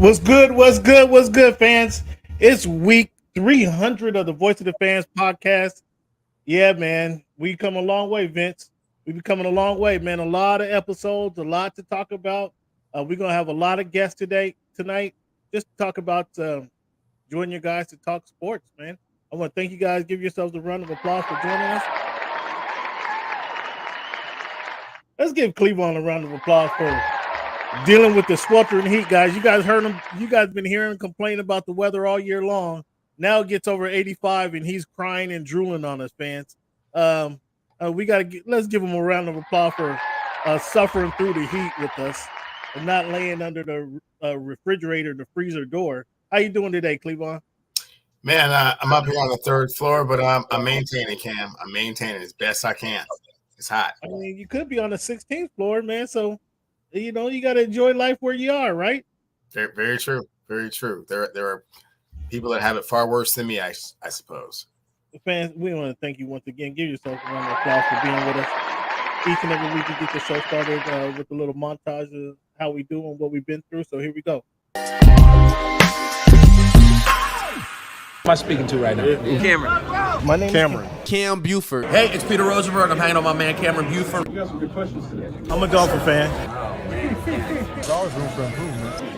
What's good? What's good? What's good, fans? It's week 300 of the Voice of the Fans podcast. Yeah, man, we come a long way, Vince. We've been coming a long way, man. A lot of episodes, a lot to talk about. We're gonna have a lot of guests tonight, just to talk about join you guys to talk sports, man. I want to thank you guys. Give yourselves a round of applause for joining us. Let's give Cleveland a round of applause for dealing with the sweltering heat, guys. You guys heard him. You guys been hearing him complain about the weather all year long. Now it gets over 85, and he's crying and drooling on us, fans. Let's give him a round of applause for suffering through the heat with us and not laying under the refrigerator, the freezer door. How you doing today, Cleveland? Man, I'm up here on the third floor, but I'm maintaining, Cam. I'm maintaining as best I can. It's hot. I mean, you could be on the 16th floor, man. So, you know, you got to enjoy life where you are, right? Very, very true. Very true. There are people that have it far worse than me, I suppose. Fans, we want to thank you once again. Give yourself a round of applause for being with us. Each and every week we get the show started with a little montage of how we do and what we've been through. So here we go. Am I speaking to right now? Cameron. My name is Cameron. Cam Buford. Hey, it's Peter Rosenberg. I'm hanging on my man Cameron Buford. I'm a golfer fan.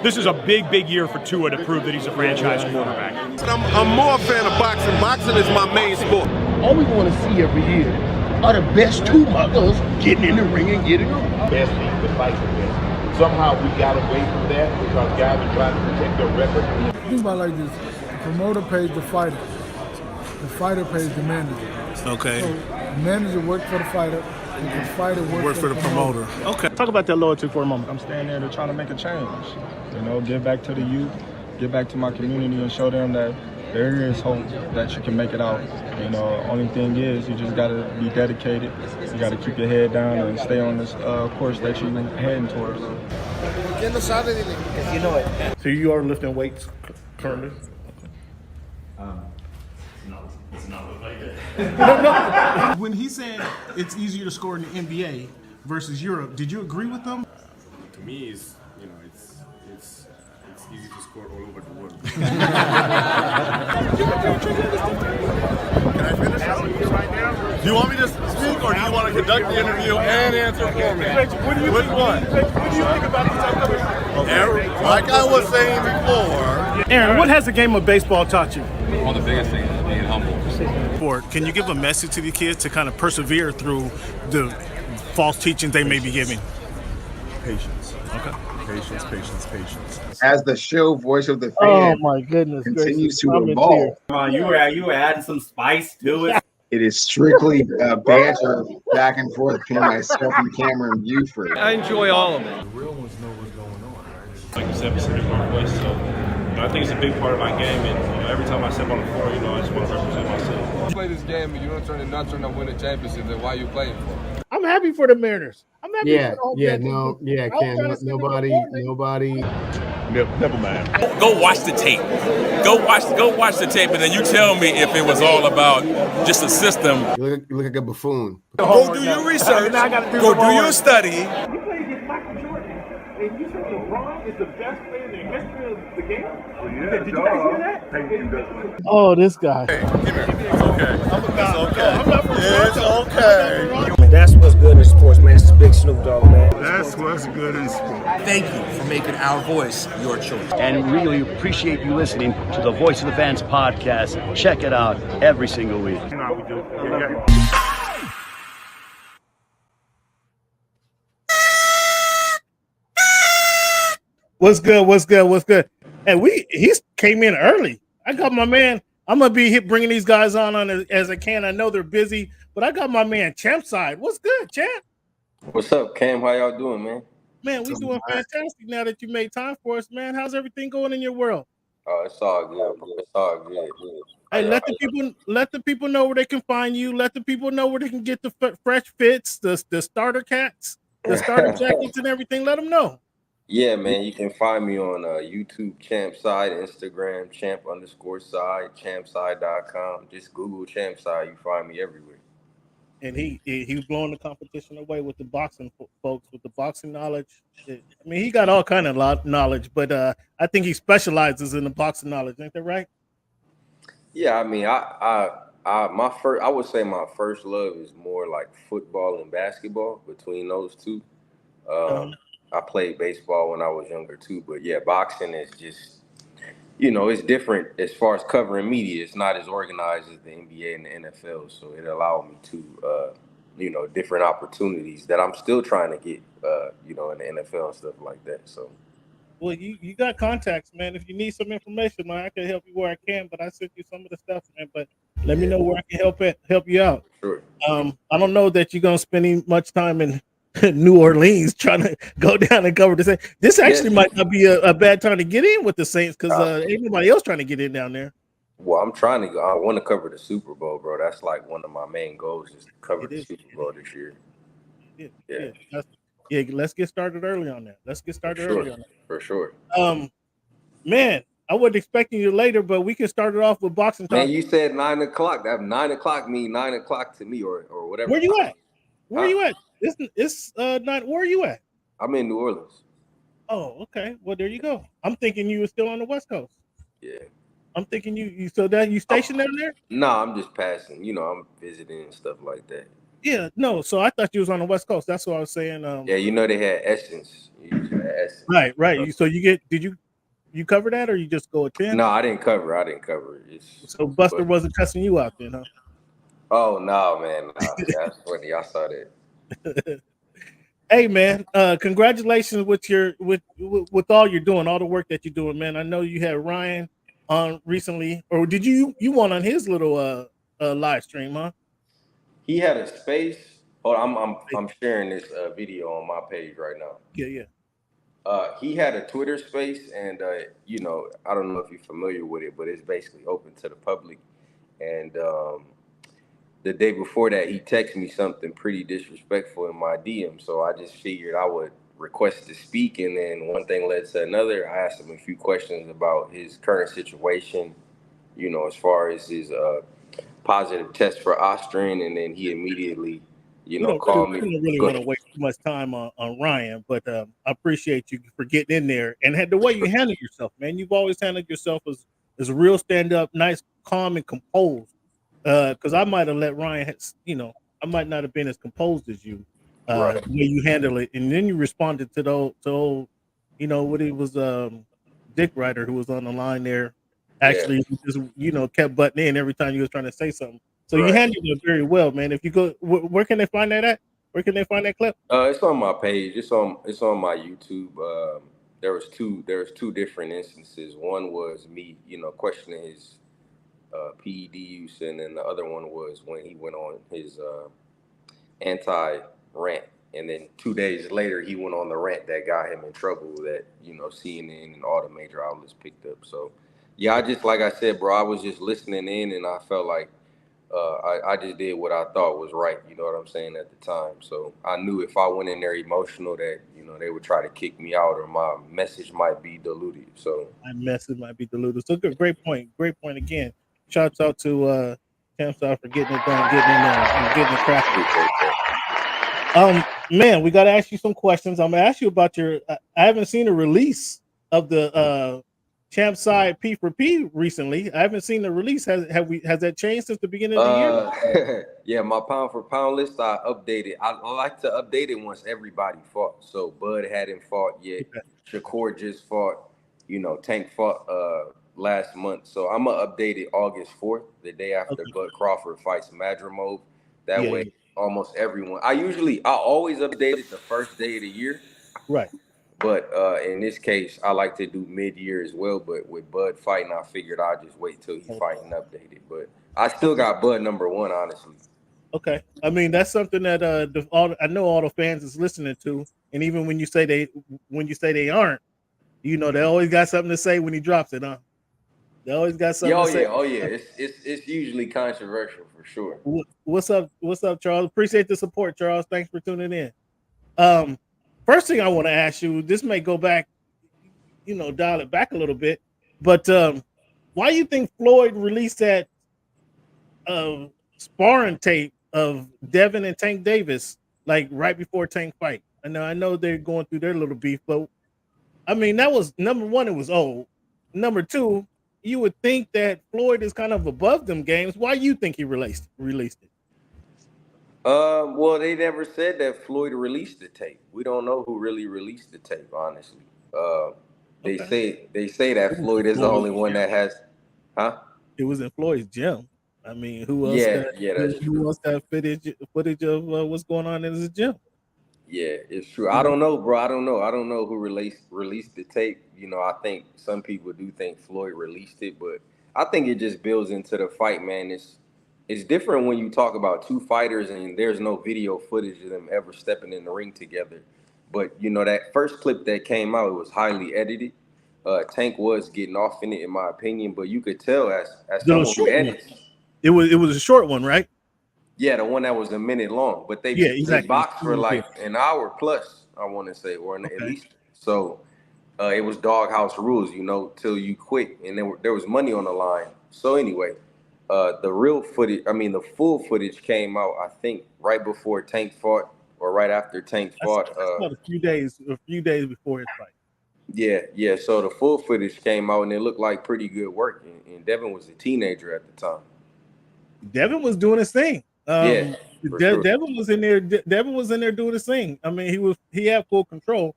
This is a big year for Tua to prove that he's a franchise quarterback. I'm more a fan of boxing. Boxing is my main sport. All we want to see every year are the best two mothers getting in the ring and getting on. Best team to fight for this. Somehow we got away from that because guys are trying to protect their record. Think about it like this. The promoter pays the fighter. The fighter pays the manager. Okay. So the manager works for the fighter, and the fighter works for the promoter. Okay. Talk about that loyalty for a moment. I'm standing there to try to make a change. You know, give back to the youth, give back to my community and show them that there is hope that you can make it out. You know, only thing is you just got to be dedicated. You got to keep your head down and stay on this course that you're heading towards. You know it. So you are lifting weights currently? When he said it's easier to score in the NBA versus Europe, did you agree with them? To me, it's easy to score all over the world. Can I finish? Do you want me to speak or do you want to conduct the interview and answer for me? Which one? What do you think about this upcoming? Aaron, like I was saying before. Aaron, what has the game of baseball taught you? One of the biggest things is being humble. Can you give a message to the kids to kind of persevere through the false teachings they may be giving? Patience. Okay. Patience. As the show Voice of the Oh Fan my goodness! continues to I'm in evolve, tears. Come on, you were adding some spice to it. it is strictly banter back and forth between myself and Cameron Buford. I enjoy all of it. The real ones know what's going on. Like you said, Pacific Northwest, so I think it's a big part of my game, and every time I step on the floor, I just want to represent myself. You play this game and you don't turn to win a championship, then why are you playing for? I'm happy for the Mariners. I'm happy for the whole Cam, nobody. Never mind. Go watch the tape. Go watch the tape, and then you tell me if it was all about just a system. You look like a buffoon. Go do your research. Go do your study. You played against Michael Jordan, and you said LeBron is the best player in the history of the game? Did you guys hear that? Oh, this guy. Hey, come here. It's okay. It's okay. That's what's good in sports, man. This is Big Snoop Dogg, man. That's what's good in sport. Thank you for making our voice your choice. And really appreciate you listening to the Voice of the Fans podcast. Check it out every single week. You know how we do. What's good? And he came in early. I got my man. I'm gonna be bringing these guys on as I can. I know they're busy, but I got my man Champside. What's good, Champ? What's up, Cam? How y'all doing, man? Man, we doing fantastic now that you made time for us, man. How's everything going in your world? Oh, it's all good. It's all good. Hey, let the people know where they can find you. Let the people know where they can get the fresh fits, the starter cats, the starter jackets, and everything. Let them know. Yeah, man, you can find me on YouTube, Champside, Instagram, champ_side, champside.com. Just Google Champside. You find me everywhere. and he was blowing the competition away with the boxing folks with the boxing knowledge. I mean, he got all kind of knowledge, but I think he specializes in the boxing knowledge. Ain't that right? Yeah, I mean, I would say my first love is more like football and basketball. Between those two, I played baseball when I was younger too. But yeah, boxing is just, it's different as far as covering media. It's not as organized as the NBA and the NFL, so it allowed me to, different opportunities that I'm still trying to get, in the NFL and stuff like that. So. Well, you got contacts, man. If you need some information, man, I can help you where I can. But I sent you some of the stuff, man. But let me know where I can help you out. Sure. I don't know that you're gonna spend much time in New Orleans trying to go down and cover the Saints. This actually might not be a bad time to get in with the Saints because ain't nobody else trying to get in down there. Well, I'm trying to go. I want to cover the Super Bowl, bro. That's like one of my main goals is to cover the Super Bowl this year. Yeah, let's get started early on that. Early on that. For sure. Man, I wasn't expecting you later, but we can start it off with boxing talk. Man, you said 9 o'clock. That 9 o'clock mean 9 o'clock to me or whatever. Where you at? Where you at? It's not. Where are you at? I'm in New Orleans. Oh, okay. Well, there you go. I'm thinking you were still on the West Coast. Yeah. I'm thinking you so that you stationed down there? No, I'm just passing. I'm visiting and stuff like that. Yeah, no. So I thought you was on the West Coast. That's what I was saying. Yeah, they had Essence. Right. So did you cover that or you just go attend? No, I didn't cover it. So Buster wasn't cussing you out then, huh? Oh no, man. No, that's funny. I saw that. Hey man, congratulations with all you're doing, all the work that you're doing, man. I know you had Ryan on recently, or did you won on his little live stream, huh? He had a space. I'm sharing this video on my page right now. Yeah. He had a Twitter space, and I don't know if you're familiar with it, but it's basically open to the public. And the day before that, he texted me something pretty disrespectful in my DM. So I just figured I would request to speak, and then one thing led to another. I asked him a few questions about his current situation, as far as his positive test for Austrian, and then he immediately, called me. I don't really want to waste too much time on Ryan, but I appreciate you for getting in there and had the way you handle yourself, man. You've always handled yourself as a real stand-up, nice, calm, and composed. Because I might have let Ryan, I might not have been as composed as you, the way you handle it, and then you responded to the old, what it was, Dick Ryder who was on the line there. Actually, just kept butting in every time you was trying to say something. So you handled it very well, man. If you go, where can they find that at? Where can they find that clip? It's on my page. It's on my YouTube. There was two different instances. One was me, questioning his PED use, and then the other one was when he went on his anti-rant. And then 2 days later, he went on the rant that got him in trouble that CNN and all the major outlets picked up. So. Yeah, I just, like I said, bro, I was just listening in, and I felt like I just did what I thought was right, you know what I'm saying, at the time. So I knew if I went in there emotional that, they would try to kick me out or my message might be diluted. So my message might be diluted. So good, great point again. Shouts out to Champside for getting it done, getting in there, and getting it crafted. Man, we got to ask you some questions. I'm going to ask you about I haven't seen a release of the Champside P for P recently. I haven't seen the release. Has that changed since the beginning of the year? Yeah, my pound for pound list I updated. I like to update it once everybody fought. So Bud hadn't fought yet. Okay. Shakur just fought. Tank fought last month. So I'm gonna update it August 4th, the day after Bud Crawford fights Madrimov. That way, almost everyone. I always update it the first day of the year. Right. But in this case, I like to do mid-year as well. But with Bud fighting, I figured I'd just wait till he's fighting updated. But I still got Bud number one, honestly. Okay. I mean, that's something that I know all the fans is listening to. And even when you say they aren't, they always got something to say when he drops it, huh? They always got something to say. Oh yeah. It's usually controversial for sure. What's up, Charles? Appreciate the support, Charles. Thanks for tuning in. First thing I want to ask you, this may go back, dial it back a little bit, but why do you think Floyd released that sparring tape of Devin and Tank Davis, like right before Tank fight. I know they're going through their little beef, but I mean, that was number one, it was old. Number two, you would think that Floyd is kind of above them games. Why you think he released it? Well, they never said that Floyd released the tape. We don't know who really released the tape, honestly. They say that Floyd is the only one that has, huh? It was in Floyd's gym. I mean, who else? Who else got footage of what's going on in his gym? Yeah, it's true. I don't know, bro. I don't know who released the tape. You know, I think some people do think Floyd released it, but I think it just builds into the fight, man. It's different when you talk about two fighters and there's no video footage of them ever stepping in the ring together. But you know, that first clip that came out, it was highly edited. Tank was getting off in it, in my opinion, but you could tell as someone who edits. It was a short one, right? Yeah, the one that was a minute long, but they boxed for like an hour plus, I want to say, or at least. So it was doghouse rules, you know, till you quit, and there was money on the line. So anyway, the real footage, I mean, the full footage came out, I think, right before Tank fought, or right after Tank fought. That's about a few days before his fight. Yeah. So the full footage came out, and it looked like pretty good work. And Devin was a teenager at the time. Devin was doing his thing. Sure. Devin was in there. Devin was in there doing his thing. I mean, he had full control.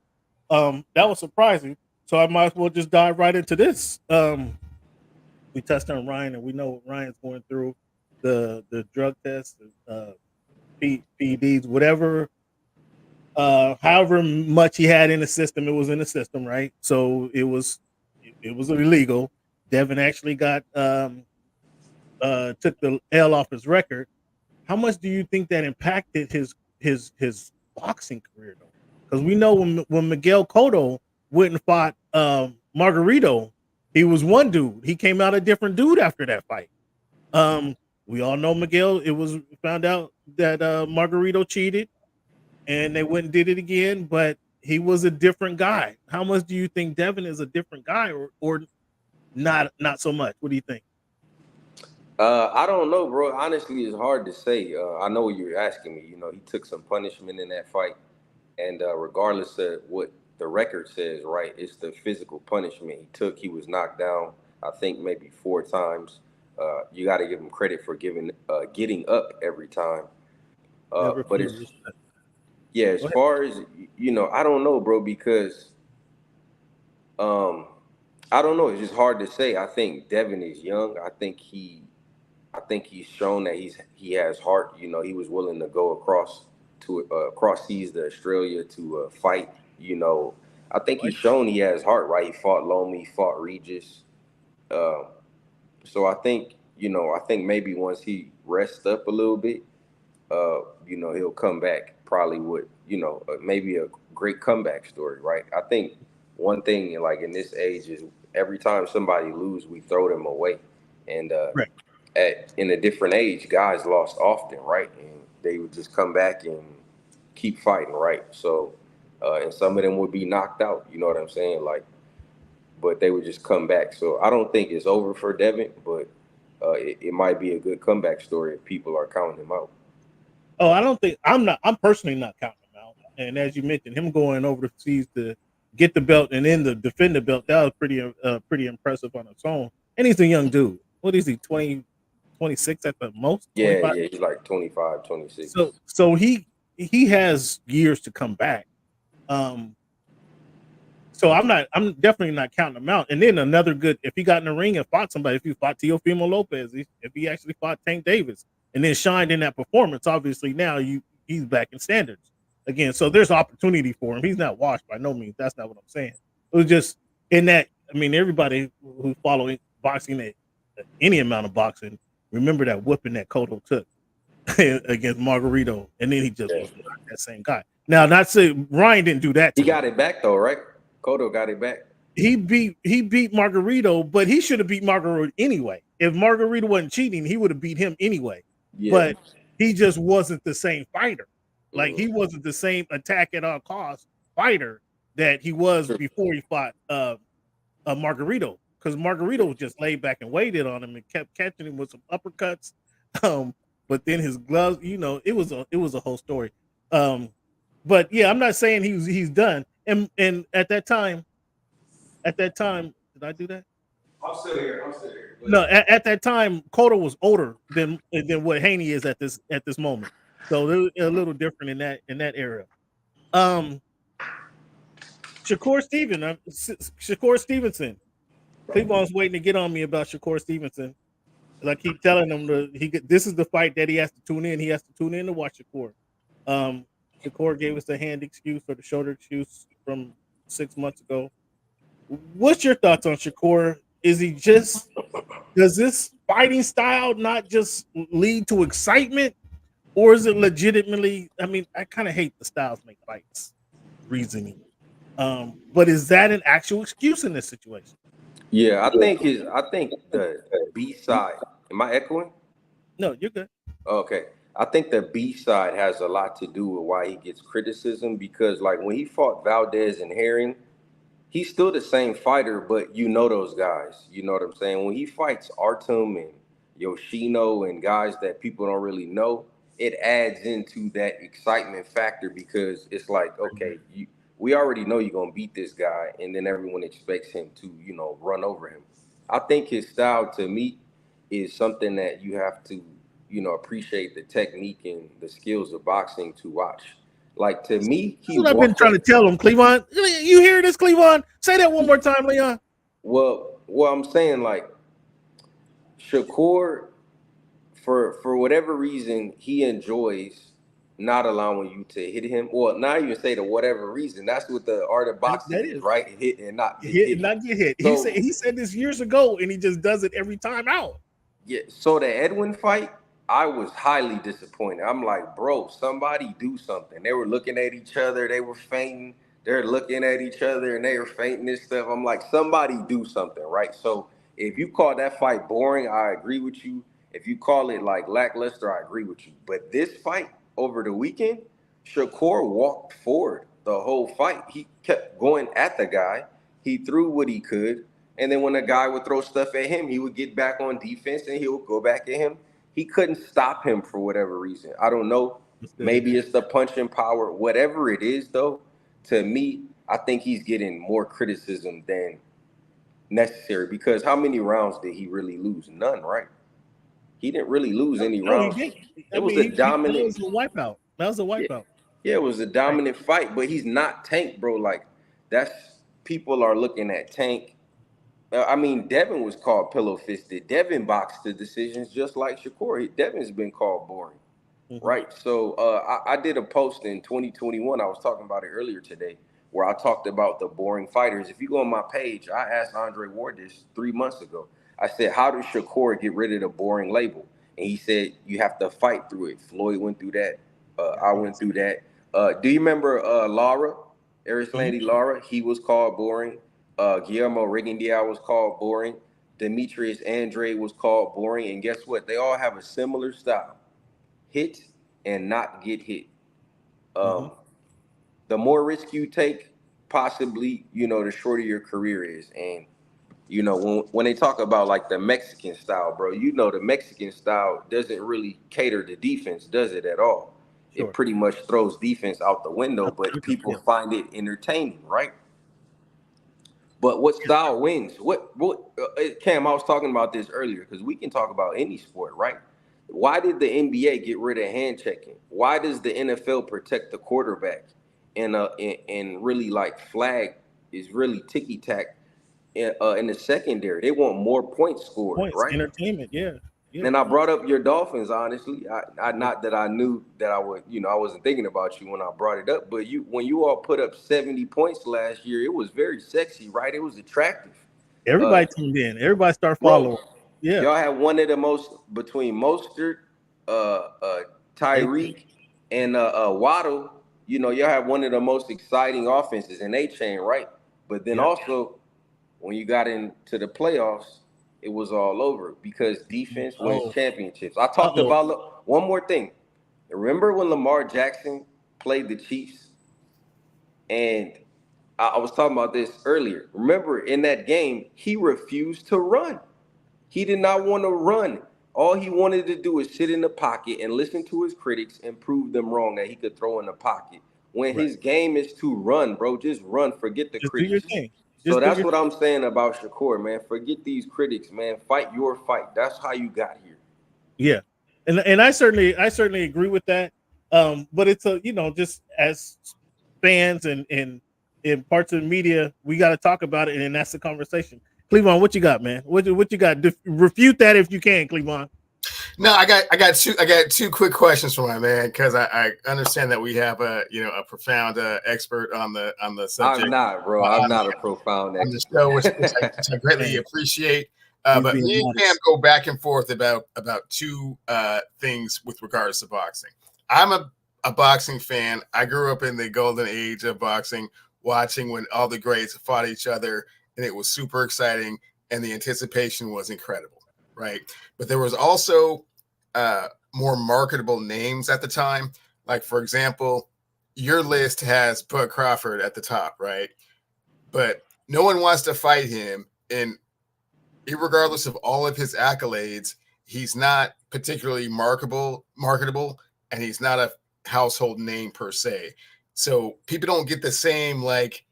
That was surprising. So I might as well just dive right into this. We touched on Ryan, and we know Ryan's going through the drug test, PEDs, whatever. However much he had in the system, it was in the system, right? So it was illegal. Devin actually got took the L off his record. How much do you think that impacted his boxing career, though? Because we know when Miguel Cotto went and fought Margarito, he was one dude. He came out a different dude after that fight. We all know Miguel. It was found out that Margarito cheated, and they went and did it again. But he was a different guy. How much do you think Devin is a different guy, or not so much? What do you think? I don't know, bro. Honestly, it's hard to say. I know what you're asking me. You know, he took some punishment in that fight, and regardless of what the record says, right, it's the physical punishment he took. He was knocked down, I think, maybe 4 times. You got to give him credit for getting up every time. But as far as, you know, I don't know, bro, because I don't know. It's just hard to say. I think Devin is young. I think he's shown that he has heart. You know, he was willing to go across seas to Australia to fight. You know, I think he's shown he has heart, right? He fought Lomi, he fought Regis. So I think maybe once he rests up a little bit, you know, he'll come back probably with, you know, maybe a great comeback story, right? I think one thing, like in this age, is every time somebody loses, we throw them away. And in a different age, guys lost often, right? And they would just come back and keep fighting, right? So, and some of them would be knocked out, you know what I'm saying? Like, but they would just come back. So I don't think it's over for Devin, but it might be a good comeback story if people are counting him out. Oh, I'm personally not counting him out. And as you mentioned, him going overseas to get the belt and then to defend the belt, that was pretty impressive on its own. And he's a young dude. What is he, 26 at the most? 25? Yeah, he's like 25, 26. So he has years to come back. So I'm definitely not counting him out. And then another good, if he got in the ring and fought somebody, if he fought Teofimo Lopez, if he actually fought Tank Davis and then shined in that performance, obviously now he's back in standards again. So there's opportunity for him. He's not washed by no means. That's not what I'm saying. It was just in that, I mean, everybody who following boxing, any amount of boxing, remember that whooping that Cotto took against Margarito, and then he just was not that same guy. Now, not say Ryan didn't do that. He got it back though, right? Cotto got it back. He beat Margarito, but he should have beat Margarito anyway. If Margarito wasn't cheating, he would have beat him anyway. Yeah. But he just wasn't the same fighter. Like he wasn't the same attack at all costs fighter that he was before he fought but then his gloves, it was a whole story. But yeah, I'm not saying he's done. And at that time, did I do that? I'm still here. No, at that time, Cotto was older than what Haney is at this moment. So they're a little different in that area. Shakur Stevenson. Cleveland's waiting to get on me about Shakur Stevenson. I keep telling him this is the fight that he has to tune in. He has to tune in to watch Shakur. Shakur gave us the hand excuse or the shoulder excuse from 6 months ago. What's your thoughts on Shakur? Does this fighting style not just lead to excitement, or is it legitimately? I mean, I kind of hate the styles make fights reasoning. But is that an actual excuse in this situation? Yeah, I think the B side. Am I echoing? No, you're good. Okay. I think the B side has a lot to do with why he gets criticism, because like when he fought Valdez and Herring, he's still the same fighter, but those guys. You know what I'm saying? When he fights Artem and Yoshino and guys that people don't really know, it adds into that excitement factor, because it's like, okay, we already know you're going to beat this guy, and then everyone expects him to, run over him. I think his style, to me, is something that you have to, appreciate the technique and the skills of boxing to watch. Like, to me, that's what I've been trying to tell him, Cleveland. You hear this, Cleveland? Say that one more time, Leon. Well, I'm saying, like, Shakur, for whatever reason, he enjoys not allowing you to hit him. Well, not even say to whatever reason. That's what the art of boxing is, right? Hit and not get hit. Not get hit. So, he said this years ago, and he just does it every time out. Yeah. So the Edwin fight, I was highly disappointed. I'm like, bro, somebody do something. They were looking at each other. They were fainting. They're looking at each other, and they were fainting and stuff. I'm like, somebody do something, right? So if you call that fight boring, I agree with you. If you call it like lackluster, I agree with you. But this fight over the weekend, Shakur walked forward the whole fight. He kept going at the guy. He threw what he could. And then when the guy would throw stuff at him, he would get back on defense and he would go back at him. He couldn't stop him for whatever reason. I don't know. Maybe it's the punching power. Whatever it is, though, to me, I think he's getting more criticism than necessary, because how many rounds did he really lose? None, right? He didn't really lose any rounds. It was a dominant. That was a wipeout. Yeah, it was a dominant fight, but he's not Tank, bro. Like, people are looking at Tank. I mean, Devin was called pillow-fisted. Devin boxed the decisions just like Shakur. Devin's been called boring, right? So I did a post in 2021. I was talking about it earlier today, where I talked about the boring fighters. If you go on my page, I asked Andre Ward this 3 months ago. I said, how does Shakur get rid of the boring label? And he said, you have to fight through it. Floyd went through that. I went through that. Do you remember Lara? Arislandi Lara? He was called boring. Guillermo Regendia was called boring. Demetrius Andrade was called boring. And guess what? They all have a similar style. Hit and not get hit. The more risk you take, possibly, the shorter your career is. And when they talk about like the Mexican style, bro, the Mexican style doesn't really cater to defense, does it at all? Sure. It pretty much throws defense out the window, but people find it entertaining, right? But what style wins? What Cam, I was talking about this earlier, because we can talk about any sport, right? Why did the NBA get rid of hand checking? Why does the NFL protect the quarterback and really like flag is really ticky-tack in the secondary? They want more points scored, right? Entertainment, yeah. And I brought up your Dolphins, honestly. I not that I knew that I would, I wasn't thinking about you when I brought it up, but when you all put up 70 points last year, it was very sexy, right? It was attractive. Everybody tuned in. Everybody started following. Yeah. Y'all had one of the most, between Mostert, Tyreek, and Waddle, y'all had one of the most exciting offenses in A-Chain, right? But then also, when you got into the playoffs, it was all over, because defense wins championships. I talked about one more thing. Remember when Lamar Jackson played the Chiefs? And I was talking about this earlier. Remember, in that game, he refused to run. He did not want to run. All he wanted to do is sit in the pocket and listen to his critics and prove them wrong that he could throw in the pocket. When his game is to run, bro, just run. Forget the Just do critics. your thing. So that's what I'm saying about Shakur, man. Forget these critics, man. Fight your fight. That's how you got here. Yeah, and I certainly agree with that. But it's just as fans and in parts of the media, we got to talk about it, and that's the conversation. Cleveland, what you got, man? What you got? Refute that if you can, Cleveland. No, I got two quick questions for my man, because I understand that we have a profound expert on the subject. I'm not, bro. I'm not a profound expert. On the show, which I greatly appreciate. But me and Cam go back and forth about two things with regards to boxing. I'm a boxing fan. I grew up in the golden age of boxing, watching when all the greats fought each other, and it was super exciting, and the anticipation was incredible, right? But there was also more marketable names at the time. Like, for example, your list has Bud Crawford at the top, right? But no one wants to fight him, and irregardless of all of his accolades, he's not particularly marketable, and he's not a household name per se. So people don't get the same, like,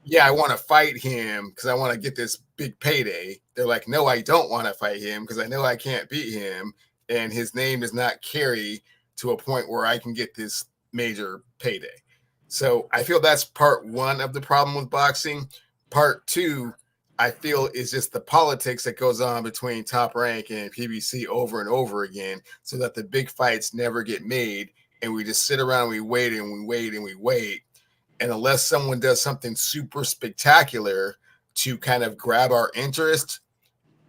yeah, I want to fight him because I want to get this big payday. They're like, no, I don't want to fight him because I know I can't beat him, and his name does not carry to a point where I can get this major payday. So I feel that's part one of the problem with boxing. Part two, I feel, is just the politics that goes on between Top Rank and PBC over and over again, so that the big fights never get made, and we just sit around, we wait and we wait and we wait. And unless someone does something super spectacular to kind of grab our interest,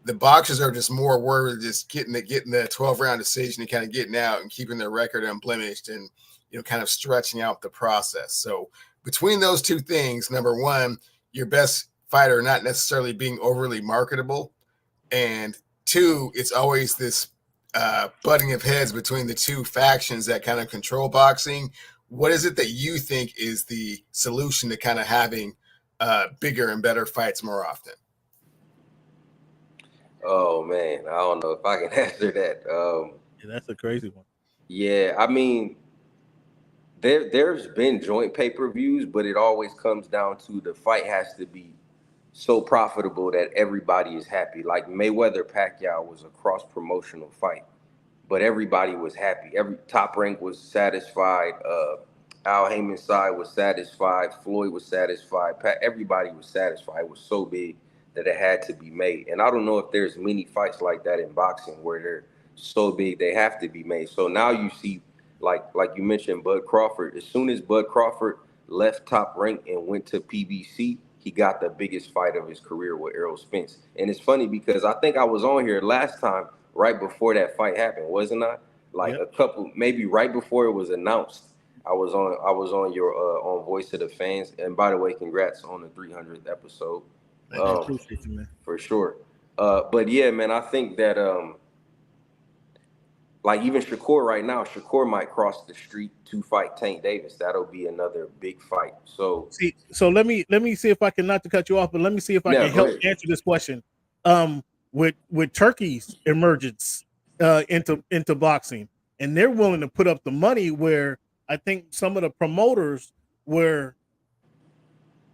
the boxers are just more worried just getting the 12-round decision and kind of getting out and keeping their record unblemished and kind of stretching out the process. So between those two things, number one, your best fighter not necessarily being overly marketable, and two, it's always this butting of heads between the two factions that kind of control boxing. What is it that you think is the solution to kind of having bigger and better fights more often? Oh man, I don't know if I can answer that. That's a crazy one. Yeah, I mean, there's been joint pay-per-views, but it always comes down to the fight has to be so profitable that everybody is happy. Like Mayweather-Pacquiao was a cross-promotional fight, but everybody was happy. Every Top Rank was satisfied. Al Heyman's side was satisfied. Floyd was satisfied. Everybody was satisfied. It was so big that it had to be made. And I don't know if there's many fights like that in boxing where they're so big they have to be made. So now you see, like you mentioned, Bud Crawford. As soon as Bud Crawford left Top Rank and went to PBC, he got the biggest fight of his career with Errol Spence. And it's funny because I think I was on here last time right before that fight happened, wasn't I? Like a couple, maybe right before it was announced. I was on your on Voice of the Fans. And by the way, congrats on the 300th episode. Appreciate you, man. For sure. But yeah, man, I think that like even Shakur right now, Shakur might cross the street to fight Tank Davis. That'll be another big fight. So let me see if I can, not to cut you off, but let me see if I can help answer this question. With Turkey's emergence into boxing, and they're willing to put up the money, where I think some of the promoters, where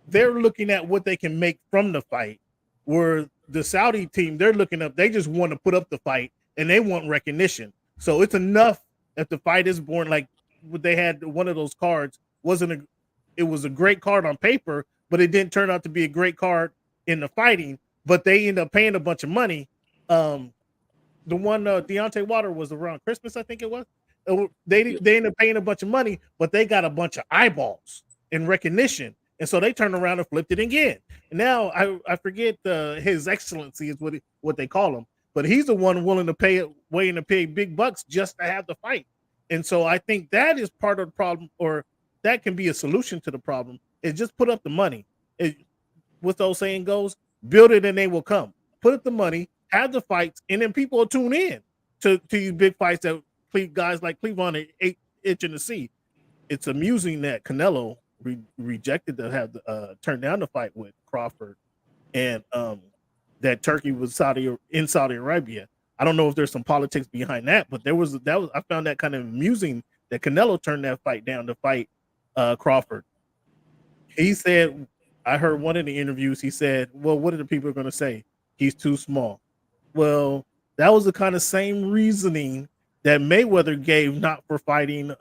they're looking at what they can make from the fight, where the Saudi team, they're looking up, they just want to put up the fight and they want recognition. So it's enough if the fight is born, like what they had, one of those cards it was a great card on paper, but it didn't turn out to be a great card in the fighting, but they end up paying a bunch of money. The one Deontay Wilder was around Christmas, I think it was. They end up paying a bunch of money, but they got a bunch of eyeballs and recognition. And so they turned around and flipped it again. And now I forget His Excellency is what they call him, but he's the one willing to pay big bucks just to have the fight. And so I think that is part of the problem, or that can be a solution to the problem, is just put up the money. What those saying goes, build it and they will come. Put up the money, have the fights, and then people will tune in to these big fights that guys like Cleveland are itching to see. It's amusing that Canelo rejected to have turned down the fight with Crawford, and that Turkey was in Saudi Arabia. I don't know if there's some politics behind that, but I found that kind of amusing that Canelo turned that fight down to fight Crawford. He said, I heard one of the interviews, he said, well, what are the people going to say? He's too small. Well, that was the kind of same reasoning that Mayweather gave not for fighting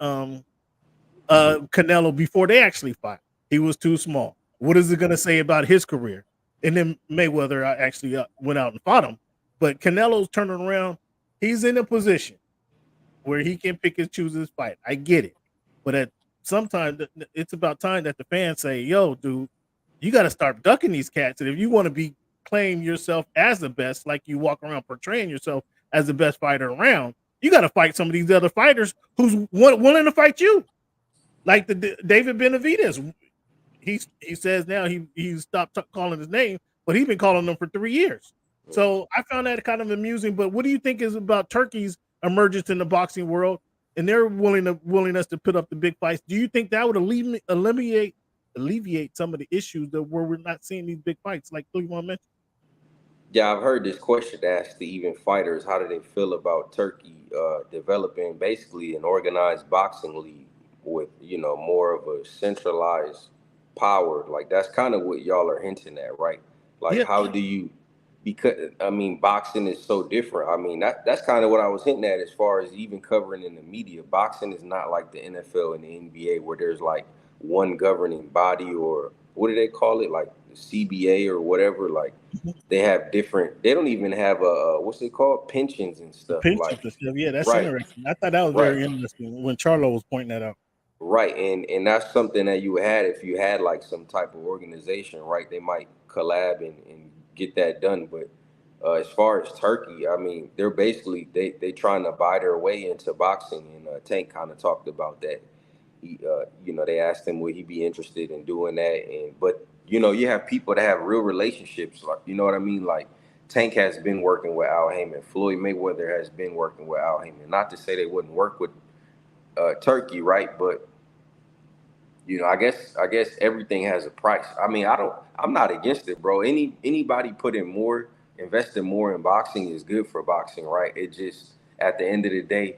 Canelo before they actually fought. He was too small. What is it going to say about his career? And then Mayweather actually went out and fought him. But Canelo's turning around. He's in a position where he can pick and choose his fight. I get it. But sometimes it's about time that the fans say, yo, dude, you got to start ducking these cats. And if you want to claim yourself as the best, like you walk around portraying yourself as the best fighter around, you got to fight some of these other fighters who's willing to fight you. Like the David Benavidez. He says now he stopped calling his name, but he's been calling them for 3 years. So I found that kind of amusing. But what do you think is about Turkey's emergence in the boxing world and their willingness to put up the big fights? Do you think that would alleviate some of the issues that where we're not seeing these big fights like Cleveland mentioned? Yeah, I've heard this question asked to even fighters. How do they feel about Turkey developing basically an organized boxing league with, more of a centralized power? Like, that's kind of what y'all are hinting at, right? Like, how do you, because, boxing is so different. That's kind of what I was hinting at as far as even covering in the media. Boxing is not like the NFL and the NBA where there's like one governing body, or what do they call it? Like the CBA or whatever. Like they have different, they don't even have what's it called? Pensions and stuff. Pensions and stuff. Yeah, that's interesting. I thought that was very interesting when Charlo was pointing that out. Right, and that's something that you had if you had like some type of organization, right? They might collab and get that done. But as far as Turkey, they're basically they trying to buy their way into boxing, and Tank kind of talked about that. He, they asked him would he be interested in doing that, but you have people that have real relationships, like like Tank has been working with Al Heyman, Floyd Mayweather has been working with Al Heyman. Not to say they wouldn't work with Turkey, right? But I guess everything has a price. I'm not against it, bro. Anybody investing more in boxing is good for boxing, right? It just, at the end of the day,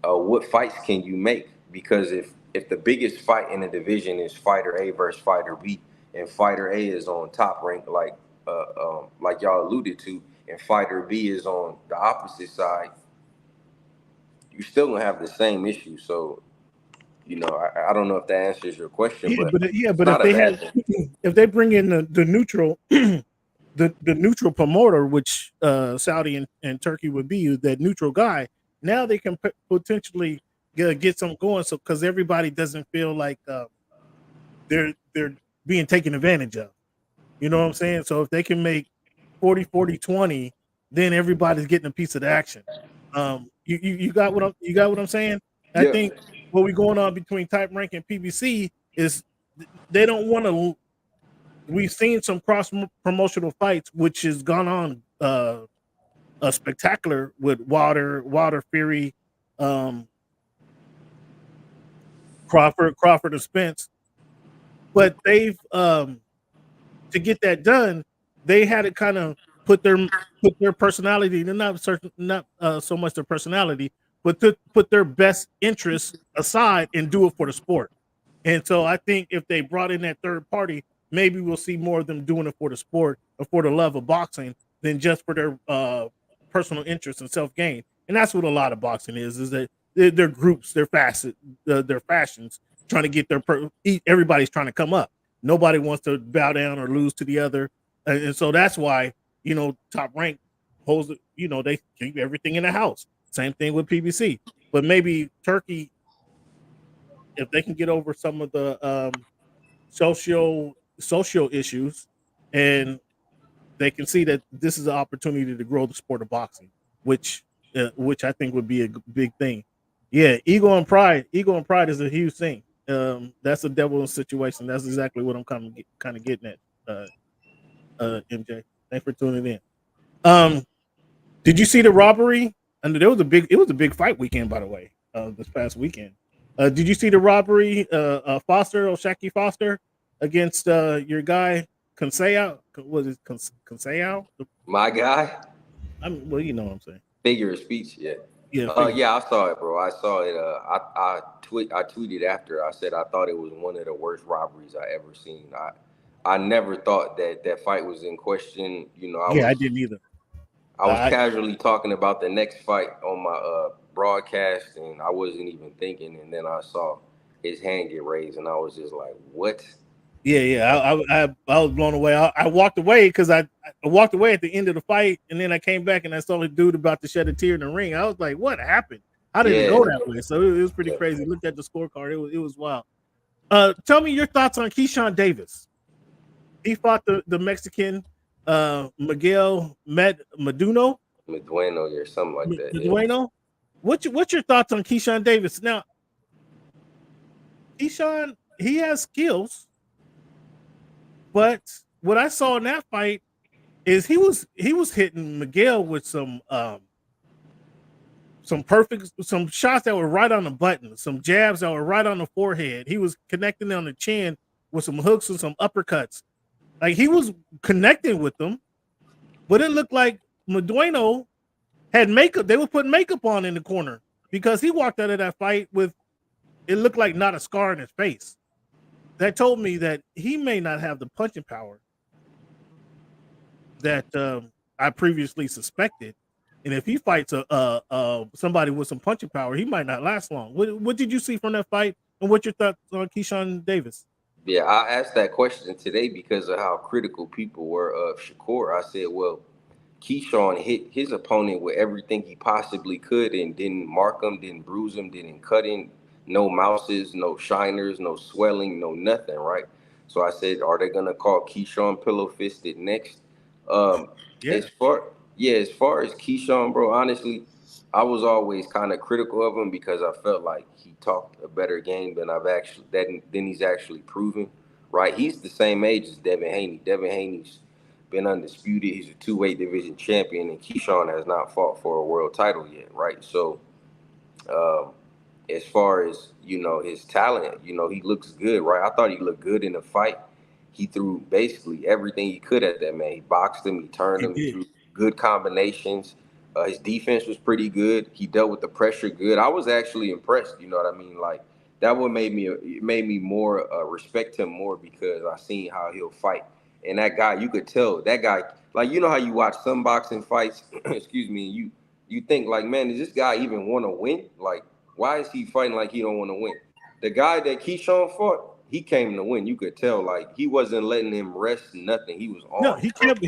what fights can you make? Because if the biggest fight in the division is fighter A versus fighter B, and fighter A is on top rank, like y'all alluded to, and fighter B is on the opposite side, you're still gonna have the same issue. So, I don't know if that answers your question, but if they bring in the neutral, the neutral promoter, which Saudi and Turkey would be, that neutral guy, now they can potentially get some going. So because everybody doesn't feel like they're being taken advantage of. You know what I'm saying? So if they can make 40-40-20, then everybody's getting a piece of the action. You got what I'm saying? I think what we're going on between Type Rank and PBC is they don't want to. We've seen some cross promotional fights, which has gone on a spectacular with Wilder Fury, Crawford and Spence, but they've to get that done, they had to kind of put their personality, not so much their personality, but to put their best interests aside and do it for the sport. And so I think if they brought in that third party, maybe we'll see more of them doing it for the sport or for the love of boxing than just for their personal interests and self-gain. And that's what a lot of boxing is that they're groups, their fashions, trying to get everybody's trying to come up. Nobody wants to bow down or lose to the other. And so that's why, Top Rank holds, they keep everything in the house. Same thing with PBC. But maybe Turkey, if they can get over some of the social issues, and they can see that this is an opportunity to grow the sport of boxing, which I think would be a big thing. Yeah, ego and pride is a huge thing. That's a devil's situation. That's exactly what I'm kind of getting at. MJ, thanks for tuning in. Did you see the robbery? And it was a big fight weekend, by the way. This past weekend. Did you see the robbery? Oshaki Foster against your guy Conseo? Was it Conseo? My guy? Well, you know what I'm saying. Figure of speech, yeah. Yeah. Yeah, I saw it, bro. I saw it. I tweeted after. I said I thought it was one of the worst robberies I ever seen. I never thought that fight was in question. You know, I didn't either. I was casually talking about the next fight on my broadcast, and I wasn't even thinking. And then I saw his hand get raised, and I was just like, "What?" Yeah. I was blown away. I walked away because I walked away at the end of the fight, and then I came back and I saw the dude about to shed a tear in the ring. I was like, "What happened? How did it go that way?" So it was pretty crazy. Looked at the scorecard. It was wild. Tell me your thoughts on Keyshawn Davis. He fought the Mexican Miguel Medueno or something like that. Medueno. Yeah. What's your thoughts on Keyshawn Davis? Now, Keyshawn, he has skills, but what I saw in that fight is he was hitting Miguel with some shots that were right on the button, some jabs that were right on the forehead. He was connecting on the chin with some hooks and some uppercuts. Like he was connecting with them, but it looked like Medueno had makeup. They were putting makeup on in the corner because he walked out of that fight with, it looked like not a scar in his face. That told me that he may not have the punching power that I previously suspected. And if he fights somebody with some punching power, he might not last long. What did you see from that fight, and what's your thoughts on Keyshawn Davis? Yeah, I asked that question today because of how critical people were of Shakur. I said, well, Keyshawn hit his opponent with everything he possibly could and didn't mark him, didn't bruise him, didn't cut him, no mouses, no shiners, no swelling, no nothing, right? So I said, are they going to call Keyshawn pillow-fisted next? As far as Keyshawn, bro, honestly, I was always kind of critical of him because I felt like he talked a better game than he's actually proven, right? He's the same age as Devin Haney. Devin Haney's been undisputed. He's a two-weight division champion, and Keyshawn has not fought for a world title yet, right? So, as far as, his talent, he looks good, right? I thought he looked good in the fight. He threw basically everything he could at that man. He boxed him, he turned him, he threw good combinations. His defense was pretty good. He dealt with the pressure good. I was actually impressed. You know what I mean? Like that one made me more respect him more because I seen how he'll fight. And that guy, you could tell that guy, like how you watch some boxing fights, excuse me, you think like, man, does this guy even want to win? Like, why is he fighting like he don't want to win? The guy that Keyshawn fought, he came to win. You could tell, like he wasn't letting him rest. Nothing. He was on. No, he kept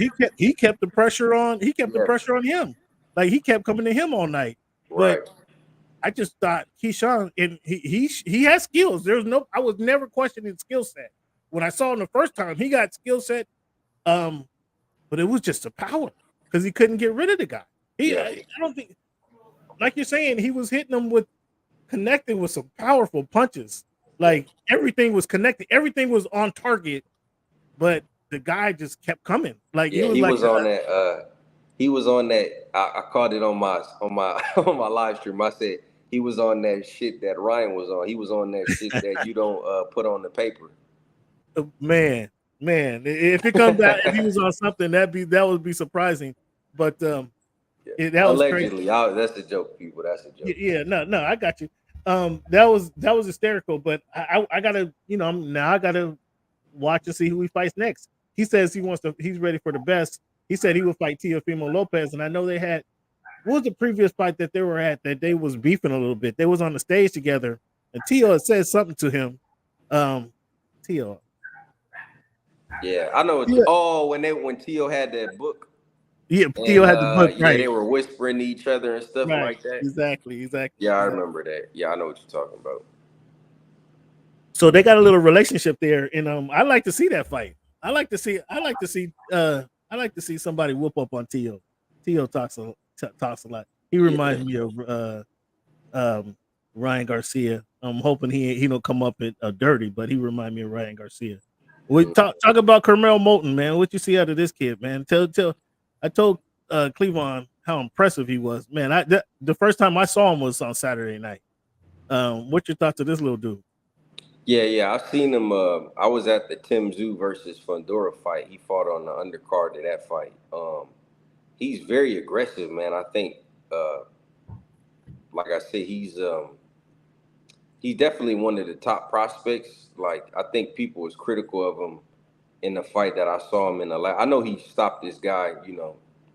the pressure on. He kept the pressure on him. Like he kept coming to him all night. Right. But I just thought Keyshawn, and he has skills. I was never questioning skill set. When I saw him the first time, he got skill set, but it was just the power because he couldn't get rid of the guy. I don't think, like you're saying, he was hitting him with connecting with some powerful punches. Like everything was connected, everything was on target, but the guy just kept coming. Like he was on that. He was on that. I caught it on my on my live stream. I said he was on that shit that Ryan was on. He was on that shit that you don't put on the paper. Man, if it comes out, if he was on something, that would be surprising. But that was allegedly. crazy. That's a joke, people. That's a joke. Yeah, no, I got you. That was hysterical. But I gotta, I gotta watch and see who he fights next. He says he's ready for the best. He said he would fight Teofimo Lopez, and I know they had. What was the previous fight that they were at that they was beefing a little bit? They was on the stage together, and Teo had said something to him. Teo. Yeah, I know. Oh, when Teo had that book. Yeah, Teo had the book. Right. Yeah, they were whispering to each other and stuff like that. Exactly. Yeah, I remember that. Yeah, I know what you're talking about. So they got a little relationship there, and I like to see that fight. I like to see somebody whoop up on Teo. Teo talks a lot. He reminds me of Ryan Garcia. I'm hoping he don't come up at dirty, but he reminds me of Ryan Garcia. We talk about Carmel Moulton, man. What you see out of this kid, man? I told Cleavon how impressive he was, man. The first time I saw him was on Saturday night. What's your thoughts of this little dude? Yeah, I've seen him. I was at the Tim Tszyu versus Fundora fight. He fought on the undercard of that fight. He's very aggressive, man. I think like I said, he's definitely one of the top prospects. Like, I think people was critical of him in the fight that I saw him in the last. I know he stopped this guy,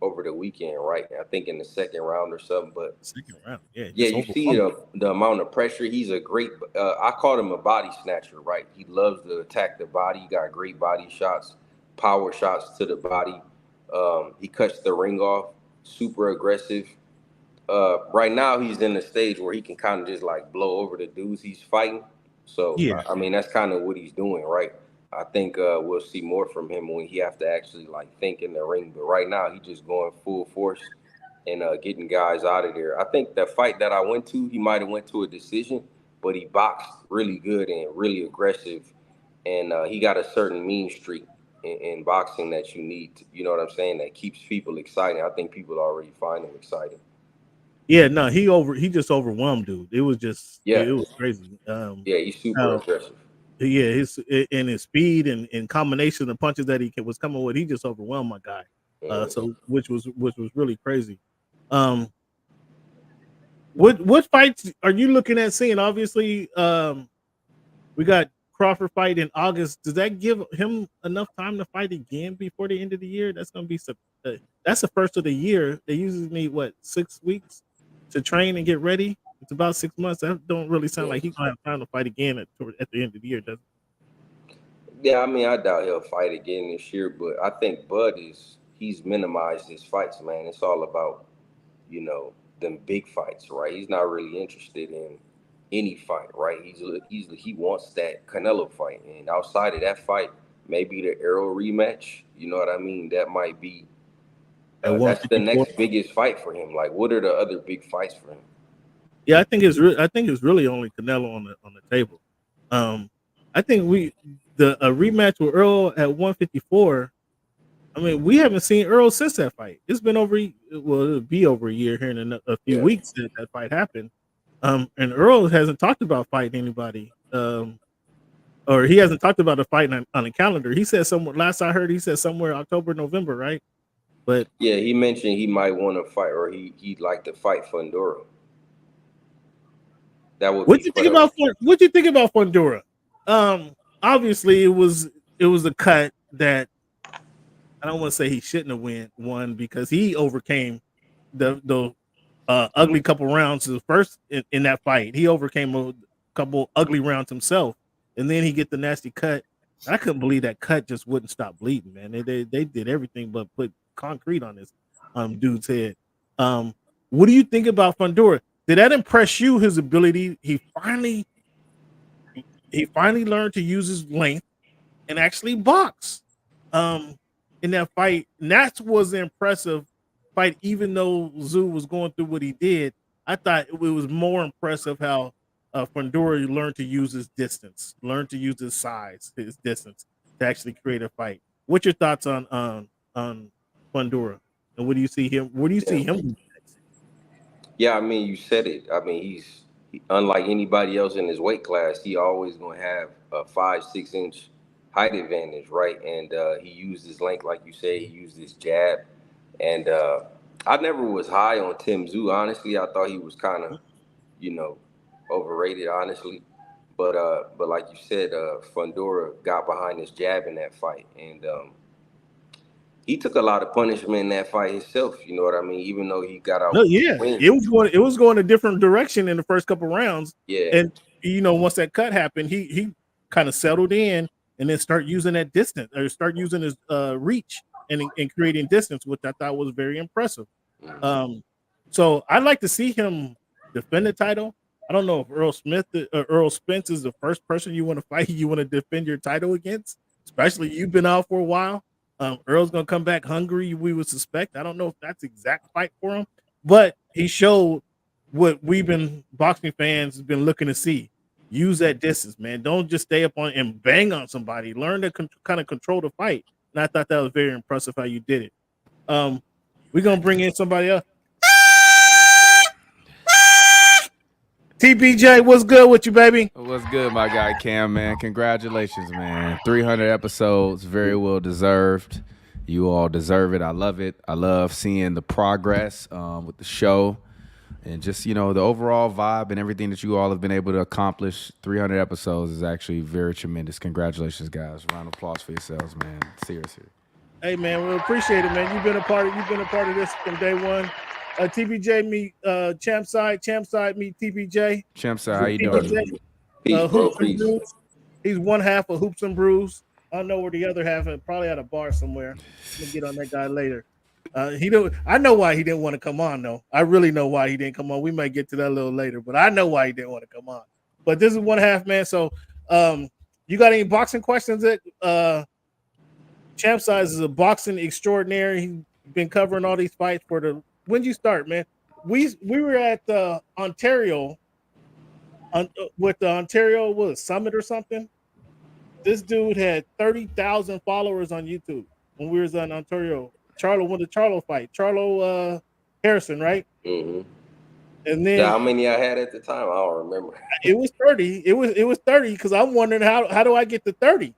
over the weekend, right? I think in the second round or something. But second round, yeah. You see the amount of pressure. He's a great. I called him a body snatcher, right? He loves to attack the body. He got great body shots, power shots to the body. He cuts the ring off. Super aggressive. Right now, he's in the stage where he can kind of just like blow over the dudes he's fighting. So, yeah. I mean, that's kind of what he's doing, right? I think we'll see more from him when he have to actually like think in the ring. But right now, he's just going full force and getting guys out of there. I think the fight that I went to, he might have went to a decision, but he boxed really good and really aggressive. And he got a certain mean streak in boxing that you need, you know what I'm saying, that keeps people excited. I think people already find him exciting. Yeah, no, he just overwhelmed dude. It was just it was crazy. He's super aggressive. Yeah, his speed and combination of punches that he was coming with, he just overwhelmed my guy. So which was really crazy. What fights are you looking at seeing? Obviously, we got Crawford fight in August. Does that give him enough time to fight again before the end of the year? That's gonna be that's the first of the year. They usually need 6 weeks to train and get ready. It's about 6 months. That don't really sound like he's gonna have time to fight again at the end of the year, does it? Yeah, I mean, I doubt he'll fight again this year, but I think Bud he's minimized his fights, man. It's all about, them big fights, right? He's not really interested in any fight, right? He wants that Canelo fight, and outside of that fight, maybe the Errol rematch. You know what I mean? That might be that's the next biggest fight for him. Like, what are the other big fights for him? Yeah, I think it's really only Canelo on the table. I think a rematch with Earl at 154. I mean, we haven't seen Earl since that fight. It's been it'll be over a year here in a few weeks since that fight happened. And Earl hasn't talked about fighting anybody, or he hasn't talked about a fight on the calendar. He said somewhere. Last I heard, he said somewhere October, November, right? But yeah, he mentioned he might want to fight, or he'd like to fight Fundora. That would. What you think about Fundora? Obviously, it was a cut that I don't want to say he shouldn't have won because he overcame the ugly couple rounds. The first in that fight, he overcame a couple ugly rounds himself, and then he get the nasty cut. I couldn't believe that cut just wouldn't stop bleeding, man. They did everything but put concrete on this dude's head. What do you think about Fundora? Did that impress you? His ability? He finally learned to use his length and actually box. In that fight, and that was an impressive fight. Even though Zoo was going through what he did, I thought it was more impressive how Fundora learned to use his distance, learned to use his size, his distance to actually create a fight. What's your thoughts on Fundora, and what do you see him? What do you see him do next? Yeah, I mean, you said it. I mean, he's unlike anybody else in his weight class. He always going to have a 5-6 inch height advantage, right? And he used his length, like you say. He used his jab, and I never was high on Tim Tszyu. Honestly, I thought he was kind of, overrated, honestly. But like you said, Fundora got behind his jab in that fight, and he took a lot of punishment in that fight himself. You know what I mean? Even though he got out. No, yeah, it was going a different direction in the first couple rounds. Yeah, and once that cut happened, he kind of settled in. And then start using that distance, or start using his reach and creating distance, which I thought was very impressive. So I'd like to see him defend the title. I don't know if Earl Spence is the first person you want to fight, you want to defend your title against, especially you've been out for a while. Earl's gonna come back hungry, we would suspect. I don't know if that's the exact fight for him, but he showed what we've been boxing fans have been looking to see. Use that distance, man. Don't just stay up on and bang on somebody. Learn to kind of control the fight. And I thought that was very impressive how you did it. We're gonna bring in somebody else. TBJ, what's good with you, baby? What's good, my guy Cam, man? Congratulations, man. 300 episodes, very well deserved. You all deserve it. I love it. I love seeing the progress with the show and just, the overall vibe and everything that you all have been able to accomplish. 300 episodes is actually very tremendous. Congratulations, guys. Round of applause for yourselves, man. Seriously. Hey, man, we appreciate it, man. You've been a part of this from day one. TBJ meet Champside meet TBJ. Champside, how you doing? Hoops and Brews. He's one half of Hoops and Brews. I don't know where the other half is. Probably at a bar somewhere. I'm gonna get on that guy later. I know why he didn't want to come on, though. I really know why he didn't come on. We might get to that a little later, but I know why he didn't want to come on. But this is one half, man. So you got any boxing questions? Champside is a boxing extraordinaire. He's been covering all these fights when'd you start, man? We were at Ontario with the Ontario Summit or something. This dude had 30,000 followers on YouTube when we was in Ontario. When the Charlo fight, Harrison, right? Mm-hmm. And then how many I had at the time, I don't remember. It was 30. It was 30 because I'm wondering how do I get to 30?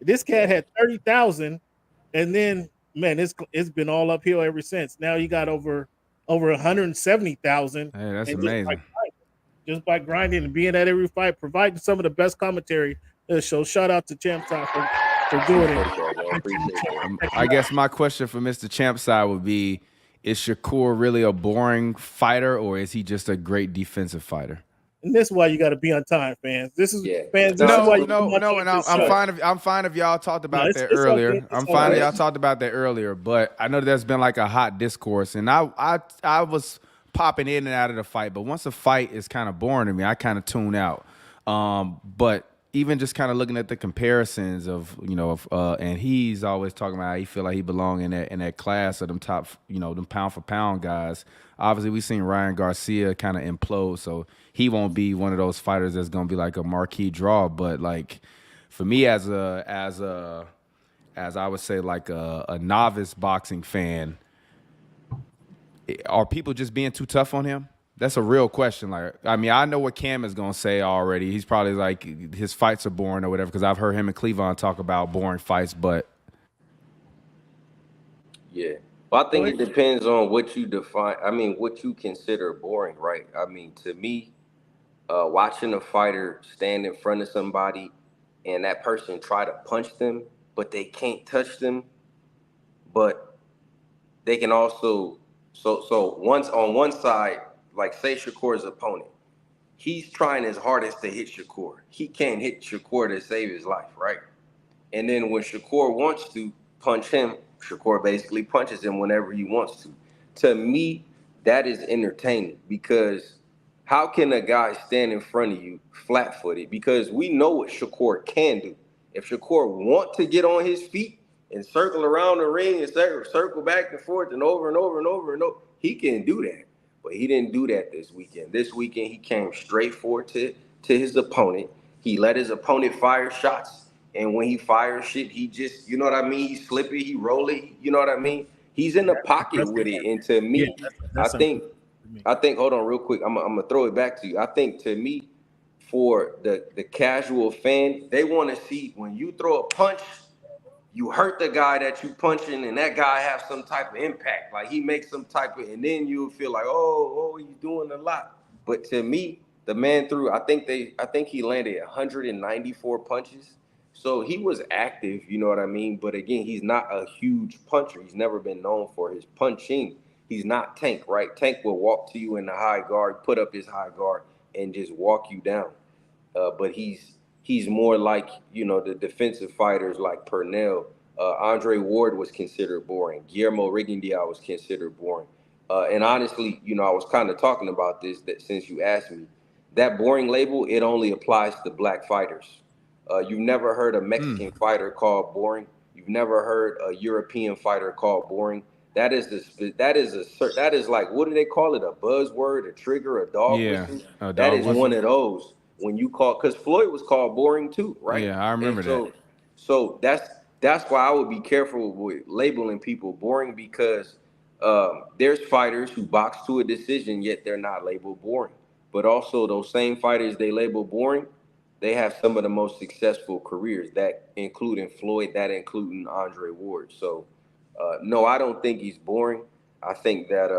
This cat had 30,000, and then man, it's been all uphill ever since. Now you got over 170,000. Hey, that's amazing. Just by grinding and being at every fight, providing some of the best commentary. So shout out to Champside for doing it. I guess my question for Mr. Champside would be, is Shakur really a boring fighter, or is he just a great defensive fighter? And this is why you got to be on time, fans. This is fans. And I'm fine if y'all talked about that earlier. I'm fine if y'all talked about that earlier, but I know there's been like a hot discourse, and I was popping in and out of the fight, but once a fight is kind of boring to me, I kind of tune out. But even just kind of looking at the comparisons of, and he's always talking about how he feel like he belong in that class of them top, them pound for pound guys. Obviously, we've seen Ryan Garcia kind of implode, so he won't be one of those fighters that's gonna be like a marquee draw. But like for me, as I would say, like a novice boxing fan, are people just being too tough on him? That's a real question. Like, I mean, I know what Cam is gonna say already. He's probably like his fights are boring or whatever, because I've heard him and Cleavon talk about boring fights. But yeah, well, I think it depends on what you define. I mean, what you consider boring, right? I mean, to me, watching a fighter stand in front of somebody and that person try to punch them, but they can't touch them, but they can also once on one side. Like, say Shakur's opponent, he's trying his hardest to hit Shakur. He can't hit Shakur to save his life, right? And then when Shakur wants to punch him, Shakur basically punches him whenever he wants to. To me, that is entertaining, because how can a guy stand in front of you flat-footed? Because we know what Shakur can do. If Shakur wants to get on his feet and circle around the ring and circle back and forth and over and over and over and over, he can do that. But he didn't do that this weekend. This weekend, he came straight forward to his opponent. He let his opponent fire shots. And when he fires shit, he just, you know what I mean? He slip it, he roll it, you know what I mean? He's in the pocket with it. And to me, I think, hold on real quick. I'm going to throw it back to you. I think, to me, for the casual fan, they want to see when you throw a punch, you hurt the guy that you punching, and that guy have some type of impact. Like, he makes some type of, and then you feel like, oh, he's doing a lot. But to me, the man threw, I think he landed 194 punches. So he was active, you know what I mean? But again, he's not a huge puncher. He's never been known for his punching. He's not Tank, right? Tank will walk to you in the high guard, put up his high guard, and just walk you down. But he's more like, the defensive fighters like Pernell. Andre Ward was considered boring. Guillermo Rigondeaux was considered boring. And honestly, I was kind of talking about this, that since you asked me, that boring label, it only applies to black fighters. You've never heard a Mexican fighter called boring. You've never heard a European fighter called boring. That is like, what do they call it? A buzzword, a trigger, a dog whistle? That is one of those. When you call, because Floyd was called boring too, right? Yeah, I remember that. So that's why I would be careful with labeling people boring, because there's fighters who box to a decision, yet they're not labeled boring. But also those same fighters they label boring, they have some of the most successful careers, that including Floyd, that including Andre Ward. So No, I don't think he's boring. I think that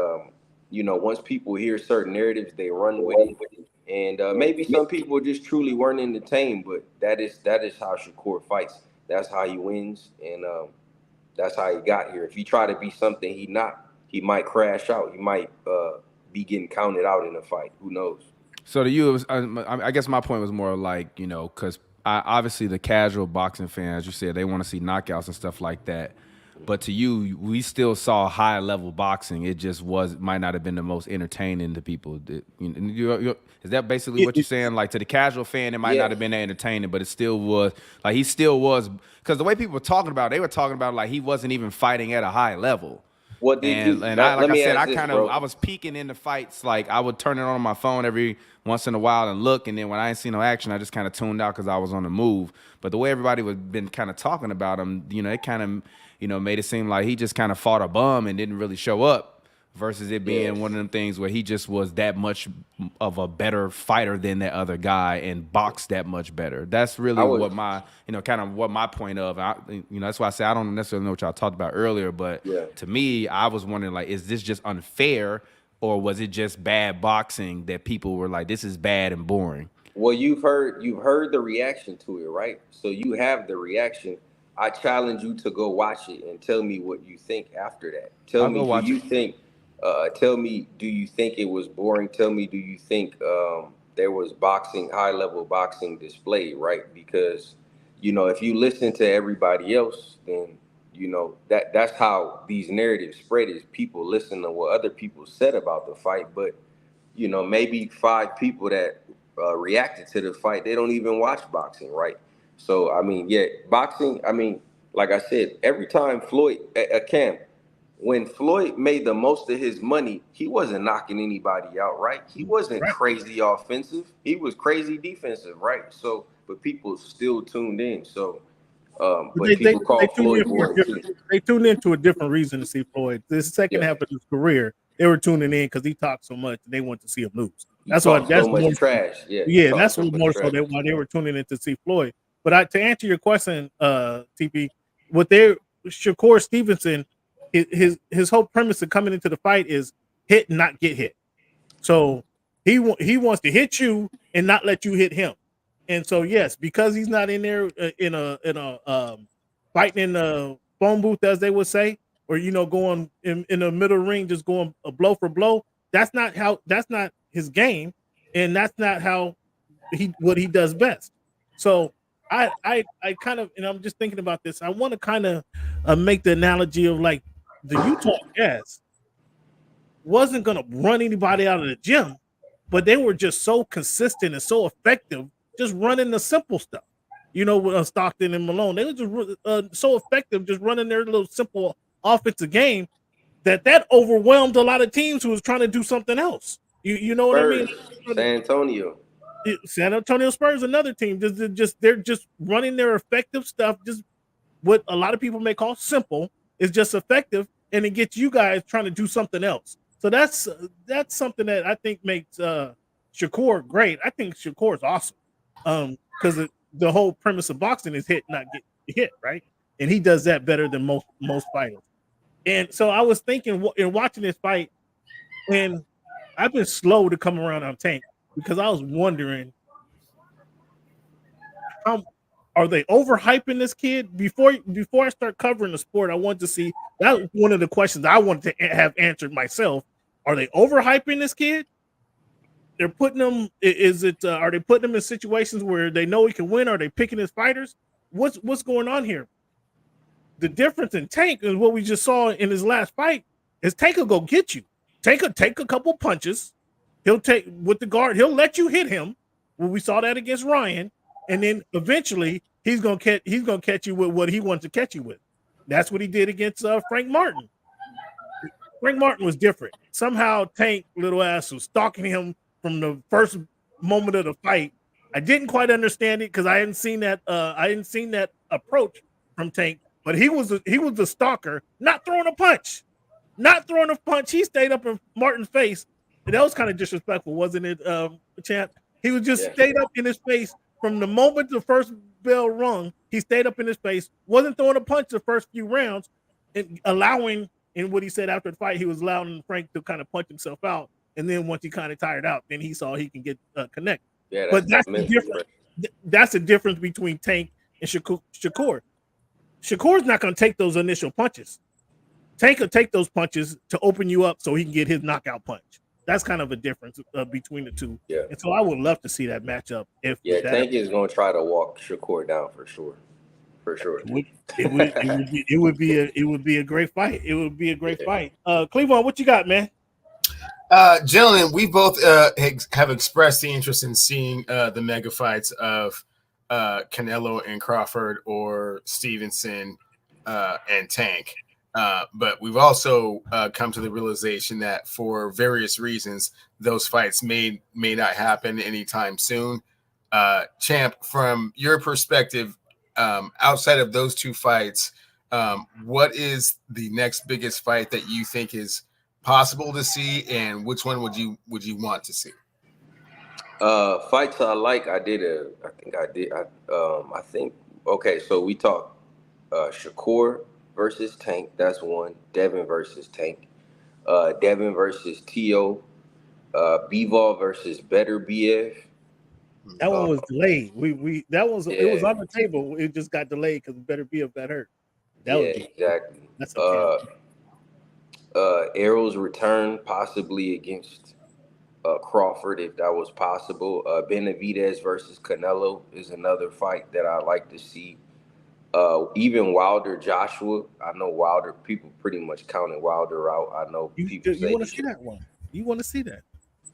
once people hear certain narratives, they run with it. And maybe some people just truly weren't entertained, but that is how Shakur fights. That's how he wins, and that's how he got here. If he try to be something he not, he might crash out. He might be getting counted out in a fight. Who knows? So to you, it was, I guess my point was more like, because obviously the casual boxing fans, as you said, they want to see knockouts and stuff like that. But to you, we still saw high level boxing. It just might not have been the most entertaining to people. Is that basically what you're saying? Like to the casual fan, it might not have been that entertaining, but it still was. Like he still was, because the way people were talking about it, they were talking about like he wasn't even fighting at a high level. What did I was peeking in the fights. Like I would turn it on my phone every once in a while and look, and then when I didn't see no action, I just kind of tuned out because I was on the move. But the way everybody was been kind of talking about him, it kind of made it seem like he just kind of fought a bum and didn't really show up. Versus it being one of them things where he just was that much of a better fighter than that other guy and boxed that much better. That's really what my, kind of what my point of, that's why I say I don't necessarily know what y'all talked about earlier, but to me, I was wondering, like, is this just unfair or was it just bad boxing that people were like, this is bad and boring? Well, you've heard the reaction to it, right? So you have the reaction. I challenge you to go watch it and tell me what you think after that. Tell me, do you think it was boring? Tell me, do you think there was high level boxing displayed, right? Because, if you listen to everybody else, then, that's how these narratives spread is people listen to what other people said about the fight. But, maybe 5 people that reacted to the fight, they don't even watch boxing, right? So, boxing, like I said, every time Cam, when Floyd made the most of his money, he wasn't knocking anybody out, right? He wasn't crazy offensive. He was crazy defensive, right? So, but people still tuned in. So, but people call Floyd boring too. They tuned in to a different reason to see Floyd. This second half of his career, they were tuning in because he talked so much. They wanted to see him lose. That's why. That's so much trash. That's what more so why they were tuning in to see Floyd. But to answer your question, TP, Shakur Stevenson, his whole premise of coming into the fight is hit and not get hit. So he wants to hit you and not let you hit him. And so yes, because he's not in there in a fighting in the phone booth, as they would say, or going in the middle ring, just going a blow for blow. That's not his game, and that's not what he does best. So I kind of, and I'm just thinking about this. I want to kind of make the analogy of like the Utah Jazz wasn't going to run anybody out of the gym, but they were just so consistent and so effective, just running the simple stuff. With Stockton and Malone, they were just so effective, just running their little simple offensive game that overwhelmed a lot of teams who was trying to do something else. You know what I mean? San Antonio Spurs, another team, they're just running their effective stuff. Just what a lot of people may call simple is just effective, and it gets you guys trying to do something else. So that's something that I think makes Shakur great. I think Shakur is awesome because the whole premise of boxing is hit, not get hit, right? And he does that better than most fighters. And so I was thinking in watching this fight, and I've been slow to come around on Tank because I was wondering, are they overhyping this kid? Before I start covering the sport, I wanted to see, that was one of the questions I wanted to have answered myself. Are they overhyping this kid? They're putting him. Are they putting him in situations where they know he can win? Are they picking his fighters? What's going on here? The difference in Tank is what we just saw in his last fight. Is Tank will go get you. Take a couple punches. He'll take with the guard. He'll let you hit him. Well, we saw that against Ryan, and then eventually he's gonna catch you with what he wants to catch you with. That's what he did against Frank Martin. Frank Martin was different. Somehow Tank little ass was stalking him from the first moment of the fight. I didn't quite understand it because I hadn't seen that. I hadn't seen that approach from Tank. But he was the stalker, not throwing a punch. He stayed up in Martin's face. And that was kind of disrespectful, wasn't it, Champ? He was just stayed up in his face from the moment the first bell rung. He stayed up in his face, wasn't throwing a punch the first few rounds. allowing, in what he said after the fight, he was allowing Frank to kind of punch himself out, and then once he kind of tired out, then he saw he can get connect. Yeah, but that's the difference. That's the difference between Tank and Shakur. Shakur's not going to take those initial punches. Tank will take those punches to open you up so he can get his knockout punch. That's kind of a difference between the two. Yeah. And so I would love to see that matchup. Tank is going to try to walk Shakur down for sure. For sure. It would be a great fight. It would be a great fight. Cleveland, what you got, man? Gentlemen, we both have expressed the interest in seeing the mega fights of Canelo and Crawford or Stevenson and Tank. But we've also come to the realization that for various reasons, those fights may not happen anytime soon. Champ, from your perspective, outside of those two fights, what is the next biggest fight that you think is possible to see, and which one would you want to see? Fights I like. Okay, so we talked Shakur versus Tank. That's one. Devin versus Tank. Devin versus T.O. Bivol versus Better BF. That one was delayed. It was on the table. It just got delayed because Better BF got hurt. Exactly. That's okay. Errol's return possibly against Crawford, if that was possible. Benavidez versus Canelo is another fight that I like to see. Even Wilder Joshua. I know Wilder, people pretty much counted Wilder out. I know people say you want to see that one. You want to see that?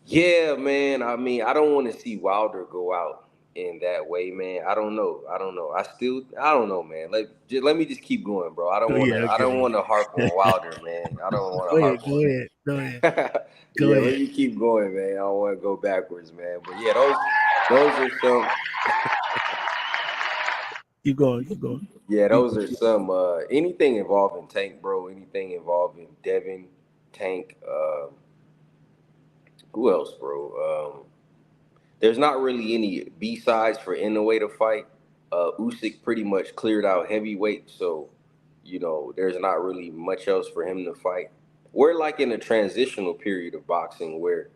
Yeah, man. I mean, I don't want to see Wilder go out in that way, man. I don't know. I don't know, man. Let me just keep going, bro. I don't want to harp on Wilder, man. I don't want to harp on. Go ahead. Let me keep going, man. I don't want to go backwards, man. But yeah, those are some. Keep going. Yeah, those are some. Anything involving Tank, bro. Anything involving Devin, Tank. Who else, bro? There's not really any B-sides for Inoue to fight. Usyk pretty much cleared out heavyweight, so there's not really much else for him to fight. We're like in a transitional period of boxing where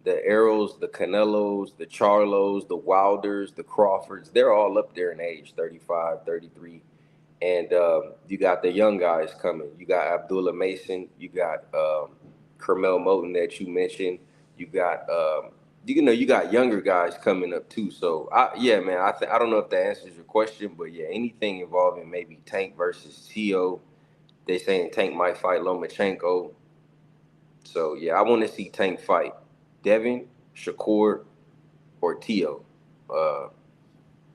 the Errols, the Canelos, the Charlos, the Wilders, the Crawfords, they're all up there in age, 35, 33. And you got the young guys coming. You got Abdullah Mason. You got Carmel Moten that you mentioned. You got you got younger guys coming up too. So I don't know if that answers your question, but yeah, anything involving maybe Tank versus T.O. They saying Tank might fight Lomachenko. So yeah, I want to see Tank fight Devin, Shakur, or T.O.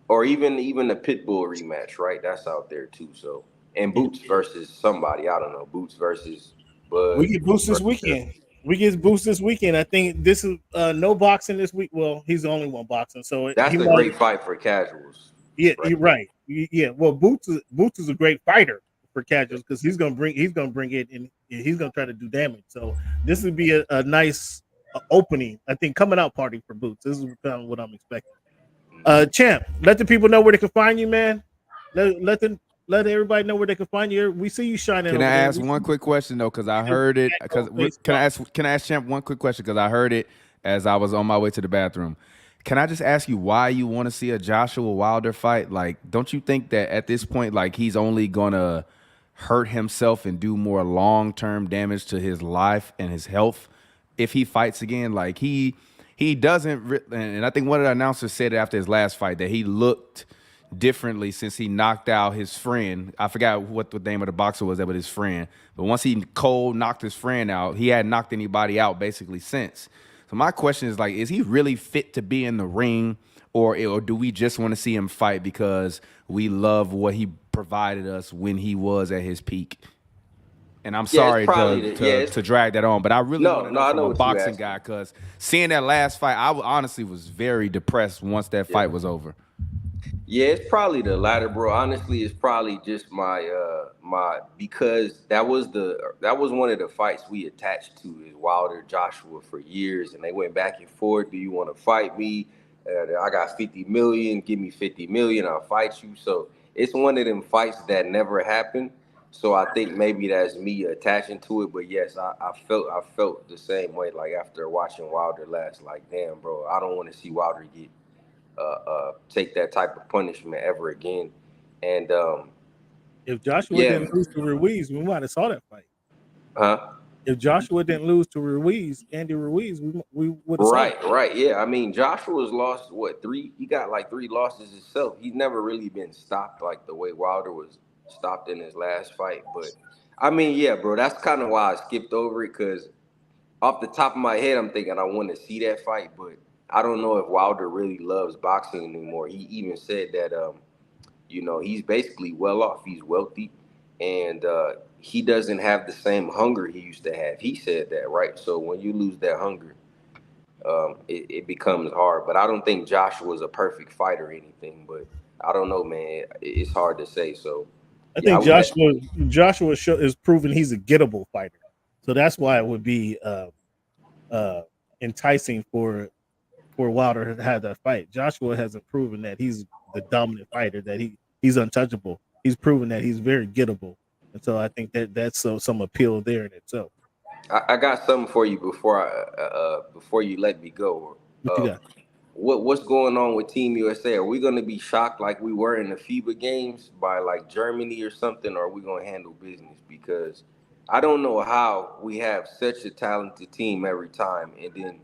Or even the Pitbull rematch, right? That's out there too. So and Boots versus somebody. I don't know. Boots versus Bud. We get Boots this weekend. I think this is no boxing this week. Well, he's the only one boxing, so that's a great fight for casuals. Yeah, right? You're right. Yeah, well, Boots is a great fighter for casuals because he's gonna bring it and he's gonna try to do damage. So this would be a nice opening, I think, coming out party for Boots. This is kind of what I'm expecting. Champ, let the people know where they can find you, man. Let everybody know where they can find you. We see you shining. Can I ask one quick question though? Because I heard it. Can I ask Champ one quick question? Because I heard it as I was on my way to the bathroom. Can I just ask you why you want to see a Joshua Wilder fight? Like, don't you think that at this point, like, he's only gonna hurt himself and do more long-term damage to his life and his health if he fights again? Like, he doesn't. And I think one of the announcers said after his last fight that he looked differently since he knocked out his friend. I forgot what the name of the boxer was that with his friend. But once he cold knocked his friend out, he hadn't knocked anybody out basically since. So my question is, like, is he really fit to be in the ring, or do we just want to see him fight because we love what he provided us when he was at his peak? And I'm sorry to drag that on, but I really want to know from a boxing guy, because seeing that last fight, I honestly was very depressed once that fight was over. Yeah, it's probably the latter, bro. Honestly, it's probably just my because that was one of the fights we attached to is Wilder Joshua for years, and they went back and forth. Do you want to fight me? I got 50 million. Give me 50 million. I'll fight you. So it's one of them fights that never happened. So I think maybe that's me attaching to it. But yes, I felt the same way. Like after watching Wilder last, like damn, bro, I don't want to see Wilder get take that type of punishment ever again. And if Joshua didn't lose to Ruiz, we might have saw that fight. Huh? If Joshua didn't lose to Andy Ruiz, we would have. Right. Yeah. I mean, Joshua's lost what 3? He got like 3 losses himself. He's never really been stopped like the way Wilder was stopped in his last fight. But I mean, yeah, bro, that's kind of why I skipped over it, because off the top of my head, I'm thinking I want to see that fight, but I don't know if Wilder really loves boxing anymore. He even said that, he's basically well off. He's wealthy, and he doesn't have the same hunger he used to have. He said that, right? So when you lose that hunger, it becomes hard. But I don't think Joshua's a perfect fighter or anything. But I don't know, man. It's hard to say. So I think Joshua is proving he's a gettable fighter. So that's why it would be enticing for Wilder to have that fight. Joshua hasn't proven that he's the dominant fighter, that he's untouchable. He's proven that he's very gettable. And so I think that's some appeal there in itself. I got something for you before you let me go. What you got? What's going on with Team USA? Are we going to be shocked like we were in the FIBA games by like Germany or something, or are we going to handle business? Because I don't know how we have such a talented team every time, and then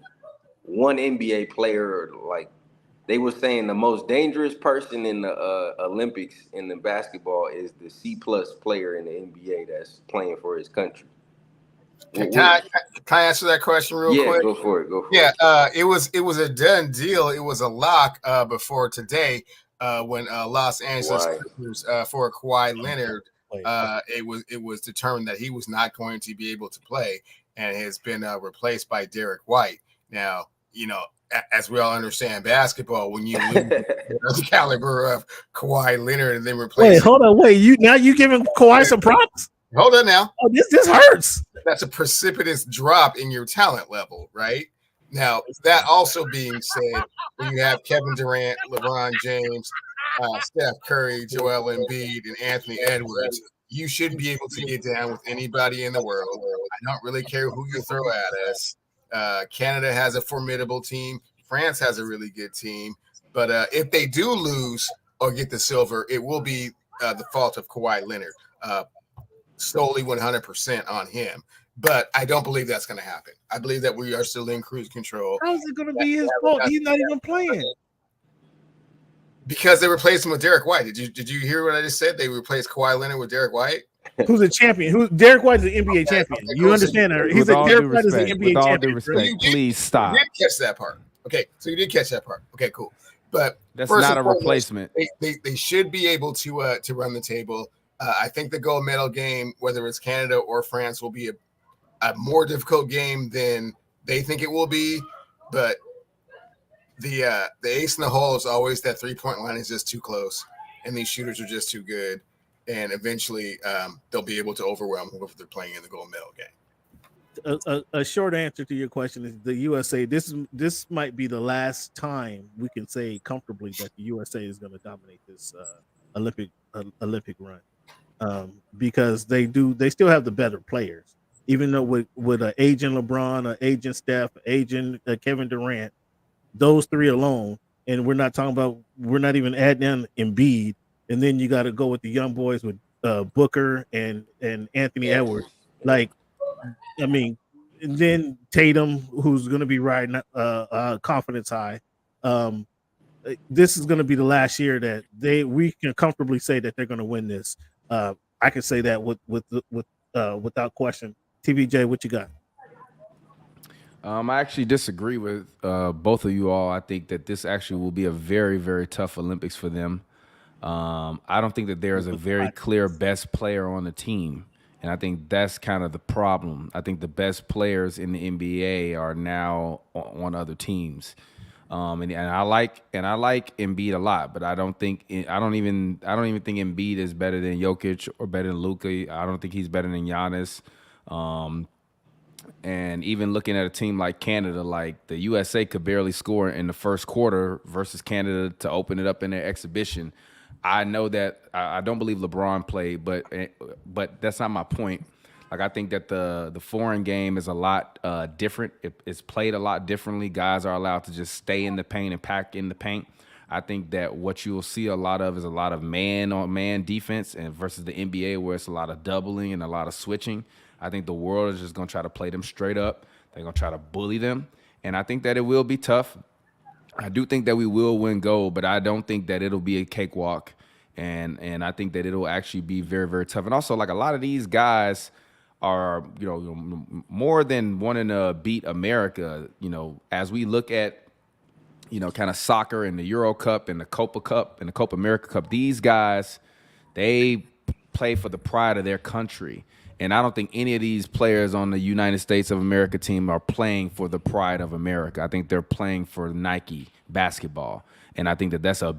one NBA player, like they were saying, the most dangerous person in the Olympics in the basketball is the C+ player in the NBA that's playing for his country. Can I answer that question real quick? Yeah, go for it. It was a done deal. It was a lock before today when Los Angeles Clippers for Kawhi Leonard. It was determined that he was not going to be able to play and has been replaced by Derek White. Now, as we all understand basketball, when you lose the caliber of Kawhi Leonard and then replace you giving Kawhi some props? Hold on now. Oh, this hurts. That's a precipitous drop in your talent level, right? Now, that also being said, when you have Kevin Durant, LeBron James, Steph Curry, Joel Embiid, and Anthony Edwards, you should be able to get down with anybody in the world. I don't really care who you throw at us. Canada has a formidable team. France has a really good team. But if they do lose or get the silver, it will be the fault of Kawhi Leonard. Solely 100% on him. But I don't believe that's going to happen. I believe that we are still in cruise control. How is it going to be his fault? He's not even playing. Because they replaced him with Derek White. Did you hear what I just said? They replaced Kawhi Leonard with Derek White. Who's a champion? Derek White is an NBA champion. You understand that? He's Derek White is an NBA champion. With all due respect, please stop. You did catch that part. Okay, so you did catch that part. Okay, cool. But that's not a replacement. They should be able to run the table. I think the gold medal game, whether it's Canada or France, will be a more difficult game than they think it will be. But the ace in the hole is always that 3-point line is just too close, and these shooters are just too good. And eventually, they'll be able to overwhelm whoever they're playing in the gold medal game. A short answer to your question is the USA. This might be the last time we can say comfortably that the USA is going to dominate this Olympic run. Because they still have the better players, even though with an agent LeBron, an agent Steph, agent Kevin Durant, those three alone, and we're not even adding in Embiid, and then you got to go with the young boys with Booker and Anthony Edwards, like I mean, and then Tatum, who's going to be riding confidence high. This is going to be the last year that we can comfortably say that they're going to win this. I can say that without question. TVJ, what you got? I actually disagree with both of you all. I think that this actually will be a very, very tough Olympics for them. I don't think that there is a very clear best player on the team, and I think that's kind of the problem. I think the best players in the NBA are now on other teams. And I like Embiid a lot, but I don't even think Embiid is better than Jokic or better than Luka. I don't think he's better than Giannis. And even looking at a team like Canada, like the USA could barely score in the first quarter versus Canada to open it up in their exhibition. I know that I don't believe LeBron played, but that's not my point. Like, I think that the foreign game is a lot different. It's played a lot differently. Guys are allowed to just stay in the paint and pack in the paint. I think that what you'll see a lot of is a lot of man-on-man defense, and versus the NBA where it's a lot of doubling and a lot of switching. I think the world is just going to try to play them straight up. They're going to try to bully them, and I think that it will be tough. I do think that we will win gold, but I don't think that it'll be a cakewalk, and I think that it'll actually be very, very tough. And also, like, a lot of these guys are, more than wanting to beat America, as we look at, kind of soccer and the Euro Cup and the Copa Cup and the Copa America Cup, these guys, they play for the pride of their country. And I don't think any of these players on the United States of America team are playing for the pride of America. I think they're playing for Nike basketball. And I think that that's a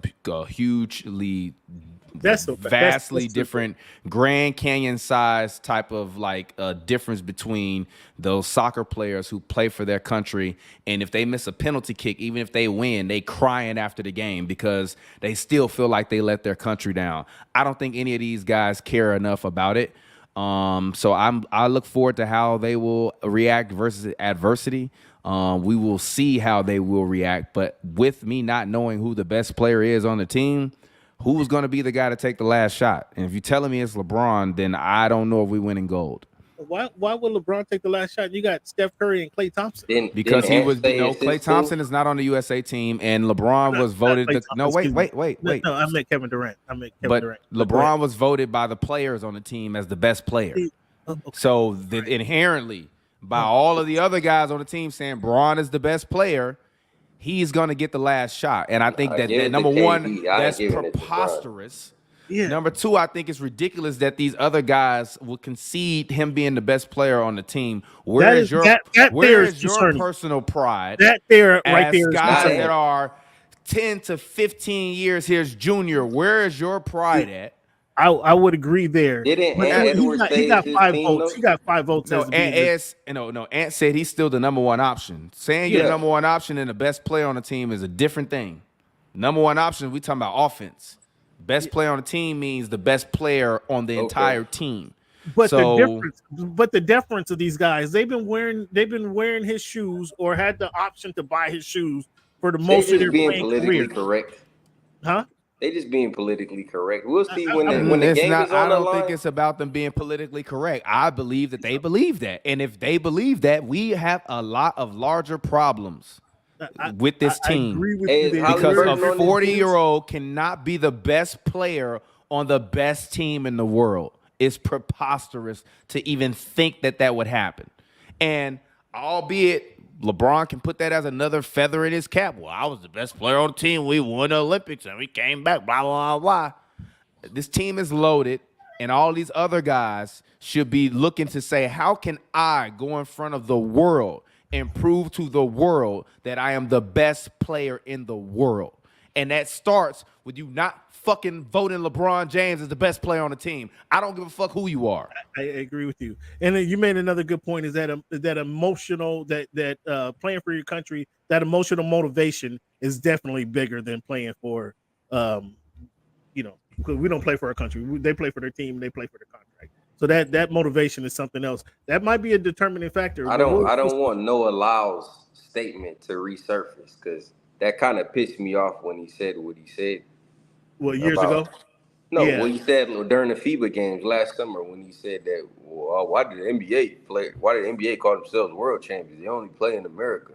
hugely vastly different Grand Canyon size type of difference between those soccer players who play for their country, and if they miss a penalty kick, even if they win, they crying after the game because they still feel like they let their country down. I don't think any of these guys care enough about it. So I look forward to how they will react versus adversity. We will see how they will react, but with me not knowing who the best player is on the team, who's going to be the guy to take the last shot? And if you're telling me it's LeBron, then I don't know if we win in gold. Why would LeBron take the last shot? You got Steph Curry and Klay Thompson. Because he was, Klay Thompson is not on the USA team, and LeBron was voted. Wait. No, I meant Kevin Durant. Durant. LeBron was voted by the players on the team as the best player. So inherently, by all of the other guys on the team saying Bron is the best player, he's going to get the last shot. And I think that number one, that's preposterous. Yeah. Number two, I think it's ridiculous that these other guys will concede him being the best player on the team. Where is your personal pride? That there, right there, guys that are 10 to 15 years. Here's Junior. Where is your pride at? I would agree there. He got 5 votes. He got 5 votes. Ant said he's still the number one option. Saying you're the number one option and the best player on the team is a different thing. Number one option, we talking about offense. Best player on the team means the best player on the entire team. But the difference of these guys, they've been wearing his shoes or had the option to buy his shoes for the most of their playing career. Correct. Huh? They just being politically correct. We'll see when the game is on I don't the line. think it's about them being politically correct. I believe that they believe that. And if they believe that, we have a lot of larger problems with this team. I agree with you because a 40-year-old cannot be the best player on the best team in the world. It's preposterous to even think that would happen. And albeit LeBron can put that as another feather in his cap. Well, I was the best player on the team. We won the Olympics and we came back, blah, blah, blah. This team is loaded, and all these other guys should be looking to say, how can I go in front of the world and prove to the world that I am the best player in the world? And that starts with you not fucking voting LeBron James as the best player on the team. I don't give a fuck who you are. I agree with you. And then you made another good point, is that emotional, that playing for your country, that emotional motivation is definitely bigger than playing for, because we don't play for our country. They play for their team. They play for their contract. So that motivation is something else. That might be a determining factor. I don't want Noah Lyles' statement to resurface, because that kind of pissed me off when he said what he said. What, years ago? No, what he said during the FIBA games last summer when he said that, well, why did the NBA call themselves world champions? They only play in America.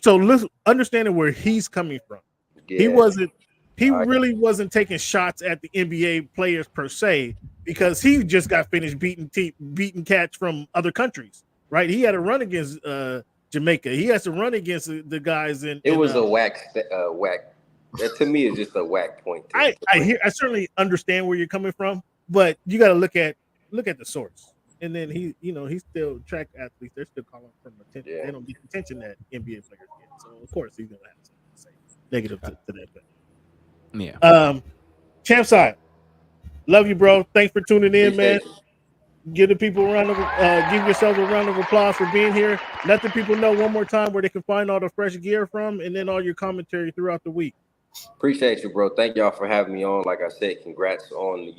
So listen, understanding where he's coming from. Yeah. He really wasn't taking shots at the NBA players per se, because he just got finished beating cats from other countries, right? He had to run against Jamaica. He has to run against the guys in. It was a whack. That to me is just a whack point. I certainly understand where you're coming from, but you got to look at the source. And then he's still track athletes. They're still calling from attention. Yeah. They don't get attention that NBA players get. So of course he's gonna have something to say negative to that. Yeah. Champside, love you, bro. Thanks for tuning in, man. Give the people give yourself a round of applause for being here. Let the people know one more time where they can find all the fresh gear from, and then all your commentary throughout the week. Appreciate you, bro. Thank y'all for having me on. Like I said, congrats on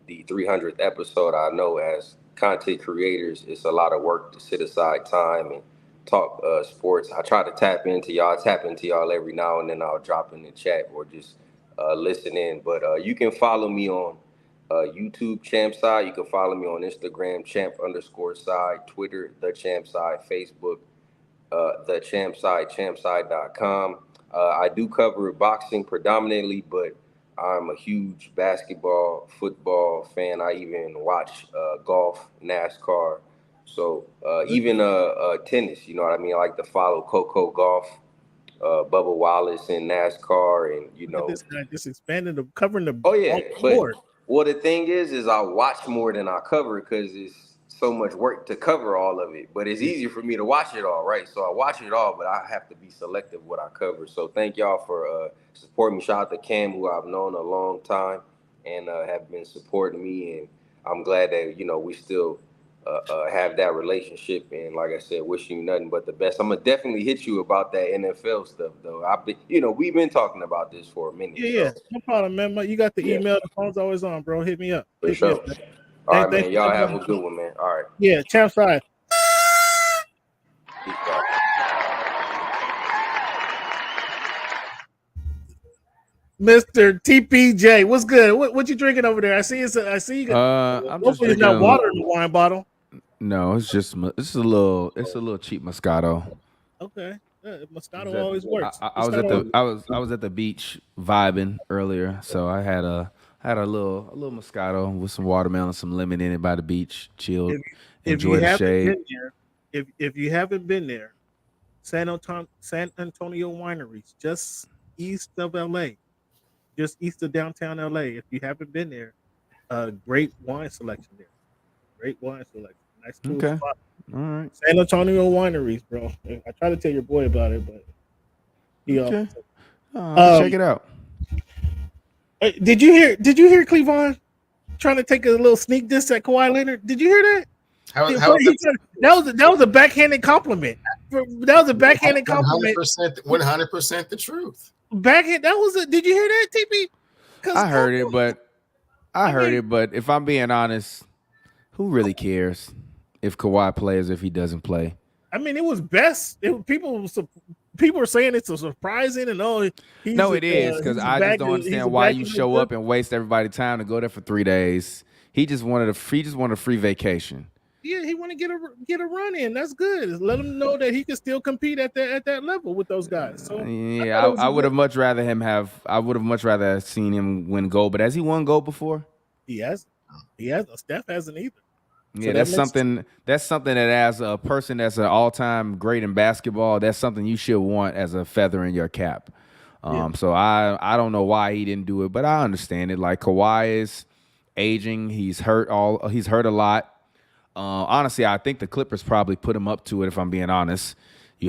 the 300th episode. I know as content creators, it's a lot of work to sit aside time and talk sports. I try to tap into y'all every now and then. I'll drop in the chat or just listen in. But you can follow me on YouTube, Champside. You can follow me on Instagram, champ_side, Twitter, The Champside, Facebook, The Champside, champside.com. I do cover boxing predominantly, but I'm a huge basketball, football fan. I even watch golf, NASCAR. So even tennis, you know what I mean? I like to follow Coco Golf, Bubba Wallace in NASCAR, and you know. This guy just expanded the covering the. Oh yeah, but well, the thing is I watch more than I cover because it's so much work to cover all of it. But it's easier for me to watch it all, right? So I watch it all, but I have to be selective what I cover. So thank y'all for supporting me. Shout out to Cam, who I've known a long time and have been supporting me, and I'm glad that we still have that relationship. And like I said, wishing you nothing but the best. I'm gonna definitely hit you about that NFL stuff, though. We've been talking about this for a minute. Yeah, no problem, man. You got the email. The phone's always on, bro. Hit me up. For sure. All right, man. Y'all have a good one, man. All right. Yeah, Champside. Mr. TPJ, what's good? What you drinking over there? I see you got. I'm hopefully it's not water in the wine bottle. No, it's a little cheap Moscato. Okay, Moscato always works. I was at the beach vibing earlier, so I had a little Moscato with some watermelon, some lemon in it by the beach, chilled, enjoy the shade. If you haven't been there, San Antonio Wineries, just east of LA, just east of downtown LA. If you haven't been there, great wine selection there. Great wine selection. Nice cool spot. All right. San Antonio Wineries, bro. I try to tell your boy about it, but check it out. Did you hear Cleavon trying to take a little sneak diss at Kawhi Leonard? Did you hear that? That was a backhanded compliment. That was a backhanded compliment. 100% the truth. Backhand. Did you hear that, TP? I heard it, but if I'm being honest, who really cares if Kawhi plays if he doesn't play? I mean, it was best. People were saying it's a surprising and it is because I just don't understand why you show up and waste everybody's time to go there for 3 days. He just wanted a free vacation. Yeah, he want to get a run in. That's good. Let him know that he can still compete at that level with those guys. So yeah, I would have much rather have seen him win gold. But has he won gold before? He has. Steph hasn't either. Yeah, that's something that as a person that's an all-time great in basketball, that's something you should want as a feather in your cap. So I don't know why he didn't do it, but I understand it. Like Kawhi is aging, he's hurt a lot. Honestly, I think the Clippers probably put him up to it. If I'm being honest, to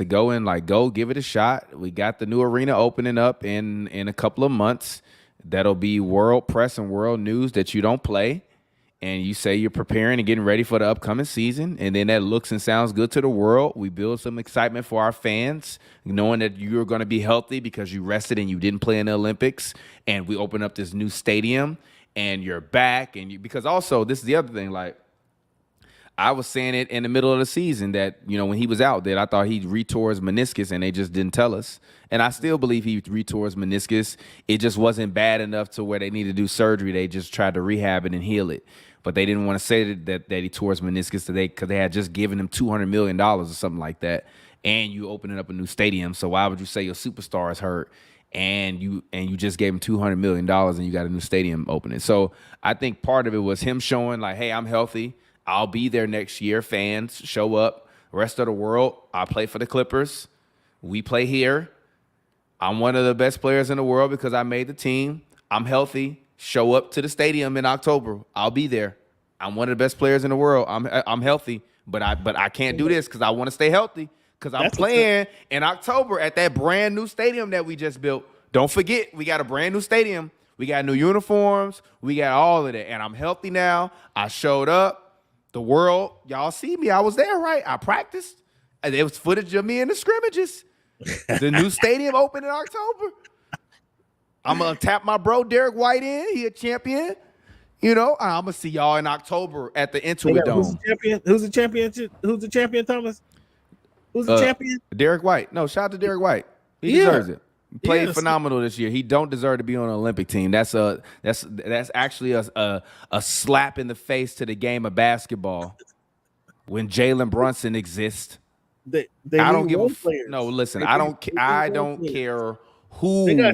go in, go give it a shot. We got the new arena opening up in a couple of months. That'll be world press and world news that you don't play. And you say you're preparing and getting ready for the upcoming season, and then that looks and sounds good to the world. We build some excitement for our fans, knowing that you're going to be healthy because you rested and you didn't play in the Olympics. And we open up this new stadium, and you're back. Because also, this is the other thing, I was saying it in the middle of the season that, when he was out, that I thought he retore his meniscus, and they just didn't tell us. And I still believe he retore his meniscus. It just wasn't bad enough to where they needed to do surgery. They just tried to rehab it and heal it. But they didn't want to say that he tore his meniscus today because they had just given him $200 million or something like that. And you opening up a new stadium. So why would you say your superstar is hurt and you just gave him $200 million and you got a new stadium opening? So I think part of it was him showing hey, I'm healthy. I'll be there next year. Fans, show up. Rest of the world, I play for the Clippers. We play here. I'm one of the best players in the world because I made the team. I'm healthy. Show up to the stadium in October. I'll be there. I'm one of the best players in the world. I'm healthy, but I can't do this because I want to stay healthy because I'm playing in October at that brand new stadium that we just built. Don't forget, we got a brand new stadium. We got new uniforms. We got all of that, and I'm healthy now. I showed up. The world, y'all see me. I was there, right? I practiced. There was footage of me in the scrimmages. The new stadium open in October. I'm gonna tap my bro Derek White in. He a champion. You know, I'm gonna see y'all in October at the Intuit Dome. Who's the champion? Who's the champion, Thomas? Who's the champion? Derek White. No, shout out to Derek White. He deserves it. He played phenomenal this year. He don't deserve to be on an Olympic team. That's actually a slap in the face to the game of basketball when Jalen Brunson exists. They I don't give a no. Listen, I don't care who.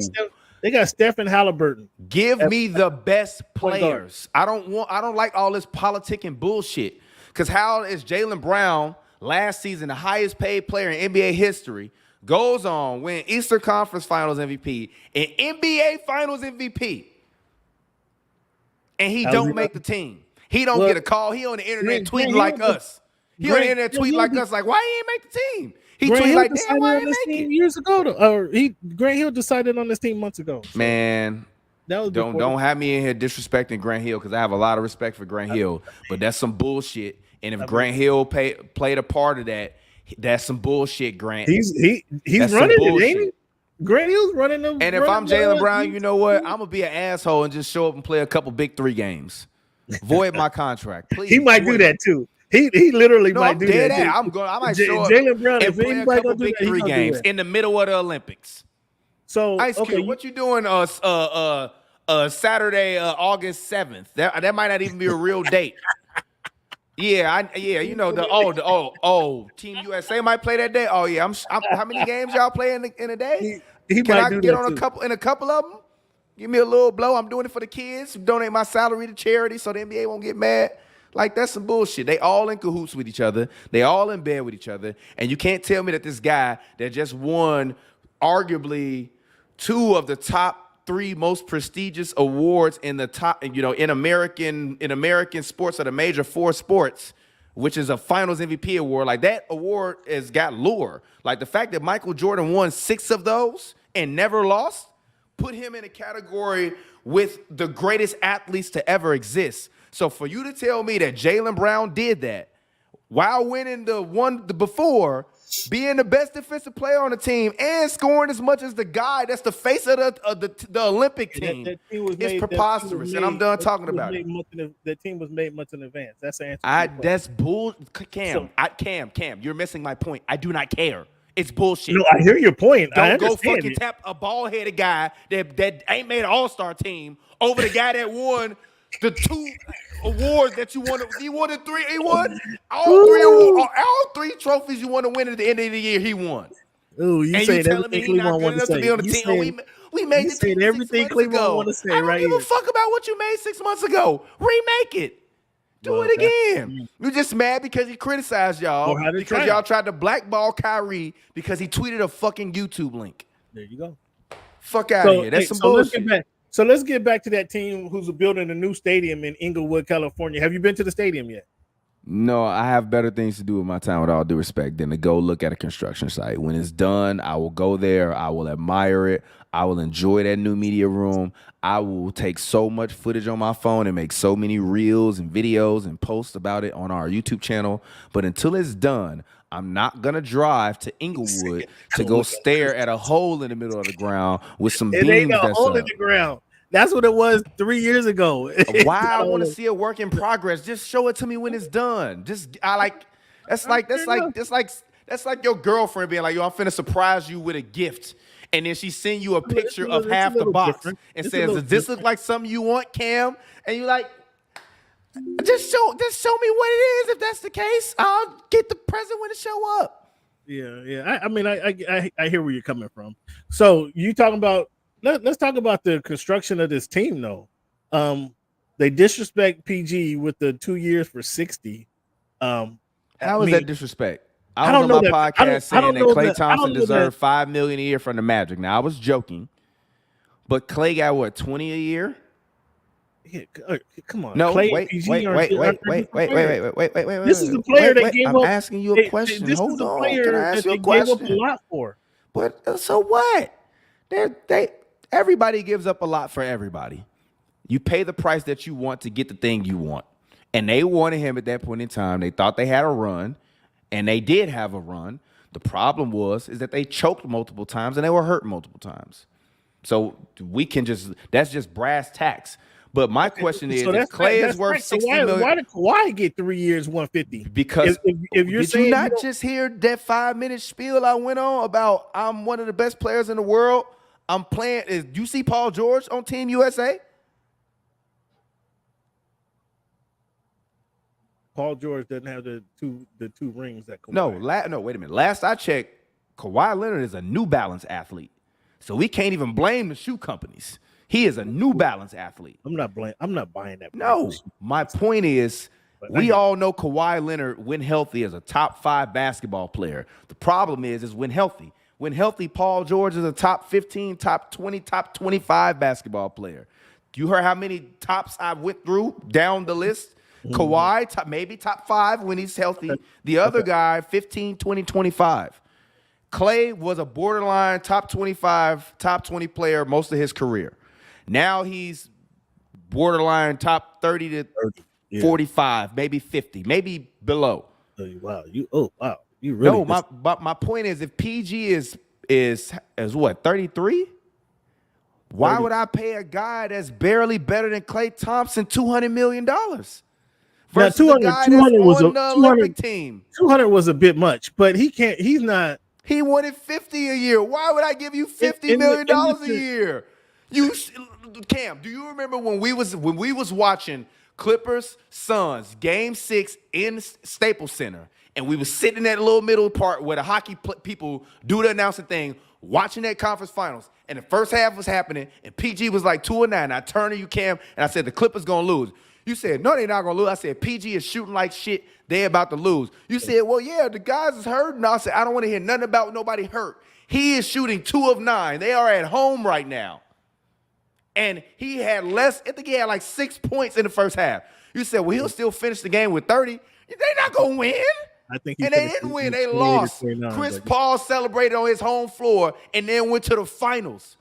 They got Stephen Halliburton. Give me the best players. I don't like all this politicking bullshit. Because how is Jaylen Brown last season the highest paid player in NBA history? Goes on, win Eastern Conference Finals MVP and NBA Finals MVP. And he don't make the team. He don't get a call. He on the internet tweeting like us. He on the internet tweeting like us, like, why he ain't make the team? He tweeted like, damn, why he ain't make it? Years ago, Grant Hill decided on this team months ago. So. Man, don't have me in here disrespecting Grant Hill because I have a lot of respect for Grant Hill, but that's some bullshit. And if Grant Hill played a part of that, that's some bullshit, Grant. He's running it, ain't he? Grant Hill's running them. And if I'm Jaylen Brown, you know what? I'm gonna be an asshole and just show up and play a couple big 3 games. Void my contract, please. He might do that too. He literally might do that. I might show up Jaylen Brown and play a couple big 3 games in the middle of the Olympics. So Ice Cube, what you doing? Saturday, August 7th. That might not even be a real date. Yeah, you know Team USA might play that day. Oh yeah, I'm how many games y'all play in a day? Can I get on a couple of them? Give me a little blow. I'm doing it for the kids. Donate my salary to charity so the NBA won't get mad. Like, that's some bullshit. They all in cahoots with each other. They all in bed with each other. And you can't tell me that this guy that just won arguably 2 of the top 3 most prestigious awards in the top, in American sports, or the major 4 sports, which is a Finals MVP award. Like, that award has got lure. Like, the fact that Michael Jordan won 6 of those and never lost put him in a category with the greatest athletes to ever exist. So for you to tell me that Jaylen Brown did that while winning the one before, being the best defensive player on the team and scoring as much as the guy that's the face of the Olympic team, is preposterous. And I'm done talking about it. That team was made months in advance. That's the answer. That's bull. Cam, you're missing my point. I do not care. It's bullshit. No, I hear your point. Don't go fucking tap a ball-headed guy that ain't made an all-star team over the guy that won the 2 awards that you won. He won the 3. He won all 3 trophies you want to win at the end of the year. He won. Ooh, you saying everything Cleveland want to say. Be on the team. We made the team everything Cleveland want to say. I don't give a fuck about what you made 6 months ago. Remake it. Do it again. You're just mad because he criticized y'all because y'all tried to blackball Kyrie because he tweeted a fucking YouTube link. There you go. Fuck out of here. That's some bullshit. Let's get back to that team who's building a new stadium in Inglewood, California. Have you been to the stadium yet? No, I have better things to do with my time, with all due respect, than to go look at a construction site. When it's done, I will go there. I will admire it. I will enjoy that new media room. I will take so much footage on my phone and make so many reels and videos and posts about it on our YouTube channel. But until it's done, I'm not going to drive to Inglewood to go stare at a hole in the middle of the ground with some beams. It ain't a hole in the ground. That's what it was 3 years ago. Why I want to see a work in progress? Just show it to me when it's done. That's like your girlfriend being like, yo, I'm finna surprise you with a gift. And then she send you a picture of half the box and says, does this look like something you want, Cam? And you're like, just show me what it is. If that's the case, I'll get the present when it show up. Yeah. I hear where you're coming from. So you talking about, let's talk about the construction of this team, though. They disrespect PG with the 2 years for 60. How is that disrespect? I was on my podcast saying that Klay Thompson deserved $5 million a year from the Magic. Now I was joking, but Klay got what, 20 a year? Yeah, come on. No, Klay, wait. This is the player that gave up. I'm asking you a question. Hold on. Can I ask you a question? Gave up a lot for. But so what? Everybody gives up a lot for everybody. You pay the price that you want to get the thing you want. And they wanted him at that point in time. They thought they had a run, and they did have a run. The problem is that they choked multiple times and they were hurt multiple times. So that's just brass tacks. But my question is, if Clay is worth $60 million, why did Kawhi get 3 years, 150? Because if you're did saying you not just hear that 5-minute spiel I went on about I'm one of the best players in the world? I'm playing. Do you see Paul George on Team USA? Paul George doesn't have the two rings that Kawhi. No, wait a minute. Last I checked, Kawhi Leonard is a New Balance athlete, so we can't even blame the shoe companies. He is a New Balance athlete. I'm not buying that. No, my point is, we all know Kawhi Leonard, when healthy, is a top 5 basketball player. The problem is when healthy. When healthy, Paul George is a top 15, top 20, top 25 basketball player. You heard how many tops I went through down the list? Kawhi, maybe top 5 when he's healthy. The other guy, 15, 20, 25. Clay was a borderline top 25, top 20 player most of his career. Now he's borderline top 30 to 45, maybe 50, maybe below. Wow. You really my point is, if PG is what, 33? Why would I pay a guy that's barely better than Klay Thompson $200 million? Now, 200 was on the Olympic team. 200 was a bit much, but he's not. He wanted 50 a year. Why would I give you $50 million a year? Cam, do you remember when we was watching Clippers Suns Game 6 in Staples Center, and we was sitting in that little middle part where the hockey people do the announcing thing, watching that conference finals, and the first half was happening, and PG was like 2-9. I turned to you, Cam, and I said the Clippers gonna lose. You said, no, they're not going to lose. I said, PG is shooting like shit. They about to lose. You said, well, yeah, the guys is hurt. And I said, I don't want to hear nothing about nobody hurt. He is shooting 2 of 9. They are at home right now. And he had less. I think he had like 6 points in the first half. You said, well, he'll still finish the game with 30. They're not going to win. I think and they didn't win. They lost. Chris Paul celebrated on his home floor and then went to the finals.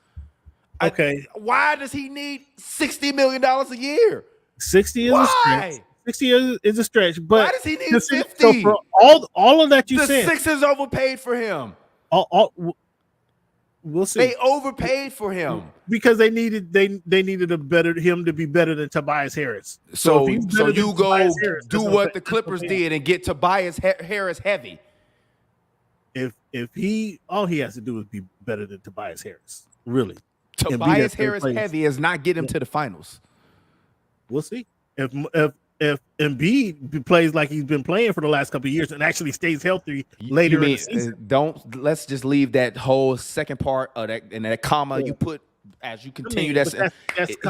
Okay. Why does he need $60 million a year? 60 is a stretch. 60 is a stretch, but why does he need 50? So for all of that you said, the Sixers overpaid for him. We'll see. They overpaid for him because they needed him to be better than Tobias Harris. So you go Harris, do what the Clippers did and get Tobias Harris heavy. If all he has to do is be better than Tobias Harris, really. Tobias Harris heavy is not get him to the finals. We'll see if Embiid plays like he's been playing for the last couple of years and actually stays healthy later in the season. Let's just leave that whole second part of that and that comma you put as you continue. That's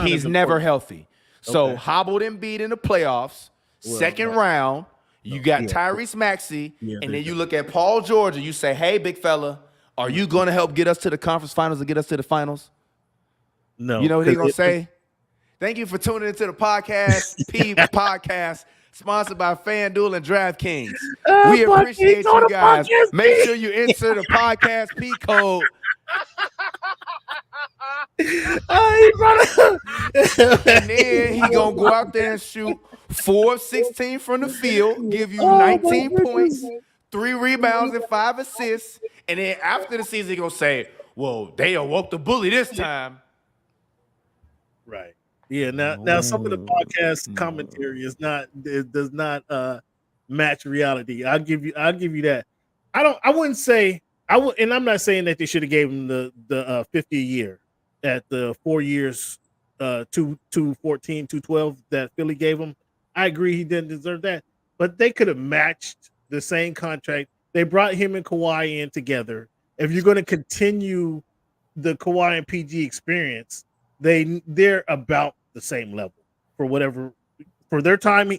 he's never healthy. So hobbled Embiid in the playoffs, second round. You got Tyrese Maxey, and then you look at Paul George and you say, "Hey, big fella, are you going to help get us to the conference finals and get us to the finals?" No. You know what he's gonna say? Thank you for tuning into the podcast, P Podcast, sponsored by FanDuel and DraftKings. We appreciate you guys. Make sure you enter the podcast P code. And then he gonna go out there and shoot 4 of 16 from the field, give you 19 points, 3 rebounds, and 5 assists. And then after the season, he gonna say, "Well, they awoke the bully this time." Right. Yeah, now some of the podcast commentary does not match reality. I'll give you that. I wouldn't say and I'm not saying that they should have gave him the 50 a year at the 4 years 214, 212 that Philly gave him. I agree he didn't deserve that, but they could have matched the same contract. They brought him and Kawhi in together. If you're going to continue the Kawhi and PG experience, they're about the same level for their time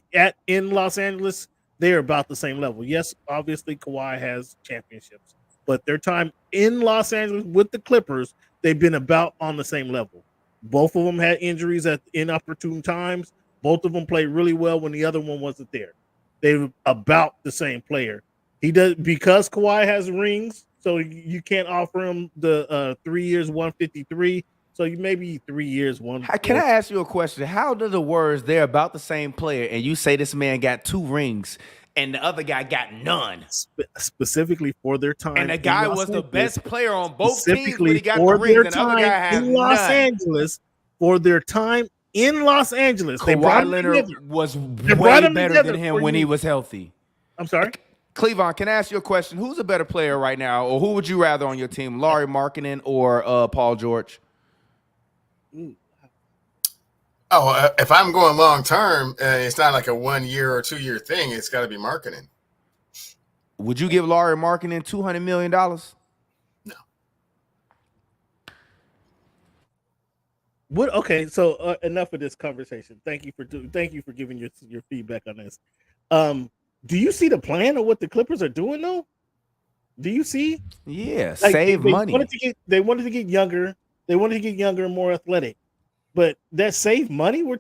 in Los Angeles. They're about the same level. Yes, obviously Kawhi has championships, but their time in Los Angeles with the Clippers, they've been about on the same level. Both of them had injuries at inopportune times. Both of them played really well when the other one wasn't there. They were about the same player. He does because Kawhi has rings, so you can't offer him the 3 years 153. So you maybe 3 years, one. Can I ask you a question? How do the words "they're about the same player" and you say this man got 2 rings and the other guy got none. Specifically for their time. And the guy was the best player on both teams when he got the for rings, their and the other guy time had in Los none. Angeles. For their time in Los Angeles, they brought Kawhi him Leonard together. was They way brought him better together than him for when you. he was healthy. I'm sorry? Cleavon, can I ask you a question? Who's a better player right now, or who would you rather on your team, Lauri Markkanen or Paul George? If I'm going long term, it's not like a 1 year or 2 year thing. It's got to be Markkanen. Would you give Lauri Markkanen $200 million? No. What? Okay, so enough of this conversation. Thank you for giving your feedback on this. Do you see the plan of what the Clippers are doing though? Do you see? Yeah, Like, save money. They wanted to get younger. They wanted to get younger and more athletic. But that save money, we're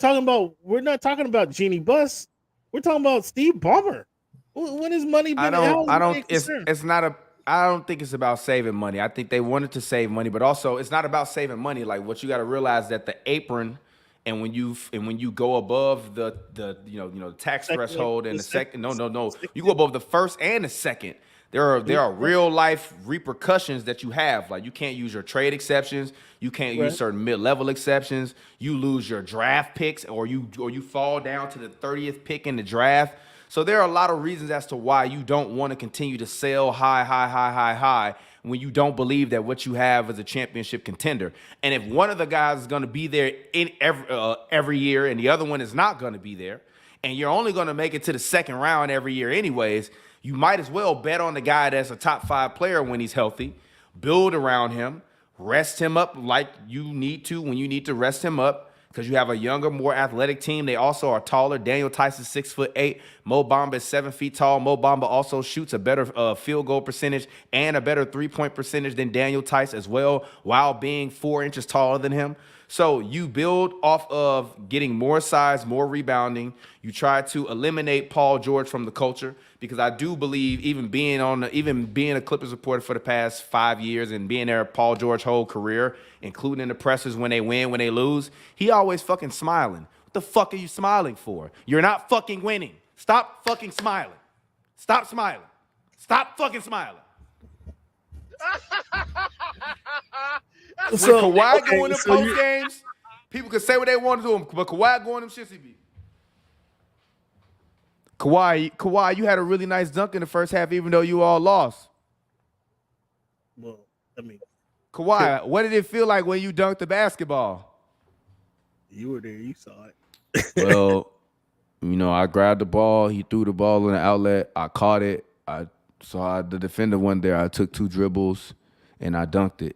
not talking about Jeannie Buss. We're talking about Steve Ballmer. When is money been? I don't think it's about saving money. I think they wanted to save money, but also it's not about saving money. Like, what you got to realize that the apron, and when you go above the tax threshold and the second, you go above the first and the second. There are real life repercussions that you have. Like, you can't use your trade exceptions. You can't use certain mid-level exceptions. You lose your draft picks, or you fall down to the 30th pick in the draft. So there are a lot of reasons as to why you don't want to continue to sell high when you don't believe that what you have is a championship contender. And if one of the guys is going to be there in every year and the other one is not going to be there, and you're only going to make it to the second round every year anyways, you might as well bet on the guy that's a top 5 player when he's healthy, build around him, rest him up like you need to when you need to rest him up, because you have a younger, more athletic team. They also are taller. Daniel Tice is 6'8". Mo Bamba is 7 feet tall. Mo Bamba also shoots a better field goal percentage and a better three-point percentage than Daniel Tice as well, while being 4 inches taller than him. So you build off of getting more size, more rebounding. You try to eliminate Paul George from the culture, because I do believe even being a Clippers reporter for the past 5 years and being there Paul George whole career, including in the pressers when they win, when they lose, he always fucking smiling. What the fuck are you smiling for? You're not fucking winning. Stop fucking smiling. Stop smiling. Stop fucking smiling. When Kawhi going to post games, people can say what they want to do, but Kawhi going them shits, he be. Kawhi, you had a really nice dunk in the first half, even though you all lost. Well, I mean, Kawhi, what did it feel like when you dunked the basketball? You were there, you saw it. Well, I grabbed the ball. He threw the ball in the outlet. I caught it. I saw the defender one there. I took 2 dribbles and I dunked it.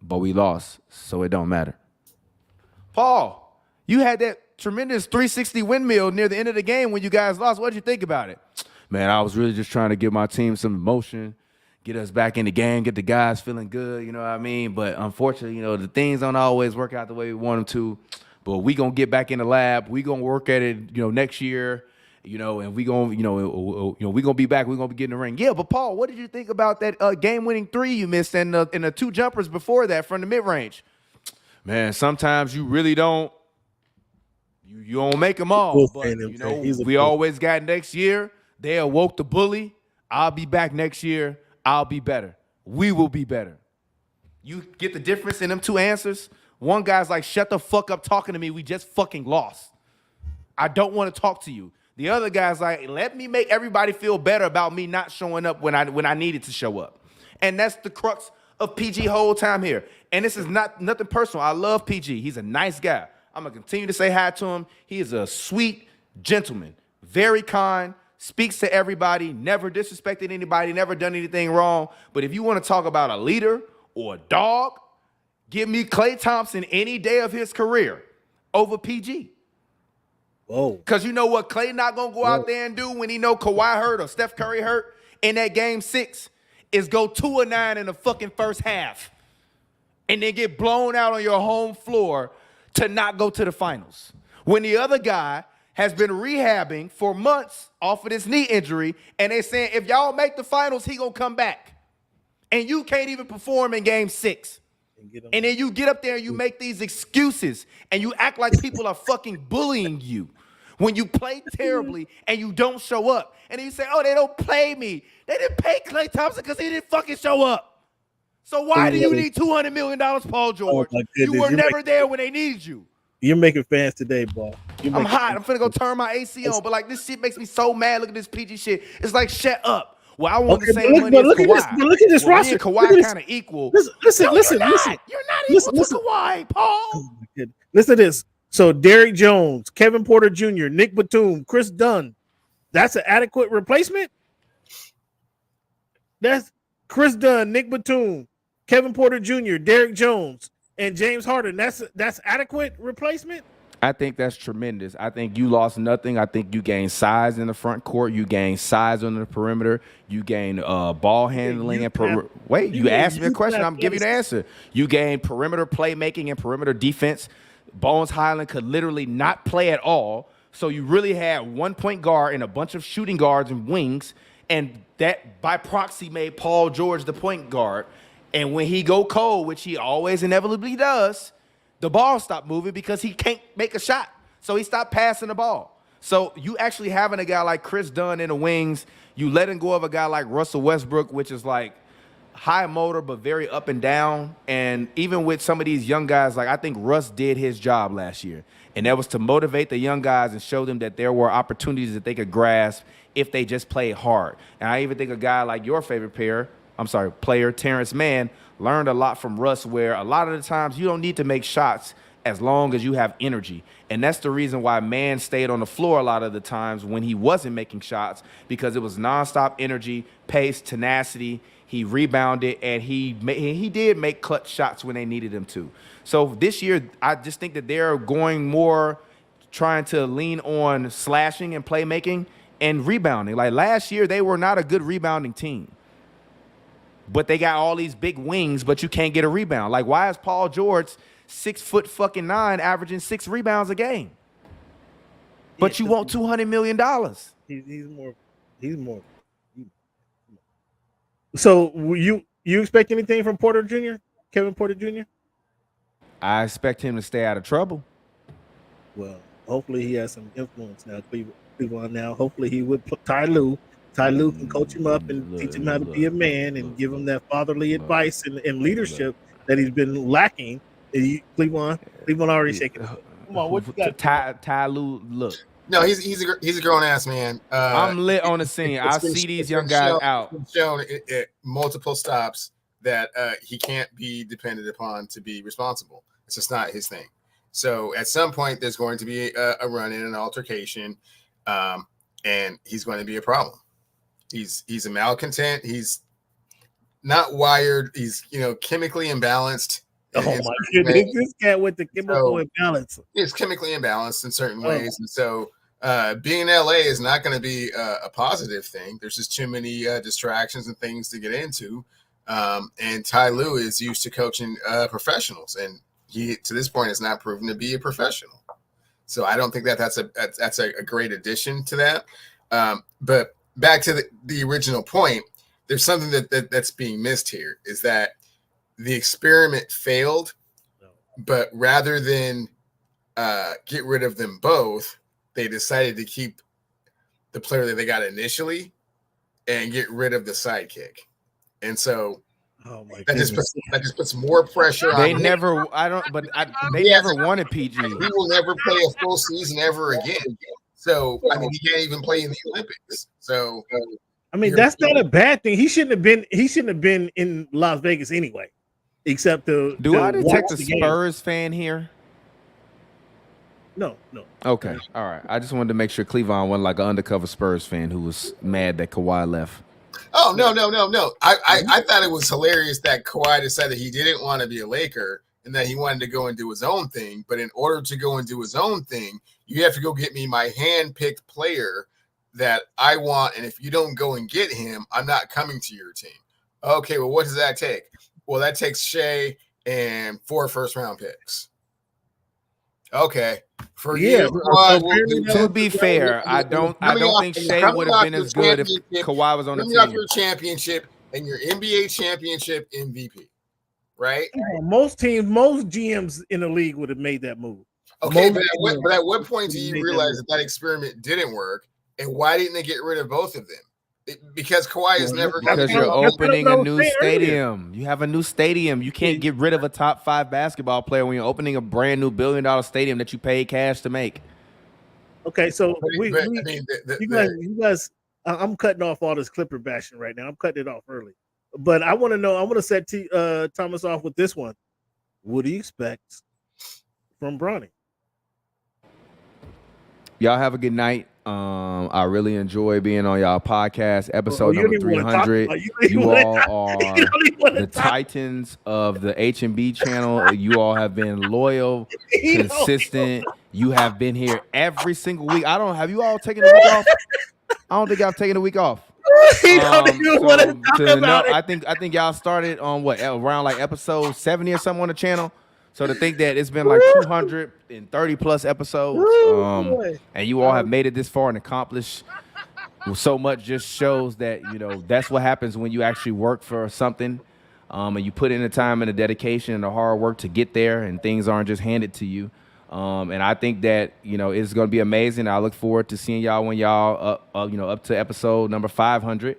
But we lost, so it don't matter. Paul, you had that tremendous 360 windmill near the end of the game when you guys lost. What did you think about it? Man, I was really just trying to give my team some emotion, get us back in the game, get the guys feeling good, you know what I mean? But unfortunately, the things don't always work out the way we want them to. But we going to get back in the lab. We going to work at it, next year. And we going to be back. We're going to be getting the ring. Yeah, but Paul, what did you think about that game-winning 3 you missed and the 2 jumpers before that from the mid-range? Man, sometimes you really don't. You don't make them all. But, we always got next year. They awoke the bully. I'll be back next year. I'll be better. We will be better. You get the difference in them 2 answers? One guy's like, shut the fuck up talking to me. We just fucking lost. I don't want to talk to you. The other guy's like, let me make everybody feel better about me not showing up when I needed to show up. And that's the crux of PG whole time here. And this is nothing personal. I love PG. He's a nice guy. I'm going to continue to say hi to him. He is a sweet gentleman, very kind, speaks to everybody, never disrespected anybody, never done anything wrong. But if you want to talk about a leader or a dog, give me Klay Thompson any day of his career over PG. Whoa. Because you know what Klay not going to go out there and do when he know Kawhi hurt or Steph Curry hurt in that game 6 is go 2-9 in the fucking first half and then get blown out on your home floor to not go to the finals. When the other guy has been rehabbing for months off of this knee injury and they're saying if y'all make the finals, he going to come back. And you can't even perform in game 6. And then you get up there and you make these excuses and you act like people are fucking bullying you when you play terribly and you don't show up. And then you say, oh, they don't play me. They didn't pay Klay Thompson because he didn't fucking show up. So why do you need $200 million, Paul George? You were never there when they needed you. You're making fans today, bro. I'm hot. I'm finna go turn my AC on. But like this shit makes me so mad. Look at this PG shit. It's like shut up. Well, I want the same money as Kawhi. Look at this roster. Kawhi kind of equal. Listen. You're not equal to Kawhi, Paul. Oh my goodness. Listen to this. So Derrick Jones, Kevin Porter Jr., Nick Batum, Chris Dunn. That's an adequate replacement? That's Chris Dunn, Nick Batum, Kevin Porter Jr., Derrick Jones, and James Harden. That's adequate replacement? I think that's tremendous. I think you lost nothing. I think you gained size in the front court. You gained size on the perimeter. You gained ball handling and you asked me a question. I'm giving you the answer. You gained perimeter playmaking and perimeter defense. Bones Highland could literally not play at all. So you really had 1 point guard and a bunch of shooting guards and wings, and that by proxy made Paul George the point guard. And when he go cold, which he always inevitably does, the ball stopped moving because he can't make a shot. So he stopped passing the ball. So you actually having a guy like Chris Dunn in the wings, you letting go of a guy like Russell Westbrook, which is like high motor but very up and down. And even with some of these young guys, like I think Russ did his job last year. And that was to motivate the young guys and show them that there were opportunities that they could grasp if they just played hard. And I even think a guy like your favorite player, Terrence Mann, learned a lot from Russ, where a lot of the times you don't need to make shots as long as you have energy. And that's the reason why Mann stayed on the floor a lot of the times when he wasn't making shots, because it was nonstop energy, pace, tenacity. He rebounded, and he did make clutch shots when they needed him to. So this year, I just think that they're going more trying to lean on slashing and playmaking and rebounding. Like last year, they were not a good rebounding team. But they got all these big wings, but you can't get a rebound. Like, why is Paul George 6'9", averaging 6 rebounds a game? But you want $200 million. He's more. So you expect anything from Porter Jr., Kevin Porter Jr.? I expect him to stay out of trouble. Well, hopefully he has some influence now. Cleveland now. Hopefully he would put Ty Lue. Ty Lue can coach him up and teach him how to be a man and give him that fatherly advice and leadership that he's been lacking. Cleveland already shaking. Come on, what you got? Ty Lue, look. No, he's a grown ass man. I'm lit on the scene. I see these young guys out. Shown at multiple stops that he can't be depended upon to be responsible. It's just not his thing. So at some point, there's going to be a run in an altercation, and he's going to be a problem. He's a malcontent. He's not wired. He's chemically imbalanced. Oh my goodness! This guy with the chemical imbalance. He's chemically imbalanced in certain ways, and so being in LA is not going to be a positive thing. There's just too many distractions and things to get into. And Ty Lue is used to coaching professionals, and he to this point has not proven to be a professional. So I don't think that's a great addition to that. But back to the original point, there's something that's being missed here, is that the experiment failed, but rather than get rid of them both, they decided to keep the player that they got initially and get rid of the sidekick. And so that just puts more pressure on him. They never wanted PG. He will never play a full season ever again. So he can't even play in the Olympics. So that's not a bad thing. He shouldn't have been in Las Vegas anyway. Except I detect a Spurs fan here? No. Okay, all right. I just wanted to make sure Cleavon wasn't like an undercover Spurs fan who was mad that Kawhi left. Oh, no. I thought it was hilarious that Kawhi decided he didn't want to be a Laker and that he wanted to go and do his own thing. But in order to go and do his own thing, you have to go get me my hand-picked player that I want. And if you don't go and get him, I'm not coming to your team. Okay, well, what does that take? Well, that takes Shea and 4 first-round picks. Okay. To be fair, I don't think Shea would have been as good if Kawhi was on the team. Your championship and your NBA championship MVP, right? Most GMs in the league would have made that move. Okay, but at what point do you realize that experiment didn't work, and why didn't they get rid of both of them? Because Kawhi is never because you're opening a new stadium. You have a new stadium. You can't get rid of a top 5 basketball player when you're opening a brand new $1 billion stadium that you paid cash to make. Okay, so you guys, I'm cutting off all this Clipper bashing right now. I'm cutting it off early, but I want to know. I want to set Thomas off with this one. What do you expect from Bronny? Y'all have a good night. I really enjoy being on y'all podcast, episode number 300. You all are the titans of the HNB channel. You all have been loyal, consistent. You have been here every single week. Have you all taken a week off? I don't think I've taken a week off. I think y'all started on around like episode 70 or something on the channel. So to think that it's been like 230 plus episodes, and you all have made it this far and accomplished so much, just shows that that's what happens when you actually work for something, and you put in the time and the dedication and the hard work to get there, and things aren't just handed to you. And I think that it's going to be amazing. I look forward to seeing y'all when y'all up to episode number 500.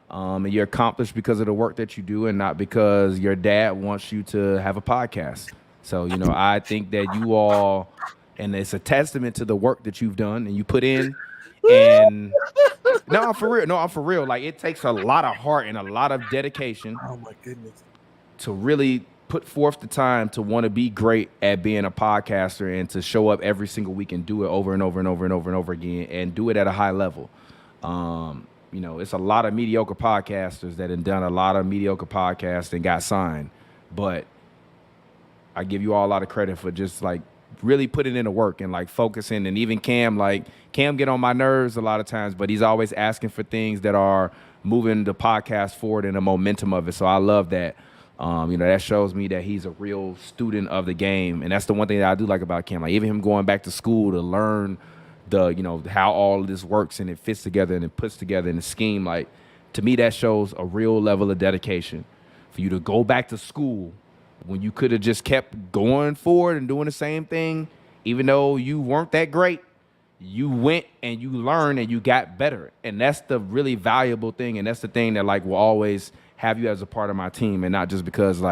And you're accomplished because of the work that you do, and not because your dad wants you to have a podcast. So, I think that you all, and it's a testament to the work that you've done and you put in. And I'm for real. Like, it takes a lot of heart and a lot of dedication. Oh my goodness. To really put forth the time to want to be great at being a podcaster and to show up every single week and do it over and over and over and over and over again and do it at a high level. It's a lot of mediocre podcasters that have done a lot of mediocre podcasts and got signed, but I give you all a lot of credit for just like really putting in the work and like focusing. And even Cam get on my nerves a lot of times, but he's always asking for things that are moving the podcast forward and the momentum of it. So I love that. That shows me that he's a real student of the game. And that's the one thing that I do like about Cam. Like, even him going back to school to learn how all of this works and it fits together and it puts together in a scheme. Like, to me, that shows a real level of dedication for you to go back to school when you could have just kept going forward and doing the same thing. Even though you weren't that great, you went and you learned and you got better. And that's the really valuable thing. And that's the thing that will always have you as a part of my team, and not just because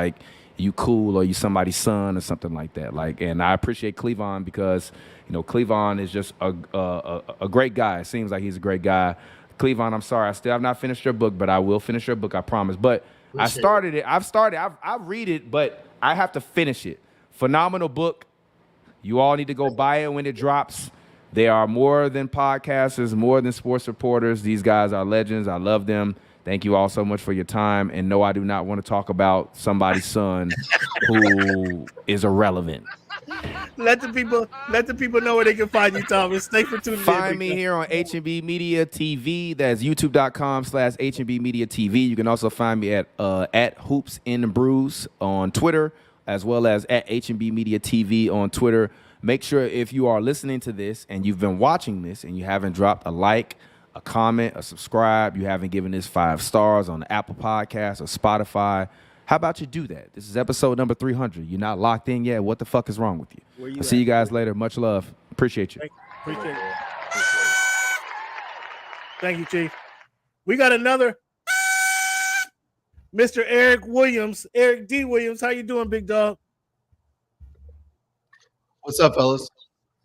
you cool or you somebody's son or something like that. And I appreciate Cleavon because, Cleavon is just a great guy. It seems like he's a great guy. Cleavon, I'm sorry, I still have not finished your book, but I will finish your book, I promise. But I started it. I read it, but I have to finish it. Phenomenal book. You all need to go buy it when it drops. They are more than podcasters, more than sports reporters. These guys are legends. I love them. Thank you all so much for your time. And no, I do not want to talk about somebody's son who is irrelevant. Let the people know where they can find you, Thomas. Thanks for tuning in. Find me here on HNB Media TV. That's youtube.com/HNB Media TV. You can also find me at Hoops in the Brews on Twitter, as well as at HNB Media TV on Twitter. Make sure if you are listening to this and you've been watching this and you haven't dropped a like, a comment, a subscribe, you haven't given this 5 stars on the Apple Podcast or Spotify, how about you do that? This is episode number 300. You're not locked in yet. What the fuck is wrong with you? I'll see you guys later. Much love. Appreciate you. Appreciate it. Thank you, Chief. We got another Mr. Eric Williams, Eric D. Williams. How you doing, big dog? What's up, fellas?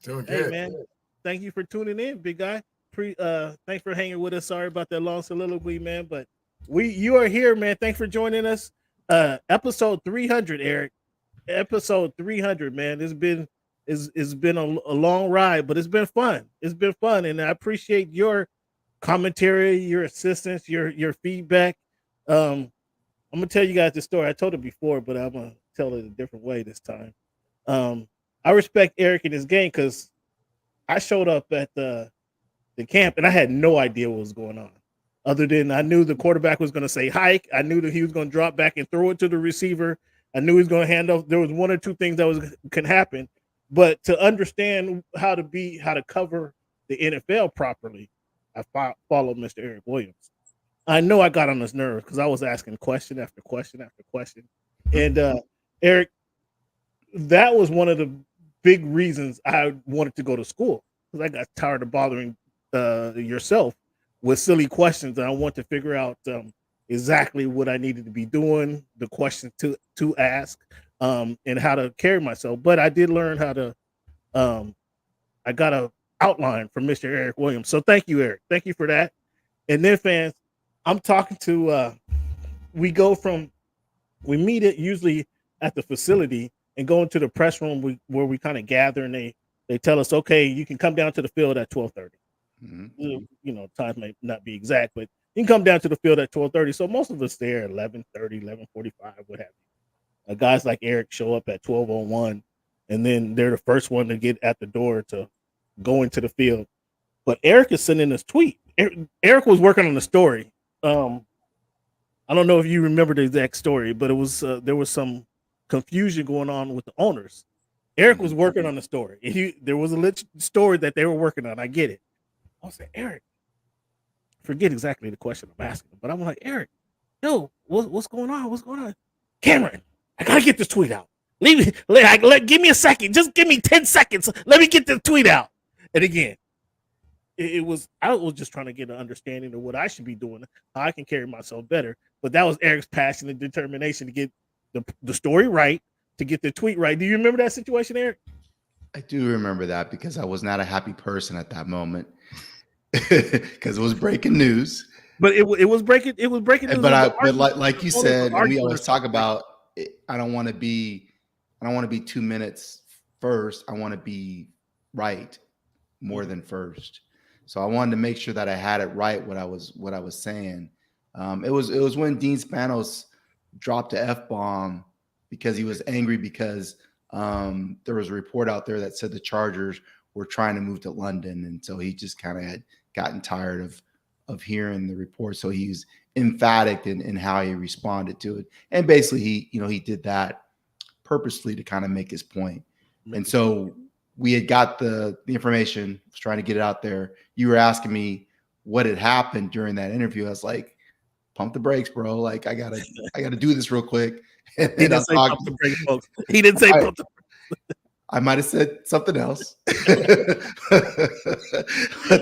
Doing good. Hey, man. Thank you for tuning in, big guy. Thanks for hanging with us. Sorry about that long soliloquy, man, but you are here, man. Thanks for joining us. Episode 300, Eric. Episode 300, man. It's been a long ride, but it's been fun. It's been fun, and I appreciate your commentary, your assistance, your feedback. I'm gonna tell you guys the story. I told it before, but I'm gonna tell it a different way this time. I respect Eric in his game because I showed up at the camp and I had no idea what was going on. Other than I knew the quarterback was going to say hike. I knew that he was going to drop back and throw it to the receiver. I knew he was going to hand off. There was 1 or 2 things that can happen. But to understand how to cover the NFL properly, I followed Mr. Eric Williams. I know I got on his nerves because I was asking question after question after question. And Eric, that was one of the big reasons I wanted to go to school, because I got tired of bothering yourself with silly questions, and I want to figure out exactly what I needed to be doing, the questions to ask, and how to carry myself. But I did learn how to. I got a outline from Mr. Eric Williams, so thank you, Eric. Thank you for that. And then, fans, I'm talking to. We meet it usually at the facility and go into the press room where we kind of gather, and they tell us, okay, you can come down to the field at 12:30. You know, times may not be exact, but you can come down to the field at 12:30. So most of us there at 11:30, 11:45, what have you. Guys like Eric show up at 12:01, and then they're the first one to get at the door to go into the field. But Eric is sending this tweet. Eric was working on the story. I don't know if you remember the exact story, but it was there was some confusion going on with the owners. Eric was working on the story. There was a legit story that they were working on. I get it. I was like, Eric, forget exactly the question I'm asking him, but I'm like, Eric, yo, what's going on? What's going on? Cameron, I gotta get this tweet out. Give me a second. Just give me 10 seconds. Let me get the tweet out. And again, I was just trying to get an understanding of what I should be doing, how I can carry myself better. But that was Eric's passion and determination to get the story right, to get the tweet right. Do you remember that situation, Eric? I do remember that, because I was not a happy person at that moment, because it was breaking news. But it was breaking news. But like you said, we always talk about, I don't want to be 2 minutes first. I want to be right more than first. So I wanted to make sure that I had it right, what I was saying. It was when Dean Spanos dropped a F-bomb because he was angry because there was a report out there that said the Chargers were trying to move to London, and so he just kind of had gotten tired of hearing the report. So he's emphatic in how he responded to it, and basically he did that purposely to kind of make his point. And so we had got the information, was trying to get it out there. You were asking me what had happened during that interview. I was like, pump the brakes, bro. Like, I gotta do this real quick. And he didn't say pump the brakes, folks. He didn't say pump the brakes. I might have said something else. But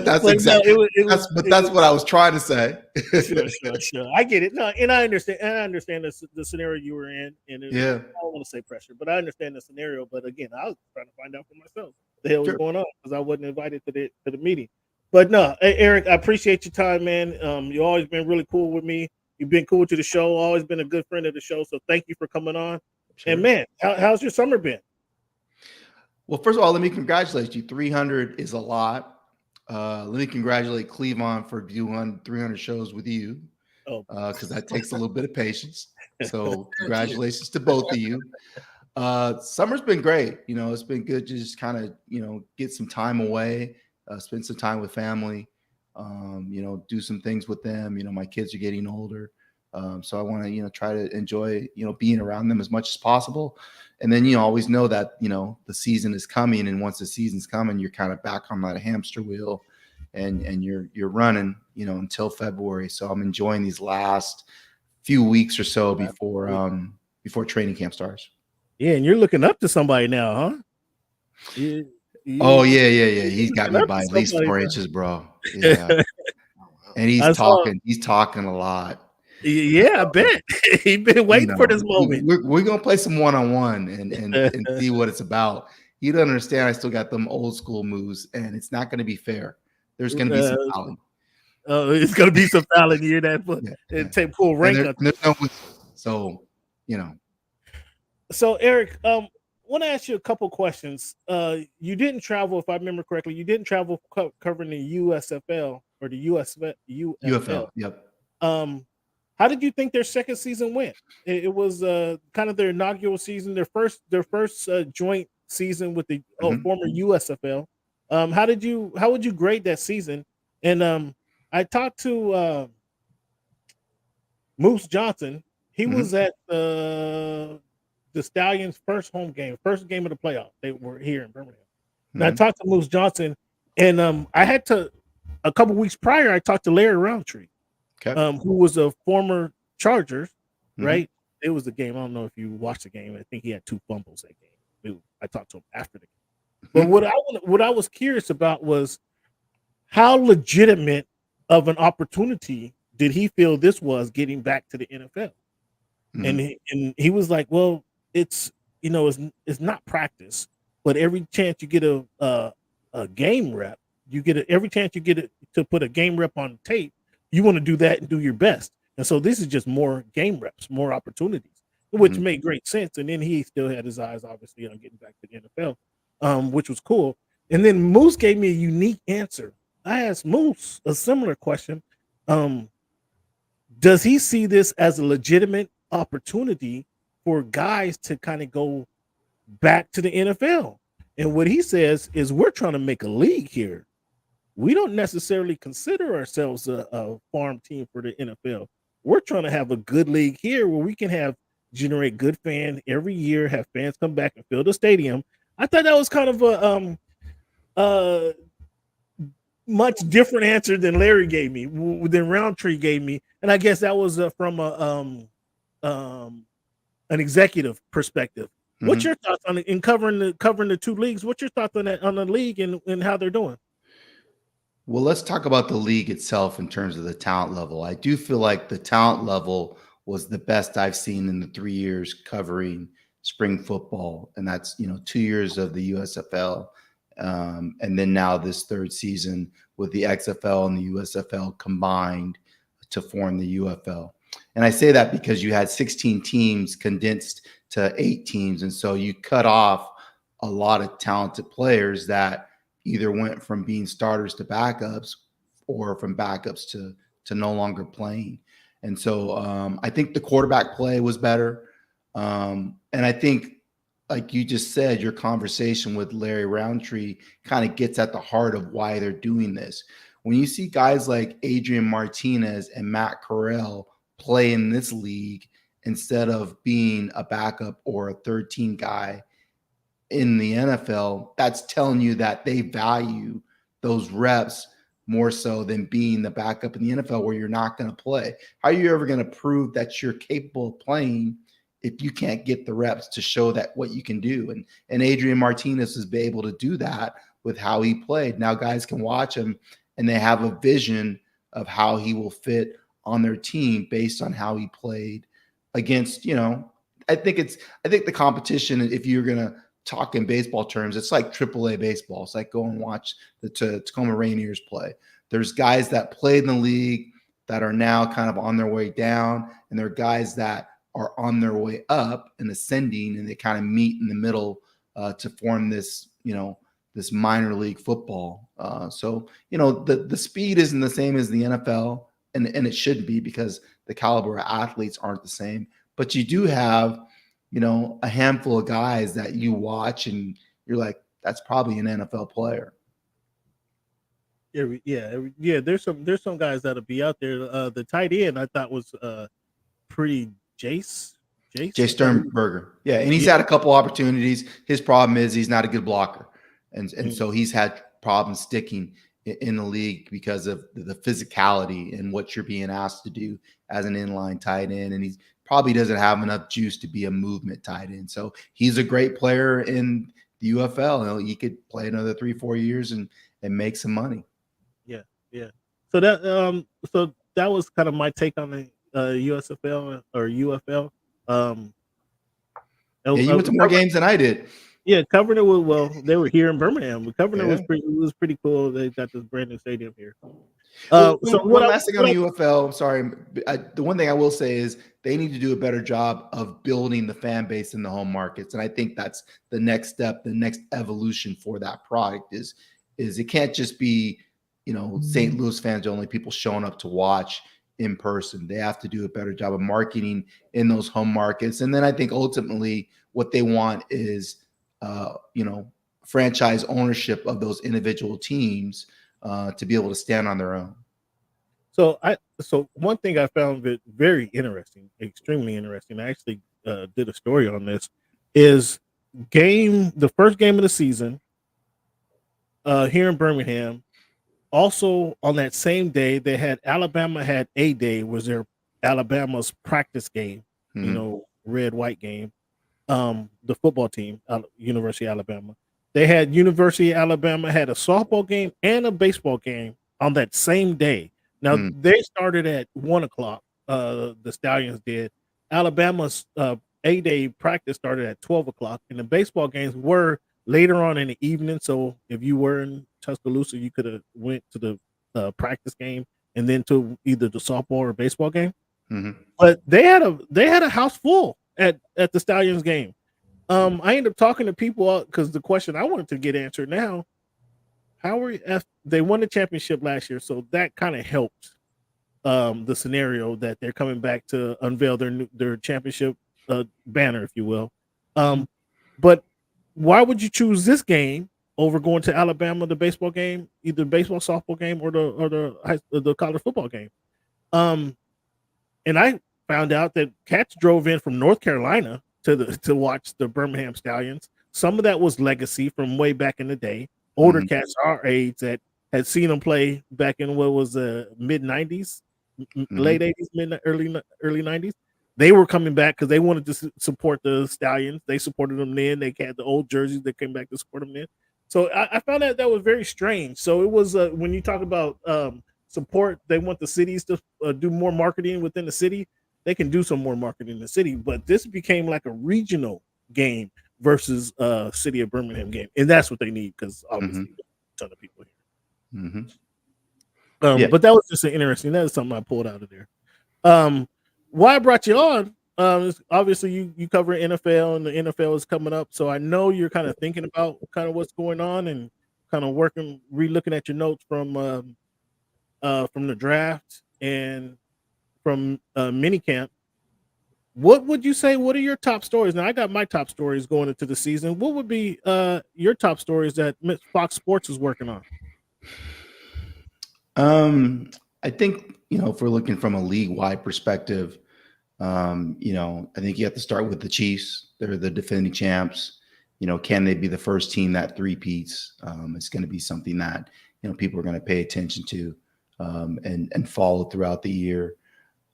that's exactly that's what I was trying to say. Sure. I get it. No, and I understand the scenario you were in. And I don't want to say pressure, but I understand the scenario. But again, I was trying to find out for myself what the hell was going on, because I wasn't invited to the meeting. But no, hey, Eric, I appreciate your time, man. You've always been really cool with me. You've been cool to the show, always been a good friend of the show. So thank you for coming on. Sure. And man, how's your summer been? Well, first of all, let me congratulate you. 300 is a lot. Let me congratulate Cleavon for doing 300 shows with you, because that takes a little bit of patience. So congratulations to both of you. Summer's been great. It's been good to just kind of, get some time away, spend some time with family, do some things with them. My kids are getting older. So I want to, try to enjoy, being around them as much as possible. And then, always know that, the season is coming. And once the season's coming, you're kind of back on that hamster wheel and you're running, until February. So I'm enjoying these last few weeks or so before training camp starts. Yeah. And you're looking up to somebody now, huh? Oh yeah. He's got me by at least 4 inches, bro. Yeah. And he's talking a lot. Yeah, I bet. He's been waiting for this moment. We're gonna play some one-on-one and see what it's about. You don't understand. I still got them old school moves, and it's not gonna be fair. There's gonna be some fouling. It's gonna be some fouling. You hear that? And take full rank up. So, So Eric, want to ask you a couple questions. You didn't travel, if I remember correctly. You didn't travel covering the USFL or the UFL. Yep. How did you think their second season went? It was kind of their inaugural season, their first joint season with the former USFL. How would you grade that season? And I talked to Moose Johnson. He was at the Stallions' first game of the playoff. They were here in Birmingham. And I talked to Moose Johnson, and a couple weeks prior, I talked to Larry Roundtree. Okay. Who was a former Chargers, right? It was the game. I don't know if you watched the game. I think he had 2 fumbles that game. I talked to him after the But what I was curious about was how legitimate of an opportunity did he feel this was getting back to the NFL? And he was like, well, it's not practice, but every chance you get a game rep, every chance you get to put a game rep on tape, you want to do that and do your best. And so this is just more game reps, more opportunities, which made great sense. And then he still had his eyes obviously on getting back to the NFL, which was cool. And then Moose gave me a unique answer. I asked Moose a similar question. Does he see this as a legitimate opportunity for guys to kind of go back to the NFL? And what he says is, we're trying to make a league here. We don't necessarily consider ourselves a farm team for the NFL. We're trying to have a good league here where we can generate good fans every year, have fans come back and fill the stadium. I thought that was kind of a much different answer than Larry gave me, than Roundtree gave me, and I guess that was from an executive perspective. What's your thoughts on it in covering the two leagues? What's your thoughts on that, on the league and how they're doing? Well, let's talk about the league itself in terms of the talent level. I do feel like the talent level was the best I've seen in the 3 years covering spring football, and that's 2 years of the USFL. And then now this third season with the XFL and the USFL combined to form the UFL. And I say that because you had 16 teams condensed to 8 teams. And so you cut off a lot of talented players that either went from being starters to backups or from backups to no longer playing. And so I think the quarterback play was better. And I think, like you just said, your conversation with Larry Roundtree kind of gets at the heart of why they're doing this. When you see guys like Adrian Martinez and Matt Corral play in this league instead of being a backup or a third team guy in the NFL, that's telling you that they value those reps more so than being the backup in the NFL where you're not going to play. How are you ever going to prove that you're capable of playing if you can't get the reps to show that what you can do? And Adrian Martinez has been able to do that with how he played. Now guys can watch him and they have a vision of how he will fit on their team based on how he played against, I think the competition, if you're going to talk in baseball terms, it's like AAA baseball. It's like go and watch the Tacoma Rainiers play. There's guys that played in the league that are now kind of on their way down, and there are guys that are on their way up and ascending, and they kind of meet in the middle to form this, this minor league football. So the speed isn't the same as the NFL, and it shouldn't be because the caliber of athletes aren't the same. But you do have, a handful of guys that you watch and you're like, that's probably an NFL player. Yeah. There's some guys that'll be out there. The tight end I thought was pretty Jay Sternberger. Yeah, and he's had a couple opportunities. His problem is he's not a good blocker, and so he's had problems sticking in the league because of the physicality and what you're being asked to do as an inline tight end, and he probably doesn't have enough juice to be a movement tight end. So he's a great player in the UFL. He could play another 3-4 years and make some money. Yeah. So that was kind of my take on the USFL or UFL. You went to more games than I did. Yeah, covering it well. They were here in Birmingham. Covering it was pretty cool. They got this brand new stadium here. So one last thing on the UFL. Sorry, the one thing I will say is they need to do a better job of building the fan base in the home markets, and I think that's the next step, the next evolution for that product is it can't just be St. Louis fans only, people showing up to watch in person. They have to do a better job of marketing in those home markets. And then I think ultimately what they want is, franchise ownership of those individual teams to be able to stand on their own. So one thing I found very interesting, extremely interesting, I actually did a story on this, is the first game of the season here in Birmingham. Also on that same day, they had Alabama had a day, was their Alabama's practice game, red-white game, the football team, University of Alabama. They had University of Alabama had a softball game and a baseball game on that same day. Now they started at 1:00. The Stallions did. Alabama's A-Day practice started at 12:00, and the baseball games were later on in the evening. So if you were in Tuscaloosa, you could have went to the practice game and then to either the softball or baseball game. But they had a house full at the Stallions game. I ended up talking to people because the question I wanted to get answered now, they won the championship last year, so that kind of helped the scenario that they're coming back to unveil their championship banner, if you will. But why would you choose this game over going to Alabama, the baseball game, either the baseball, softball game, or the college football game? And I found out that cats drove in from North Carolina to watch the Birmingham Stallions. Some of that was legacy from way back in the day. Older cats our age that had seen them play back in what was mid 90s, late 80s, early 90s. They were coming back because they wanted to support the Stallions. They supported them then. They had the old jerseys that came back to support them then. So I found that was very strange. So it was when you talk about support, they want the cities to do more marketing within the city. They can do some more marketing in the city, but this became like a regional game versus city of Birmingham game, and that's what they need because obviously a ton of people here. But that was just interesting. That is something I pulled out of there. Why I brought you on? Obviously you cover NFL, and the NFL is coming up, so I know you're kind of thinking about kind of what's going on and kind of re-looking at your notes from the draft and from minicamp. What would you say? What are your top stories? Now I got my top stories going into the season. What would be your top stories that Fox Sports is working on? I think, if we're looking from a league-wide perspective, I think you have to start with the Chiefs. They're the defending champs. Can they be the first team that three-peats? It's going to be something that, people are going to pay attention to and follow throughout the year.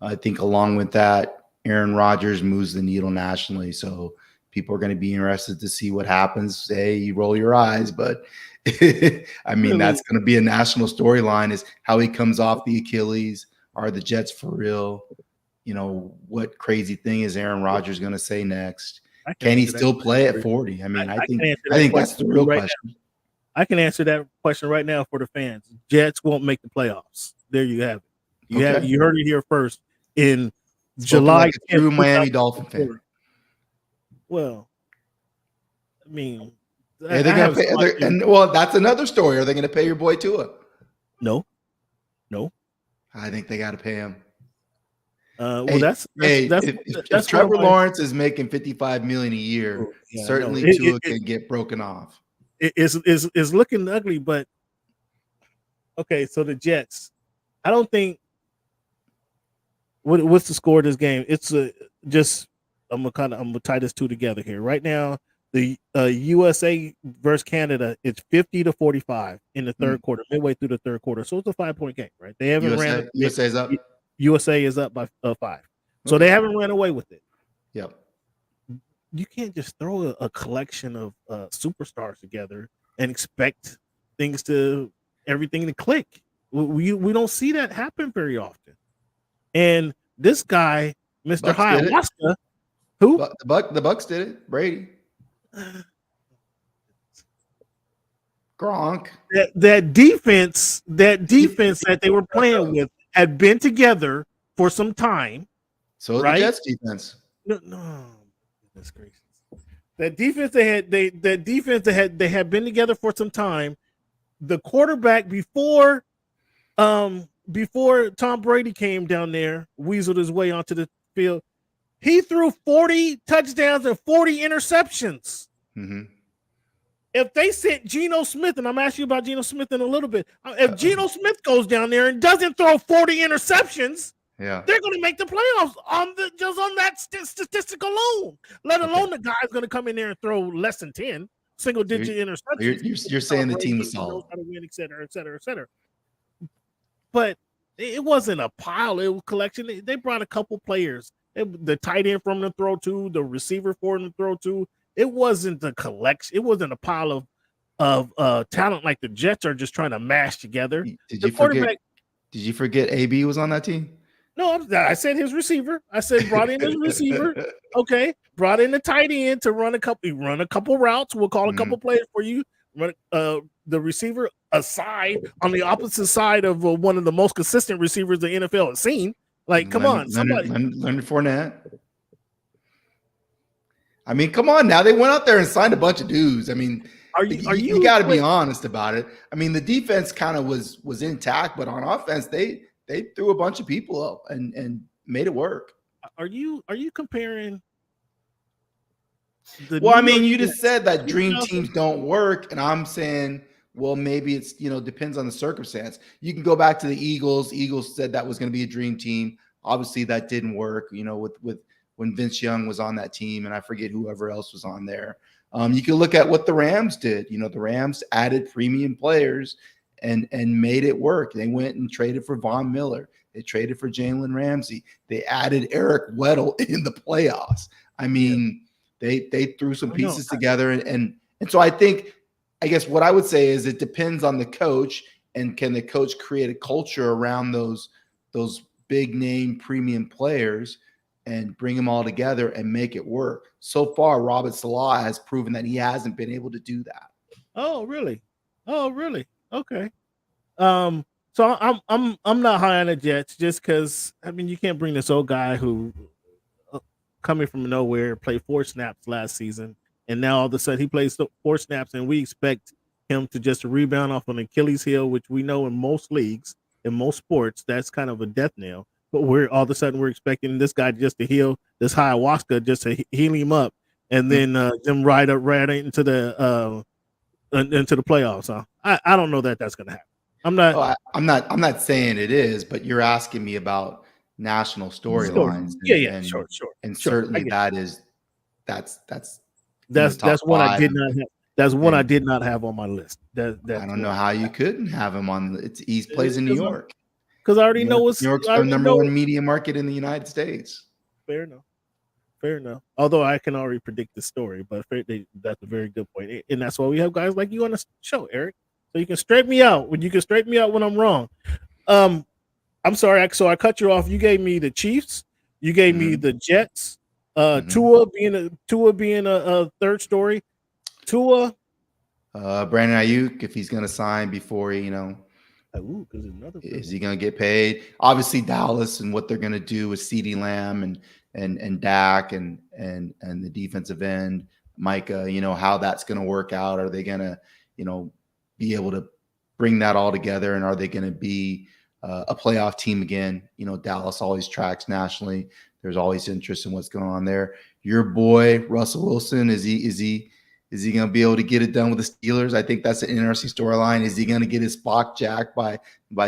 I think along with that, Aaron Rodgers moves the needle nationally. So people are going to be interested to see what happens. Hey, you roll your eyes, but I mean, that's going to be a national storyline is how he comes off the Achilles. Are the Jets for real? What crazy thing is Aaron Rodgers going to say next? Can he still play at 40? I mean, I think that's the real question. I can answer that question right now for the fans. Jets won't make the playoffs. There you have it. You heard it here first in July. Like a true Miami Dolphin fan. Well, I mean, are they going to pay? Well, that's another story. Are they going to pay your boy Tua? No. I think they got to pay him. If Trevor Lawrence is making $55 million a year, certainly Tua can get broken off. It's looking ugly, but okay. So the Jets, I don't think. What's the score of this game? It's I'm gonna tie this two together here right now. The USA versus Canada, it's 50-45 in the third quarter, midway through the third quarter. So it's a 5-point game, right? They haven't USA's up. USA is up by 5, so they haven't ran away with it. Yep. You can't just throw a collection of superstars together and expect everything to click. We don't see that happen very often. And this guy, Mr. Ayahuasca, who the Bucks did it. Brady, Gronk. That defense that they were playing with had been together for some time. So right? The Jets defense. No, goodness gracious. That defense they had been together for some time. The quarterback before Tom Brady came down there, weaseled his way onto the field, he threw 40 touchdowns and 40 interceptions. If they sent Geno Smith, and I'm asking you about Geno Smith in a little bit, if Geno Smith goes down there and doesn't throw 40 interceptions, they're going to make the playoffs on that statistic alone. Let alone the guy's going to come in there and throw less than 10 single-digit interceptions. You're saying the team was solid, how to win, et cetera, et cetera, et cetera. But it wasn't a pile; it was a collection. They brought a couple players, the tight end from the throw to, the receiver for them to throw to. It wasn't a collection. It wasn't a pile talent like the Jets are just trying to mash together. Did you forget AB was on that team? No, I said his receiver. I said brought in his receiver. Okay, brought in the tight end to run a couple routes. We'll call a couple plays for you. Run the receiver aside on the opposite side of one of the most consistent receivers the NFL has seen. Like, come on, somebody. Leonard Fournette. I mean, come on now. They went out there and signed a bunch of dudes. I mean, you got to be honest about it. I mean, the defense kind of was intact, but on offense, they threw a bunch of people up and made it work. Are you comparing? Well, I mean, you just said that dream teams don't work, and I'm saying, well, maybe it's depends on the circumstance. You can go back to the Eagles. Eagles said that was going to be a dream team. Obviously, that didn't work. With when Vince Young was on that team, and I forget whoever else was on there. You can look at what the Rams did. The Rams added premium players and made it work. They went and traded for Von Miller. They traded for Jalen Ramsey. They added Eric Weddle in the playoffs. I mean, they threw some pieces together. And so I guess what I would say is it depends on the coach, and can the coach create a culture around those big name premium players and bring them all together and make it work. So far, Robert Salah has proven that he hasn't been able to do that. Oh, really? Okay. So I'm not high on the Jets just because you can't bring this old guy who coming from nowhere played 4 snaps last season, and now all of a sudden he plays 4 snaps, and we expect him to just rebound off an Achilles heel, which we know in most leagues, in most sports, that's kind of a death knell. But all of a sudden we're expecting this guy just to heal this ayahuasca, just to heal him up, and then them right into the playoffs. Huh? I don't know that's going to happen. I'm not saying it is, but you're asking me about national storylines. Sure. And certainly that's one I did not have. That's one I did not have on my list. I don't know how you couldn't have him on. He plays in New York. Because I already know what's New York's the number one media market in the United States. Fair enough. Although I can already predict the story, but that's a very good point, and that's why we have guys like you on the show, Eric. So you can straighten me out when I'm wrong. I'm sorry. So I cut you off. You gave me the Chiefs. You gave me the Jets. Tua being a third story. Tua. Brandon Ayuk, if he's going to sign before is he going to get paid? Obviously, Dallas and what they're going to do with CeeDee Lamb and Dak and the defensive end, Micah. How that's going to work out. Are they going to be able to bring that all together, and are they going to be a playoff team again? Dallas always tracks nationally. There's always interest in what's going on there. Your boy Russell Wilson, is he going to be able to get it done with the Steelers? I think that's an interesting storyline. Is he going to get his spot jacked by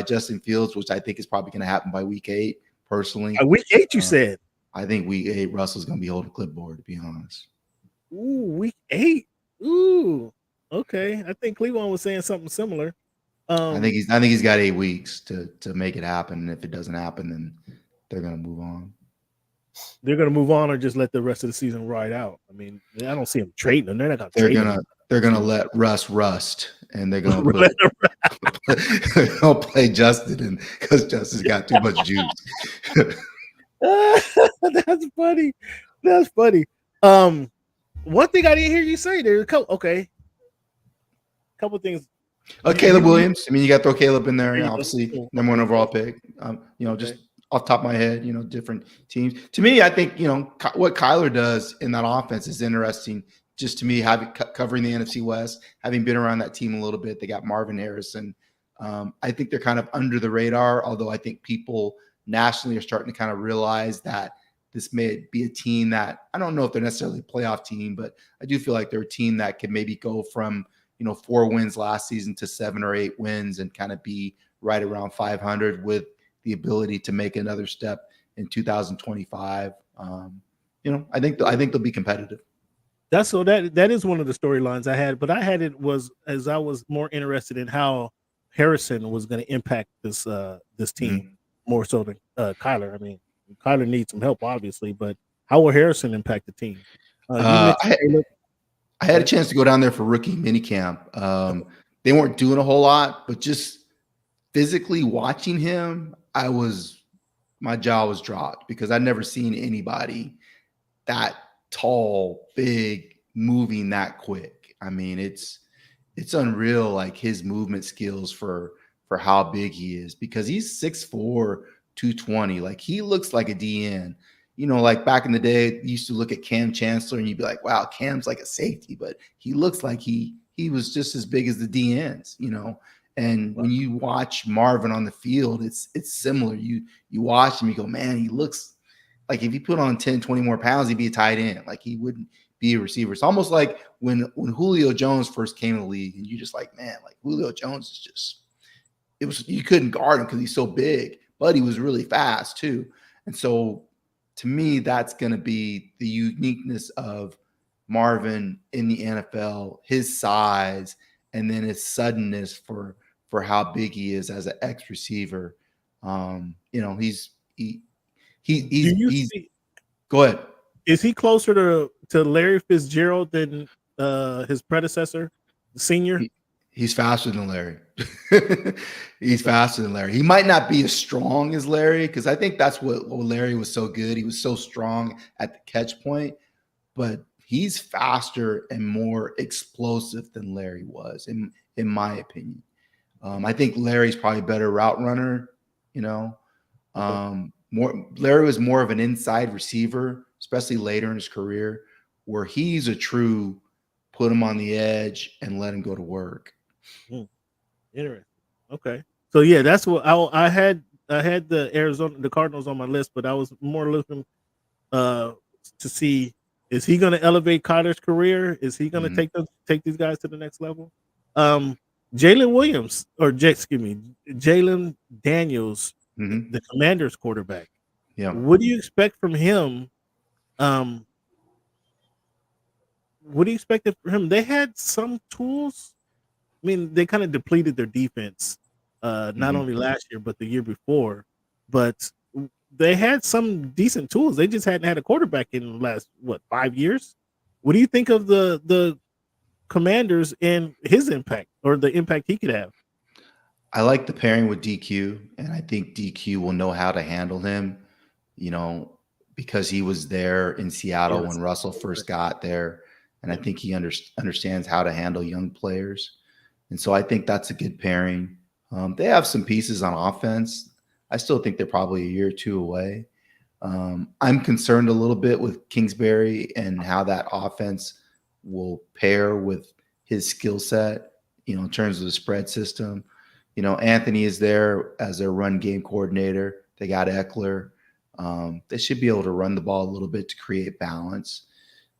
Justin Fields, which I think is probably going to happen by week 8, personally. Week 8, you said? I think week 8, Russell's going to be holding clipboard, to be honest. Ooh, week 8. Ooh, okay. I think Cleveland was saying something similar. I think he's got 8 weeks to make it happen. And if it doesn't happen, then they're going to move on. They're going to move on, or just let the rest of the season ride out. I mean, I don't see them trading them. They're not going to trade them. They're going to let Russ rust, and they're going to play Justin, because Justin's got too much juice. That's funny. One thing I didn't hear you say there. Couple things. Caleb Williams. I mean, you got to throw Caleb in there. Obviously, number 1 overall pick. Just off the top of my head, different teams. To me, I think what Kyler does in that offense is interesting. Just to me, covering the NFC West, having been around that team a little bit, they got Marvin Harrison. I think they're kind of under the radar, although I think people nationally are starting to kind of realize that this may be a team that, I don't know if they're necessarily a playoff team, but I do feel like they're a team that can maybe go from 4 wins last season to 7 or 8 wins and kind of be right around 500 with the ability to make another step in 2025. I think they'll be competitive. That is one of the storylines I had, but I was more interested in how Harrison was going to impact this team more so than Kyler. I mean, Kyler needs some help, obviously, but how will Harrison impact the team? I had a chance to go down there for rookie minicamp. They weren't doing a whole lot, but just physically watching him, my jaw was dropped because I'd never seen anybody that tall, big, moving that quick. I mean, it's unreal, like his movement skills for how big he is, because he's 6'4", 220. Like he looks like a DN. You know, like back in the day, you used to look at Cam Chancellor and you'd be like, wow, Cam's like a safety, but he looks like he was just as big as the DNs, you know. And when you watch Marvin on the field, it's similar. You watch him, you go, man, he looks like if he put on 10, 20 more pounds, he'd be a tight end. Like he wouldn't be a receiver. It's almost like when Julio Jones first came in the league, and you just like, man, like Julio Jones is just, you couldn't guard him because he's so big, but he was really fast too. And so to me, that's going to be the uniqueness of Marvin in the NFL, his size, and then his suddenness for how big he is as an X receiver. You know, he's go ahead. Is he closer to Larry Fitzgerald than his predecessor, the senior? He's faster than Larry. He's faster than Larry. He might not be as strong as Larry, because I think that's what Larry was so good. He was so strong at the catch point, but he's faster and more explosive than Larry was, in my opinion. I think Larry's probably a better route runner, you know. Larry was more of an inside receiver, especially later in his career, where he's a true put him on the edge and let him go to work. Interesting. Okay. So yeah, that's what I had the Cardinals on my list, but I was more looking to see, is he going to elevate Kyler's career? Is he going to take these guys to the next level? Jalen Daniels, the Commanders quarterback. Yeah. What do you expect from him? What do you expect from him? They had some tools. I mean, they kind of depleted their defense, not only last year, but the year before. But they had some decent tools. They just hadn't had a quarterback in the last, 5 years? What do you think of the Commanders and his impact, or the impact he could have? I like the pairing with DQ, and I think DQ will know how to handle him, you know, because he was there in Seattle when Russell first got there. And I think he understands how to handle young players. And so I think that's a good pairing. They have some pieces on offense. I still think they're probably a year or two away. I'm concerned a little bit with Kingsbury and how that offense will pair with his skill set, you know, in terms of the spread system. You know, Anthony is there as their run game coordinator. They got Eckler. They should be able to run the ball a little bit to create balance.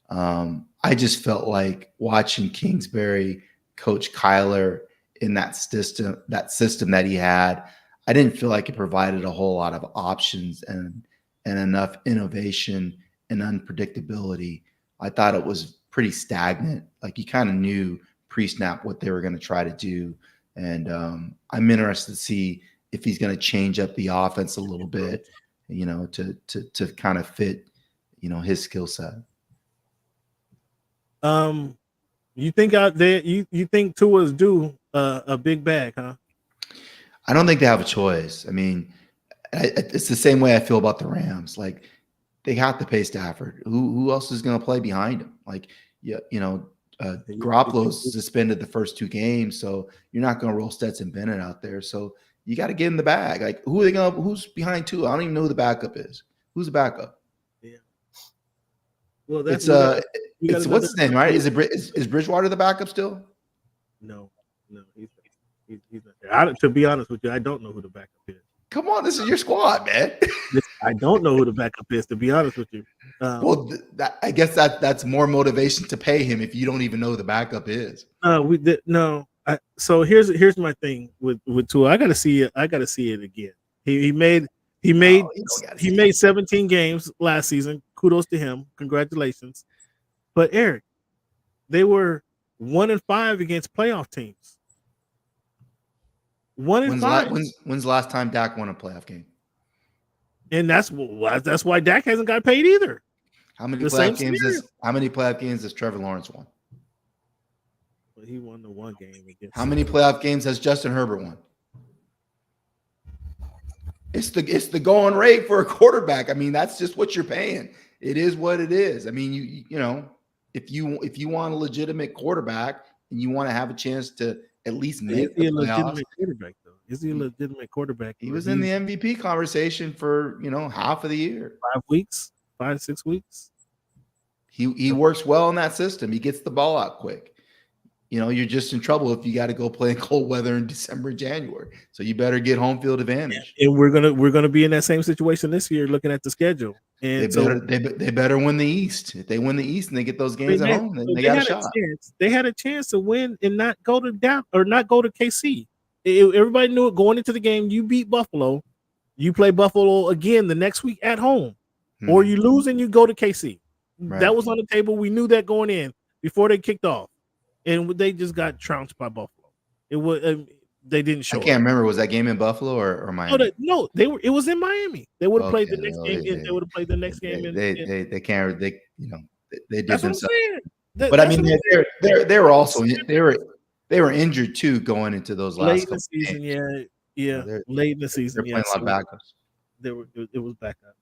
I just felt like watching Kingsbury coach Kyler in that system that he had. I didn't feel like it provided a whole lot of options and enough innovation and unpredictability. I thought it was pretty stagnant. Like you kind of knew pre-snap what they were going to try to do. And I'm interested to see if he's going to change up the offense a little bit, you know, to kind of fit, you know, his skill set. You think out there, you think Tua's due a big bag, huh? I don't think they have a choice. I mean, it's the same way I feel about the Rams. Like they have to pay Stafford. Who else is going to play behind him? Like, Garoppolo's suspended the first 2 games, so you're not going to roll Stetson Bennett out there. So you got to get in the bag. Like, who's behind Tua? I don't even know who the backup is. Who's the backup? Yeah. Well, it's what's his name, right? Is Bridgewater the backup still? No, he's not there. To be honest with you, I don't know who the backup is. Come on, this is your squad, man. I don't know who the backup is, to be honest with you. I guess that's more motivation to pay him if you don't even know who the backup is. So here's my thing with Tua. I gotta see it. Again. He made 17 games last season. Kudos to him. Congratulations. But Eric, they were 1-5 against playoff teams. 1-5. When's the last time Dak won a playoff game? And that's why Dak hasn't got paid either. How many playoff games does Trevor Lawrence won? But he won the one game against. How many playoff games has Justin Herbert won? It's the going rate for a quarterback. I mean, that's just what you're paying. It is what it is. I mean, you know, if you want a legitimate quarterback and you want to have a chance to at least make the playoffs, legitimate quarterback though? Is he a legitimate quarterback? He was in the MVP conversation for, you know, half of the year. 5 weeks, 5-6 weeks. He works well in that system. He gets the ball out quick. You know, you're just in trouble if you got to go play in cold weather in December, January. So you better get home field advantage. And we're gonna be in that same situation this year, looking at the schedule. And they better win the East. If they win the East and they get those games at home, then they got a shot. They had a chance to win and not go to KC. Everybody knew it going into the game. You beat Buffalo, you play Buffalo again the next week at home, or you lose and you go to KC. Right. That was on the table. We knew that going in before they kicked off, and they just got trounced by Buffalo. It was they didn't show. I can't remember. Was that game in Buffalo or Miami? No, they were. It was in Miami. They would have played the next game. They would have played the next game. They can't. They did That's themselves. But I mean, they were also they were injured too going into those last late in the season. games. Yeah, late in the season. They're playing a lot of backups. It was backup.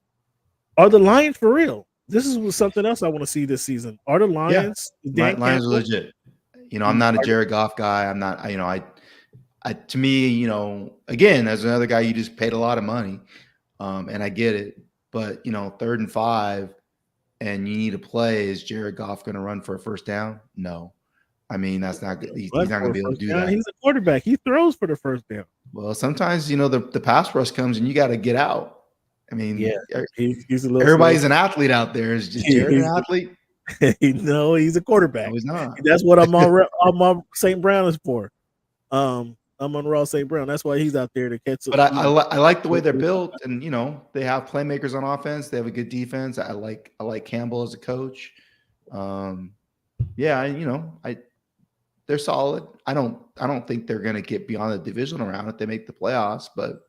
Are the Lions for real? This is something else I want to see this season. Are the Lions? Yeah. Lions are legit. You know, I'm not a Jared Goff guy. I'm not. You know, I to me, you know, again, as another guy, you just paid a lot of money, and I get it. But you know, 3rd and 5, and you need to play. Is Jared Goff going to run for a first down? No. I mean, that's not good. He's not going to be able to do that. He's a quarterback. He throws for the first down. Well, sometimes, you know, the pass rush comes and you got to get out. I mean, yeah, he's a little everybody's an athlete out there. Is just Jared an athlete? No, he's a quarterback. No, he's not. That's what I'm on St. Brown is for. I'm on Raw St. Brown. That's why he's out there to catch. But I like the way they're built, and you know, they have playmakers on offense. They have a good defense. I like Campbell as a coach. They're solid. I don't think they're going to get beyond the divisional round if they make the playoffs, but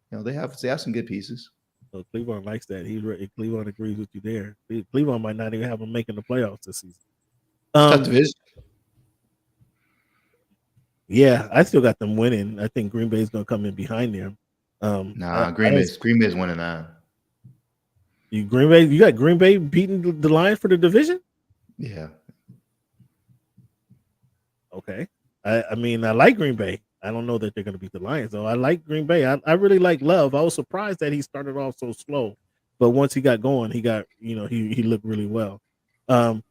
you know, they have some good pieces. So Cleveland likes that. Cleveland agrees with you there. Cleveland might not even have them making the playoffs this season. Tough division. Yeah, I still got them winning. I think Green Bay's going to come in behind them. Green Bay's winning that. You got Green Bay beating the Lions for the division? Yeah. Okay. I mean, I like Green Bay. I don't know that they're going to beat the Lions, though. I like Green Bay. I really like Love. I was surprised that he started off so slow, but once he got going, he looked really well. Can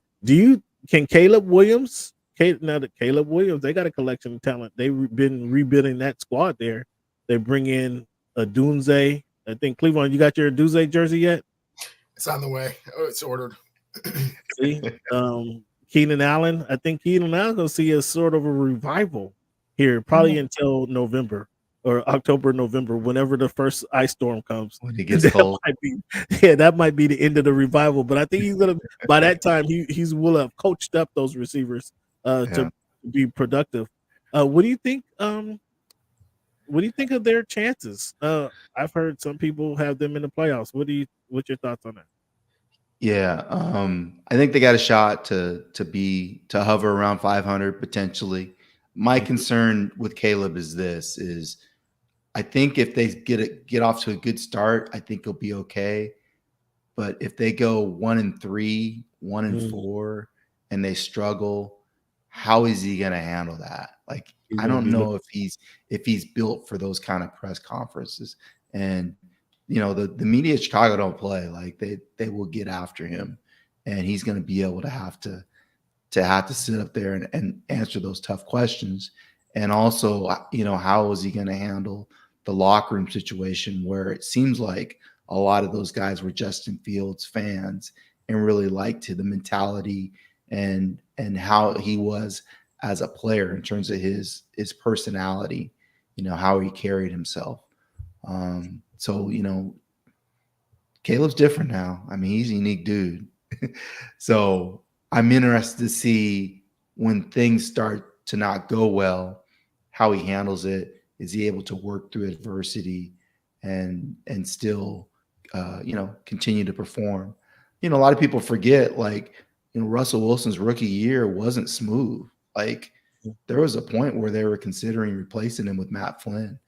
Caleb Williams? Caleb Williams, they got a collection of talent. They've been rebuilding that squad there. They bring in a Dunze. I think Cleveland, you got your Dunze jersey yet? It's on the way. Oh, it's ordered. See, Keenan Allen. I think Keenan Allen going to see a sort of a revival here, probably until November or October, November, whenever the first ice storm comes. When it gets cold. That might be the end of the revival. But I think he's gonna. By that time, he will have coached up those receivers to be productive. What do you think? What do you think of their chances? I've heard some people have them in the playoffs. What's your thoughts on that? Yeah, I think they got a shot to hover around 500 potentially. My concern with Caleb is I think if they get off to a good start, I think he'll be okay. But if they go 1-3, 1-4, and they struggle, how is he going to handle that? Like, I don't know if he's built for those kind of press conferences. And you know, the media at Chicago don't play. Like they will get after him, and he's going to be able to have to sit up there and answer those tough questions. And also, you know, how is he going to handle the locker room situation where it seems like a lot of those guys were Justin Fields fans and really liked the mentality and how he was as a player in terms of his personality, you know, how he carried himself. So, you know, Caleb's different now. I mean, he's a unique dude. So I'm interested to see when things start to not go well, how he handles it. Is he able to work through adversity and still, you know, continue to perform? You know, a lot of people forget, like, you know, Russell Wilson's rookie year wasn't smooth. Like, there was a point where they were considering replacing him with Matt Flynn,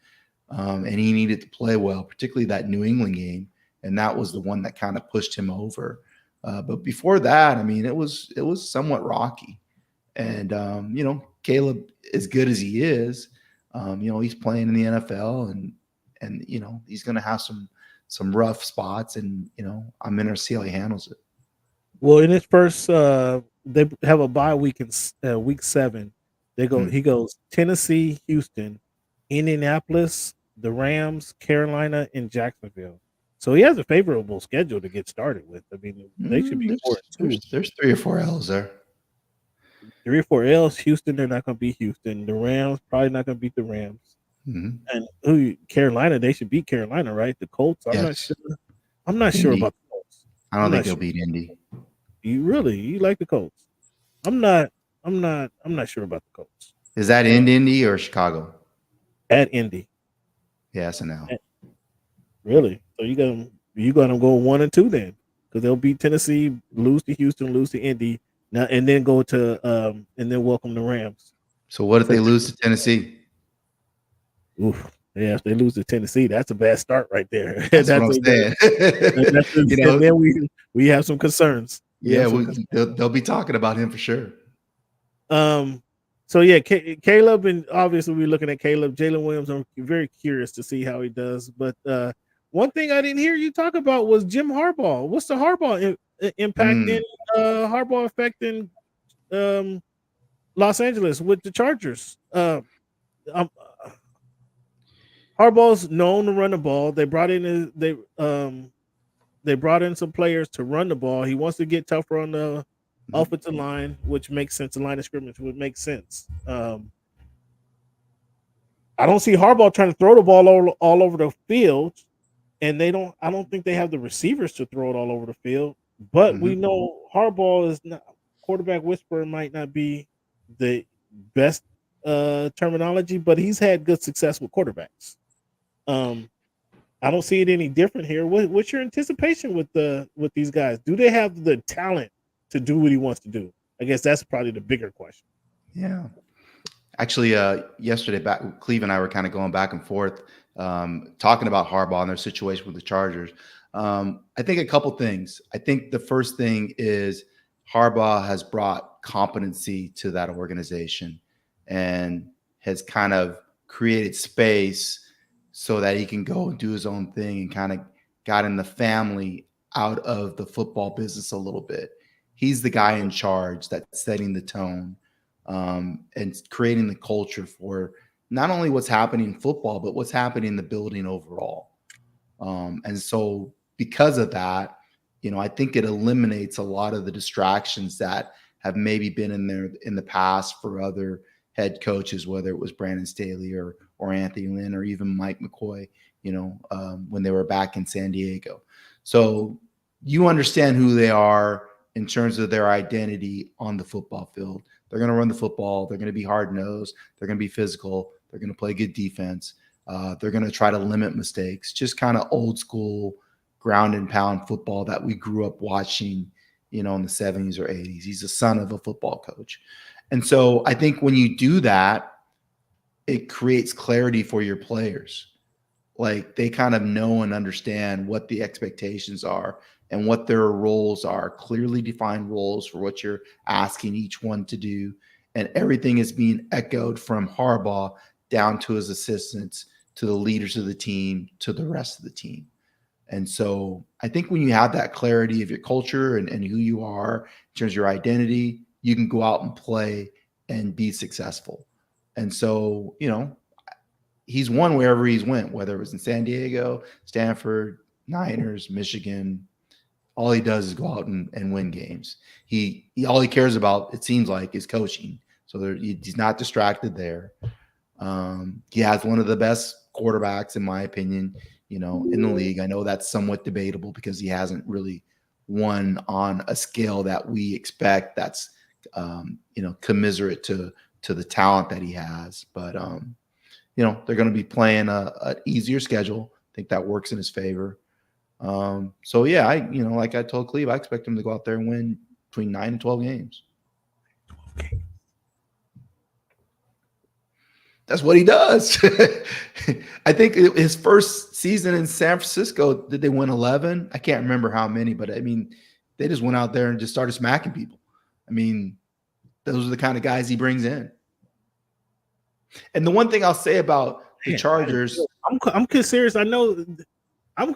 and he needed to play well, particularly that New England game, and that was the one that kind of pushed him over. But before that, I mean, it was somewhat rocky, and Caleb, as good as he is, he's playing in the NFL, and he's going to have some rough spots, and I'm interested to see how he handles it. Well, in his first, they have a bye week in week 7. He goes Tennessee, Houston, Indianapolis, the Rams, Carolina, and Jacksonville. So he has a favorable schedule to get started with. I mean, they should be 4-2. There's 3 or 4 L's there. 3 or 4 L's. Houston, they're not going to beat Houston. The Rams probably not going to beat the Rams. And Carolina, they should beat Carolina, right? The Colts. I'm not sure. I'm not sure about the Colts. I don't think they'll beat Indy. You like the Colts? I'm not sure about the Colts. Is that in Indy or Chicago? At Indy. Yeah, that's an L. Really? So you got them go 1-2 then, because they'll beat Tennessee, lose to Houston, lose to Indy, now and then go to and then welcome the Rams. So what if they lose to Tennessee? Oof. Yeah, if they lose to Tennessee, that's a bad start right there. That's what I'm saying. And then we have some concerns. Yeah, they'll be talking about him for sure. So yeah, Caleb, and obviously we're looking at Caleb. Jalen Williams, I'm very curious to see how he does. But one thing I didn't hear you talk about was Jim Harbaugh. What's the Harbaugh impact in Harbaugh affecting Los Angeles with the Chargers? Harbaugh's known to run the ball. They brought in some players to run the ball. He wants to get tougher on the offensive line, which makes sense. The line of scrimmage would make sense. I don't see Harbaugh trying to throw the ball all over the field, and I don't think they have the receivers to throw it all over the field. But we know Harbaugh is not quarterback whisperer. Might not be the best terminology, but he's had good success with quarterbacks. I don't see it any different here. What's your anticipation with these guys? Do they have the talent to do what he wants to do? I guess that's probably the bigger question. Yeah. Actually, yesterday, Cleve and I were kind of going back and forth, talking about Harbaugh and their situation with the Chargers. I think a couple things. I think the first thing is Harbaugh has brought competency to that organization and has kind of created space so that he can go and do his own thing, and kind of gotten the family out of the football business a little bit. He's the guy in charge that's setting the tone and creating the culture for not only what's happening in football, but what's happening in the building overall. And so because of that, I think it eliminates a lot of the distractions that have maybe been in there in the past for other head coaches, whether it was Brandon Staley or Anthony Lynn or even Mike McCoy, when they were back in San Diego. So you understand who they are in terms of their identity on the football field. They're going to run the football. They're going to be hard-nosed. They're going to be physical. They're going to play good defense. They're going to try to limit mistakes, just kind of old school ground and pound football that we grew up watching, in the 70s or 80s. He's the son of a football coach. And so I think when you do that, it creates clarity for your players. Like, they kind of know and understand what the expectations are and what their roles are, clearly defined roles for what you're asking each one to do. And everything is being echoed from Harbaugh down to his assistants, to the leaders of the team, to the rest of the team. And so I think when you have that clarity of your culture and who you are in terms of your identity, you can go out and play and be successful. And so, he's won wherever he's went, whether it was in San Diego, Stanford, Niners, Michigan. All he does is go out and win games. He all he cares about, it seems like, is coaching. So he's not distracted there. He has one of the best quarterbacks, in my opinion, in the league. I know that's somewhat debatable because he hasn't really won on a scale that we expect that's, commiserate to the talent that he has. But, they're going to be playing an easier schedule. I think that works in his favor. So yeah, like I told Cleve, I expect him to go out there and win between 9 and 12 games. That's what he does. I think his first season in San Francisco, did they win 11? I can't remember how many, but I mean, they just went out there and just started smacking people. I mean, those are the kind of guys he brings in. And the one thing I'll say about the Chargers, I'm serious. I know. I'm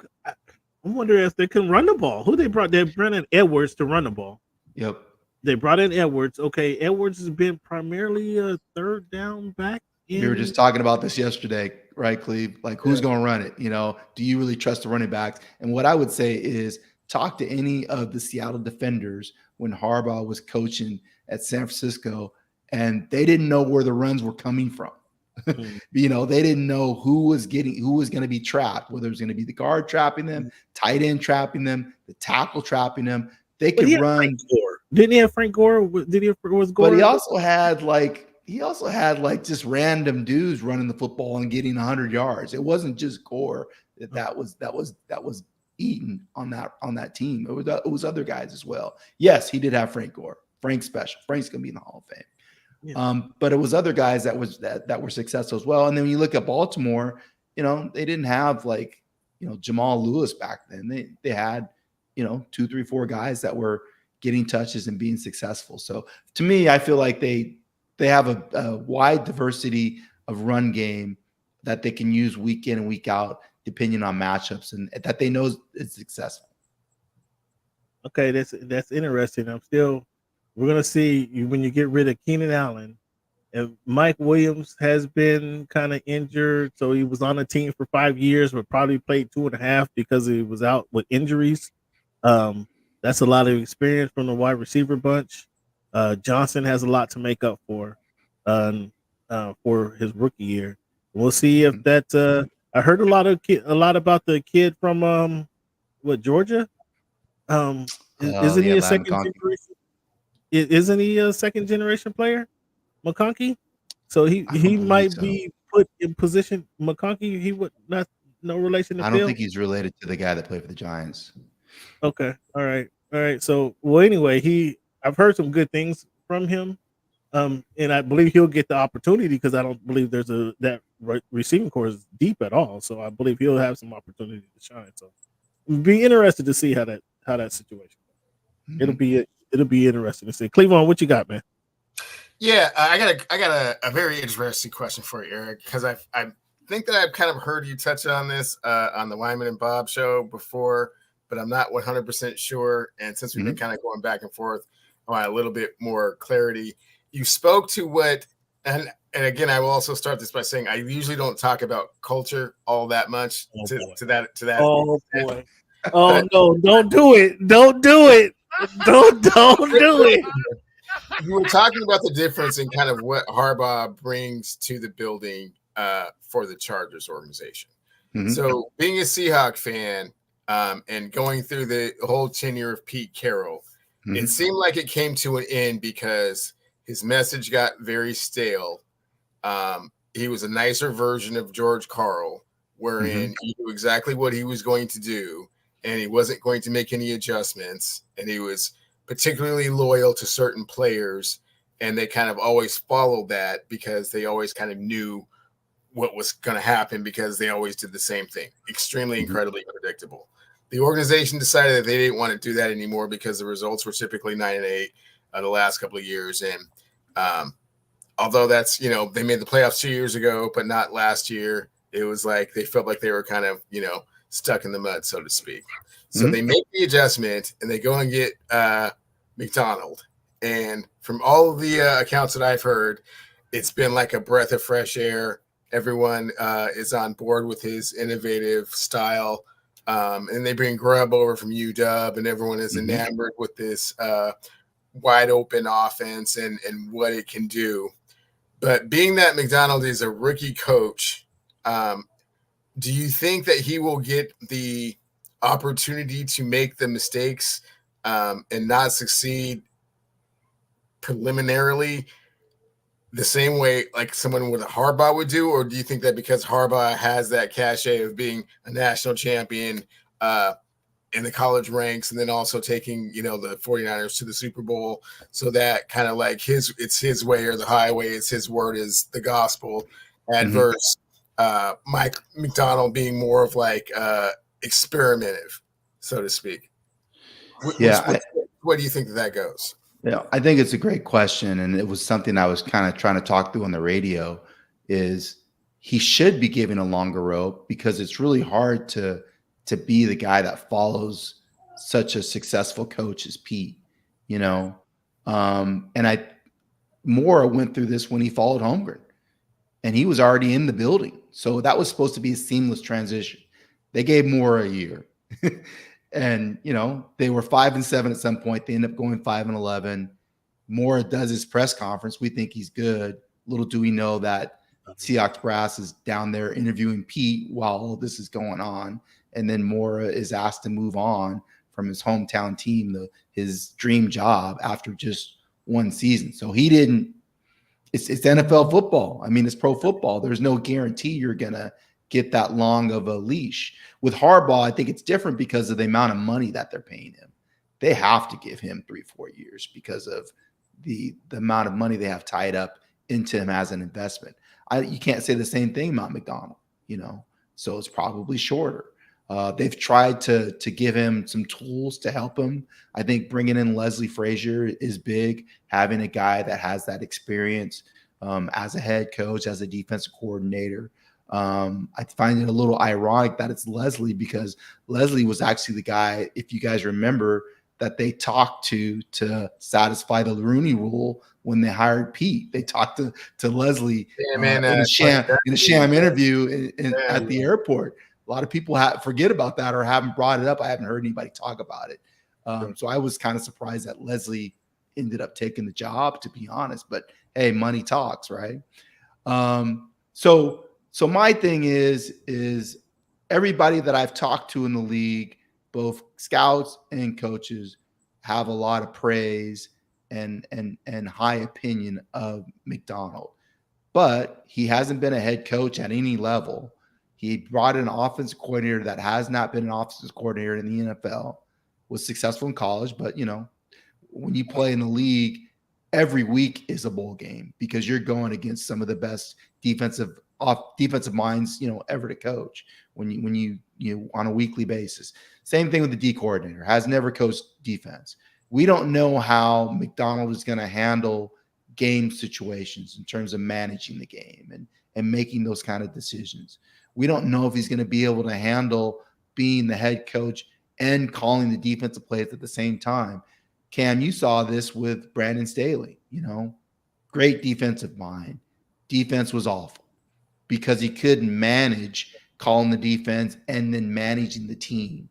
wondering if they can run the ball. Who they brought? They brought in Edwards to run the ball. Yep. They brought in Edwards. Okay, Edwards has been primarily a third down back. We were just talking about this yesterday, right, Cleve? Like, who's going to run it? You know, do you really trust the running backs? And what I would say is talk to any of the Seattle defenders when Harbaugh was coaching at San Francisco, and they didn't know where the runs were coming from. You know, they didn't know who was going to be trapped, whether it was going to be the guard trapping them, tight end trapping them, the tackle trapping them. They could run. Didn't he have Frank Gore? Did he was Gore? But he also had just random dudes running the football and getting 100 yards. It wasn't just Gore that was eaten on that team. It was other guys as well. Yes, he did have Frank Gore. Frank's special. Frank's gonna be in the Hall of Fame. Yeah. But it was other guys that were successful as well. And then when you look at Baltimore, you know, they didn't have like, you know, Jamal Lewis back then. They had, you know, 2, 3, 4 guys that were getting touches and being successful. So to me, I feel like they have a wide diversity of run game that they can use week in and week out, depending on matchups, and that they know is successful. Okay, that's interesting. We're gonna see when you get rid of Keenan Allen, and Mike Williams has been kind of injured, so he was on the team for 5 years, but probably played 2.5 because he was out with injuries. That's a lot of experience from the wide receiver bunch. Johnson has a lot to make up for his rookie year. We'll see if that. I heard a lot about the kid from Georgia. Isn't he a second generation? Isn't he a second generation player, McConkey? So he might be put in position. McConkey, he would not no relation to I don't Phil? think he's related to the guy that played for the Giants. Okay, all right. So anyway, I've heard some good things from him, and I believe he'll get the opportunity because I don't believe that receiving core is deep at all. So I believe he'll have some opportunity to shine. So it'll be interested to see how that situation goes. Mm-hmm. It'll be interesting to see. Cleveland, what you got, man? Yeah, I got a very interesting question for you, Eric, because I think that I've kind of heard you touch on this on the Wyman and Bob show before, but I'm not 100% sure. And since we've been kind of going back and forth, I want a little bit more clarity. You spoke to what, and again, I will also start this by saying I usually don't talk about culture all that much to that. Oh boy! Oh no! Don't do it! Don't do it! Don't do it! You were talking about the difference in kind of what Harbaugh brings to the building for the Chargers organization. Mm-hmm. So being a Seahawk fan and going through the whole tenure of Pete Carroll, it seemed like it came to an end because his message got very stale. He was a nicer version of George Karl, wherein he knew exactly what he was going to do, and he wasn't going to make any adjustments, and he was particularly loyal to certain players, and they kind of always followed that because they always kind of knew what was going to happen because they always did the same thing. Extremely, incredibly predictable. The organization decided that they didn't want to do that anymore because the results were typically 9-8 the last couple of years. And although that's, they made the playoffs 2 years ago, but not last year, it was like they felt like they were kind of, stuck in the mud, so to speak. So they make the adjustment and they go and get McDonald. And from all of the accounts that I've heard, it's been like a breath of fresh air. Everyone is on board with his innovative style. And they bring Grubb over from UW, and everyone is enamored with this wide open offense and what it can do. But being that McDonald is a rookie coach, do you think that he will get the opportunity to make the mistakes and not succeed preliminarily the same way like someone with a Harbaugh would do? Or do you think that because Harbaugh has that cachet of being a national champion in the college ranks and then also taking, the 49ers to the Super Bowl, so that kind of like it's his way or the highway, it's his word is the gospel, adverse. Mike McDonald being more of like experimentative, so to speak. What do you think that goes? Yeah, I think it's a great question, and it was something I was kind of trying to talk through on the radio. Is he should be given a longer rope because it's really hard to be the guy that follows such a successful coach as Pete, you know. And Mora went through this when he followed Holmgren, and he was already in the building, so that was supposed to be a seamless transition. They gave Mora a year. And, you know, they were 5-7 at some point. They end up going 5-11. Mora does his press conference. We think he's good. Little do we know that Seahawks brass is down there interviewing Pete while all this is going on. And then Mora is asked to move on from his hometown team, his dream job, after just one season. So he didn't – it's NFL football. I mean, it's pro football. There's no guarantee you're going to get that long of a leash. With Harbaugh, I think it's different because of the amount of money that they're paying him. They have to give him 3-4 years because of the amount of money they have tied up into him as an investment. You can't say the same thing about McDonald, you know, so it's probably shorter. They've tried to give him some tools to help him. I think bringing in Leslie Frazier is big, having a guy that has that experience as a head coach, as a defensive coordinator. I find it a little ironic that it's Leslie, because Leslie was actually the guy, if you guys remember, that they talked to satisfy the Rooney Rule when they hired Pete. They talked to Leslie in a sham interview at the airport. A lot of people forget about that or haven't brought it up. I haven't heard anybody talk about it. So I was kind of surprised that Leslie ended up taking the job, to be honest. But hey, money talks, right? So my thing is everybody that I've talked to in the league, both scouts and coaches, have a lot of praise and high opinion of McDonald. But he hasn't been a head coach at any level. He brought in an offensive coordinator that has not been an offensive coordinator in the NFL, was successful in college, but, you know, when you play in the league, every week is a bowl game because you're going against some of the best defensive minds, you know, ever to coach when you on a weekly basis. Same thing with the D coordinator, has never coached defense. We don't know how McDonald is going to handle game situations in terms of managing the game and making those kind of decisions. We don't know if he's going to be able to handle being the head coach and calling the defensive plays at the same time. Cam, you saw this with Brandon Staley, you know, great defensive mind. Defense was awful because he couldn't manage calling the defense and then managing the team.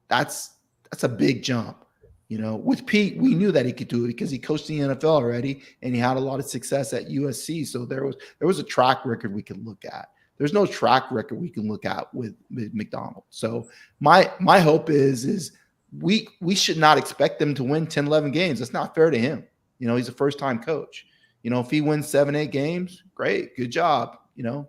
That's a big jump. You know, with Pete, we knew that he could do it because he coached the NFL already and he had a lot of success at USC. So there was a track record we could look at. There's no track record we can look at with McDonald. So my hope is we should not expect them to win 10, 11 games. That's not fair to him. You know, he's a first-time coach. You know, if he wins 7, 8 games, great, good job. You know,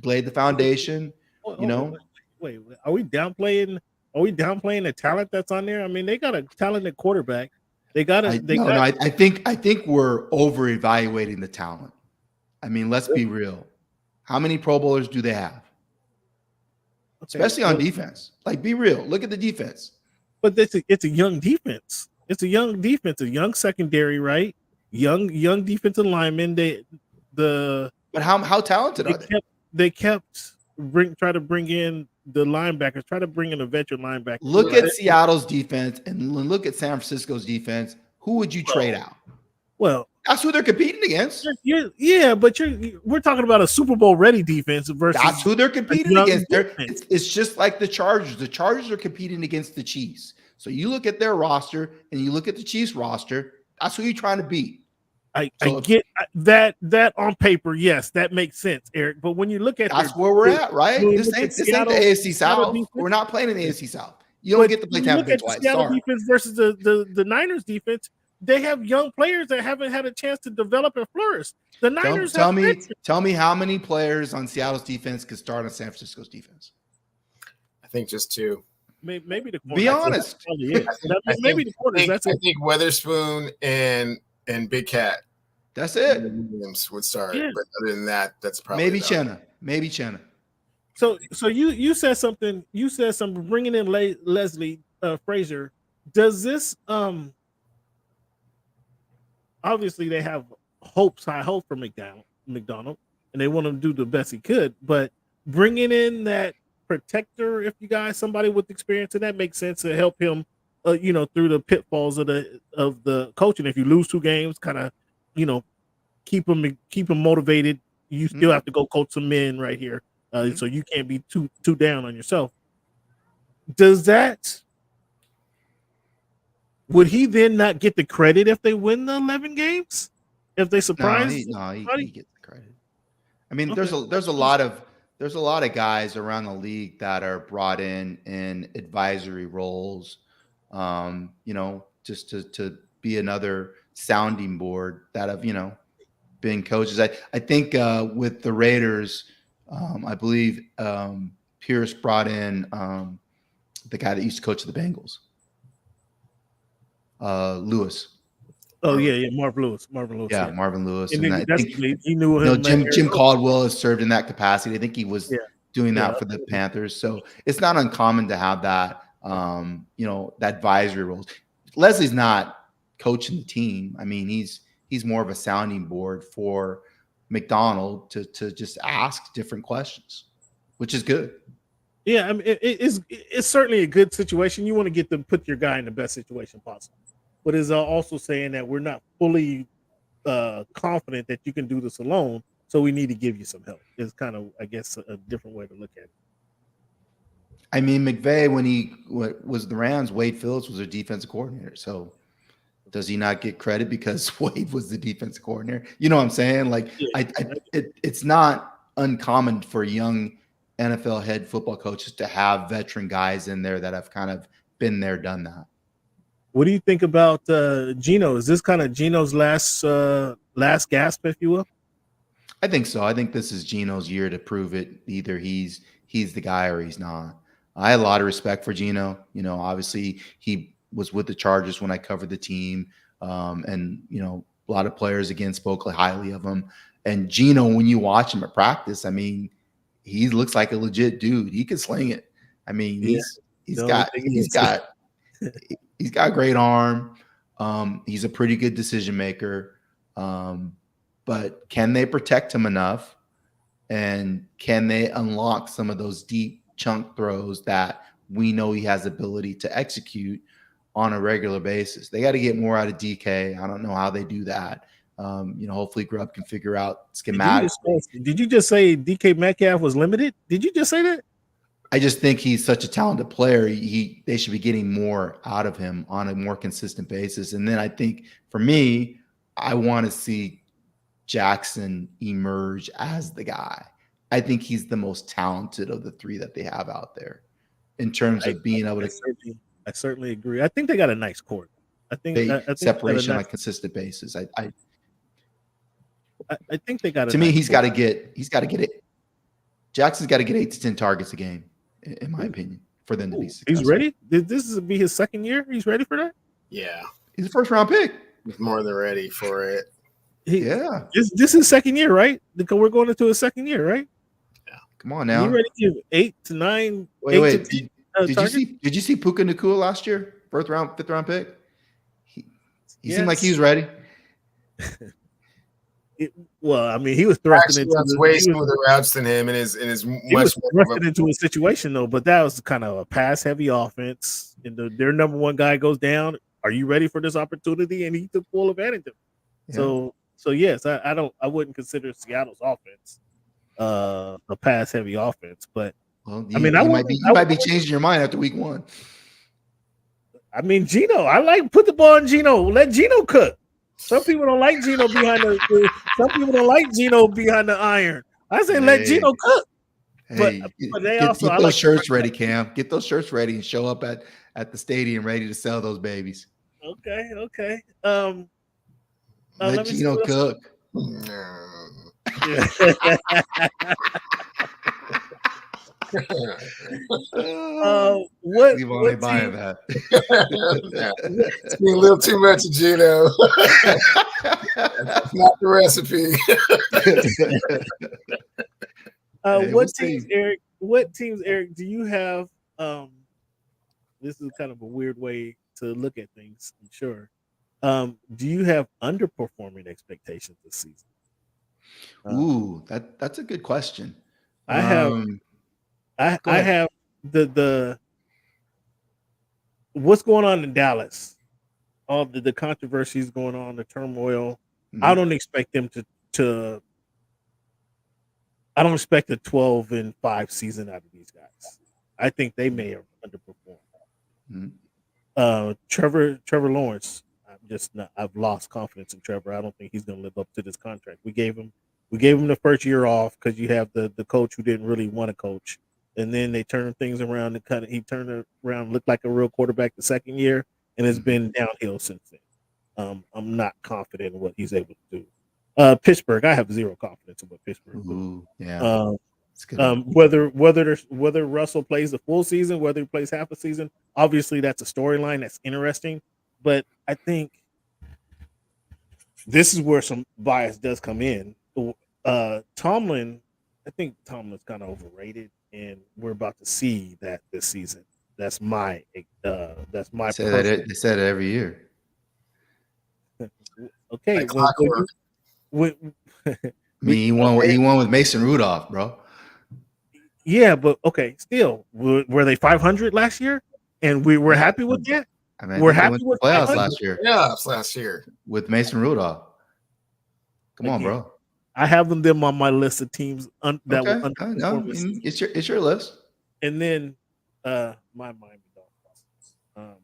laid the foundation. You know, wait, are we downplaying the talent that's on there? I mean, they got a talented quarterback. I think we're over evaluating the talent. I mean, let's be real. How many Pro Bowlers do they have? Okay, especially on defense. Like, be real. Look at the defense. But it's a young defense. It's a young defense, a young secondary, right? Young defensive linemen. But how talented are they? They try to bring in the linebackers, try to bring in a veteran linebacker. Look at Seattle's defense and look at San Francisco's defense. Who would you trade out? Well, that's who they're competing against. But we're talking about a Super Bowl ready defense versus that's who they're competing against. It's just like the Chargers. The Chargers are competing against the Chiefs. So you look at their roster and you look at the Chiefs roster. That's who you're trying to beat. I get that on paper, yes, that makes sense, Eric. But when you look at where we're at, right? This ain't the AFC South. We're not playing in the AFC South. You don't get to play Tampa Bay twice. Seattle defense versus the Niners defense. They have young players that haven't had a chance to develop and flourish. The Niners tell me how many players on Seattle's defense could start on San Francisco's defense? I think just 2. Maybe the be honest. Maybe the quarters. I think Weatherspoon and Big Cat. That's it. Williams would start, Yeah. but other than that, that's probably Maybe about it. Chenna. So you said something. You said something. Bringing in Leslie Frazier. Does this obviously they have high hope for McDonald, and they want to do the best he could. But bringing in that protector, if you guys somebody with experience in that makes sense to help him, through the pitfalls of the coaching. If you lose 2 games, kind of, keep him motivated. You still have to go coach some men right here. So you can't be too down on yourself. Would he then not get the credit if they win the 11 games? If they surprise? He gets the credit. I mean, there's a lot of guys around the league that are brought in advisory roles, just to be another sounding board that have, been coaches. I think with the Raiders, I believe Pierce brought in the guy that used to coach the Bengals, Lewis. Oh yeah, Marvin Lewis. Yeah, Marvin Lewis. And I think, he knew him. Jim Caldwell has served in that capacity. I think he was doing that for the Panthers. So it's not uncommon to have that, that advisory roles. Leslie's not coaching the team. I mean, he's more of a sounding board for McDonald to just ask different questions, which is good. Yeah, I mean, it's certainly a good situation. You want to put your guy in the best situation possible, but it's also saying that we're not fully confident that you can do this alone, so we need to give you some help. It's kind of, I guess, a different way to look at it. I mean, McVay, when he was the Rams, Wade Phillips was their defensive coordinator. So does he not get credit because Wade was the defensive coordinator? You know what I'm saying? Like, it's not uncommon for young NFL head football coaches to have veteran guys in there that have kind of been there, done that. What do you think about Geno? Is this kind of Geno's last gasp, if you will? I think so. I think this is Geno's year to prove it. Either he's the guy or he's not. I had a lot of respect for Geno. Obviously he was with the Chargers when I covered the team. And a lot of players again spoke highly of him. And Geno, when you watch him at practice, I mean, he looks like a legit dude. He can sling it. I mean, he's got a great arm. He's a pretty good decision maker. But can they protect him enough? And can they unlock some of those deep chunk throws that we know he has ability to execute on a regular basis? They got to get more out of DK. I don't know how they do that. Hopefully Grubb can figure out schematics. Did you just say DK Metcalf was limited? Did you just say that? I just think he's such a talented player. They should be getting more out of him on a more consistent basis. And then I think for me, I want to see Jackson emerge as the guy. I think he's the most talented of the 3 that they have out there in terms of being able to. I certainly agree. I think they got a nice court. I think separation on a consistent basis. I think they got. To me, he's got to get it. Jackson's got to get 8 to 10 targets a game, in my opinion, for them to be successful. He's ready. This is be his second year. He's ready for that. Yeah, he's a first-round pick. He's more than ready for it. This is his second year, right? Because we're going into his second year, right? Yeah. Come on now. You ready to give 8 to 9? Wait. Did you see Puka Nacua last year? Fifth round pick. He seemed like he was ready. Well, I mean, he was thrusted into way smoother routes than him, and is much thrusted into a situation though. But that was kind of a pass-heavy offense, and their number one guy goes down. Are you ready for this opportunity? And he took full advantage of it. Yeah. So yes, I wouldn't consider Seattle's offense a pass-heavy offense, but you might be changing your mind after week 1. I mean, Geno, put the ball in Geno. Let Geno cook. Some people don't like Geno behind the iron. I say let Geno cook. But they also get those shirts ready, Cam. Get those shirts ready and show up at the stadium ready to sell those babies. Okay. Let Geno cook. What? Leave on What buying team? that. It's being a little too much, Gino. That's not the recipe. Hey, What we'll teams, see. Eric? What teams, Eric? Do you have? This is kind of a weird way to look at things. I'm sure. Do you have underperforming expectations this season? Ooh, that's a good question. I have. I Go ahead. have the what's going on in Dallas, all the controversies going on, the turmoil. I don't expect them to. I don't expect a 12-5 season out of these guys. I think they may have underperformed. Trevor Lawrence. I've lost confidence in Trevor. I don't think he's going to live up to this contract. We gave him the first year off because you have the coach who didn't really want to coach, and then they turned things around and he turned it around, looked like a real quarterback the second year, and it's been downhill since then. I'm not confident in what he's able to do. Pittsburgh, I have zero confidence in what Pittsburgh do. Yeah. Whether Russell plays the full season, whether he plays half a season, obviously that's a storyline that's interesting. But I think this is where some bias does come in. Tomlin, I think Tomlin's kind of overrated, and we're about to see that this season. That's my They said it every year. Okay, he won with Mason Rudolph, bro. Yeah, but okay, still, were they 500 last year, and we were happy with that? I mean, we're happy with playoffs last year. Playoffs last year with Mason Rudolph. Come on, bro. I have them on my list of teams that okay. will underperform. It's your list. And then my Miami Dolphins.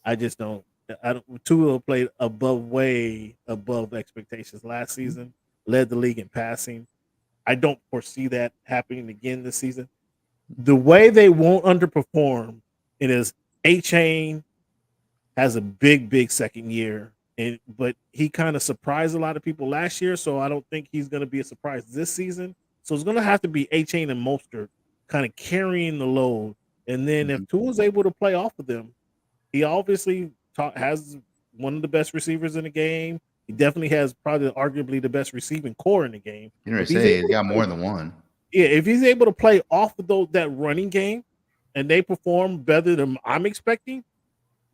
I just don't. Tua played way above expectations last season. Led the league in passing. I don't foresee that happening again this season. The way they won't underperform it is A-Chain has a big second year, but he kind of surprised a lot of people last year, so I don't think he's going to be a surprise this season. So it's going to have to be A-Chain and Mostert kind of carrying the load. And then if Tua's able to play off of them, he obviously has one of the best receivers in the game. He definitely has probably arguably the best receiving core in the game. You're going to say he's got more than one. Yeah, if he's able to play off of that running game and they perform better than I'm expecting,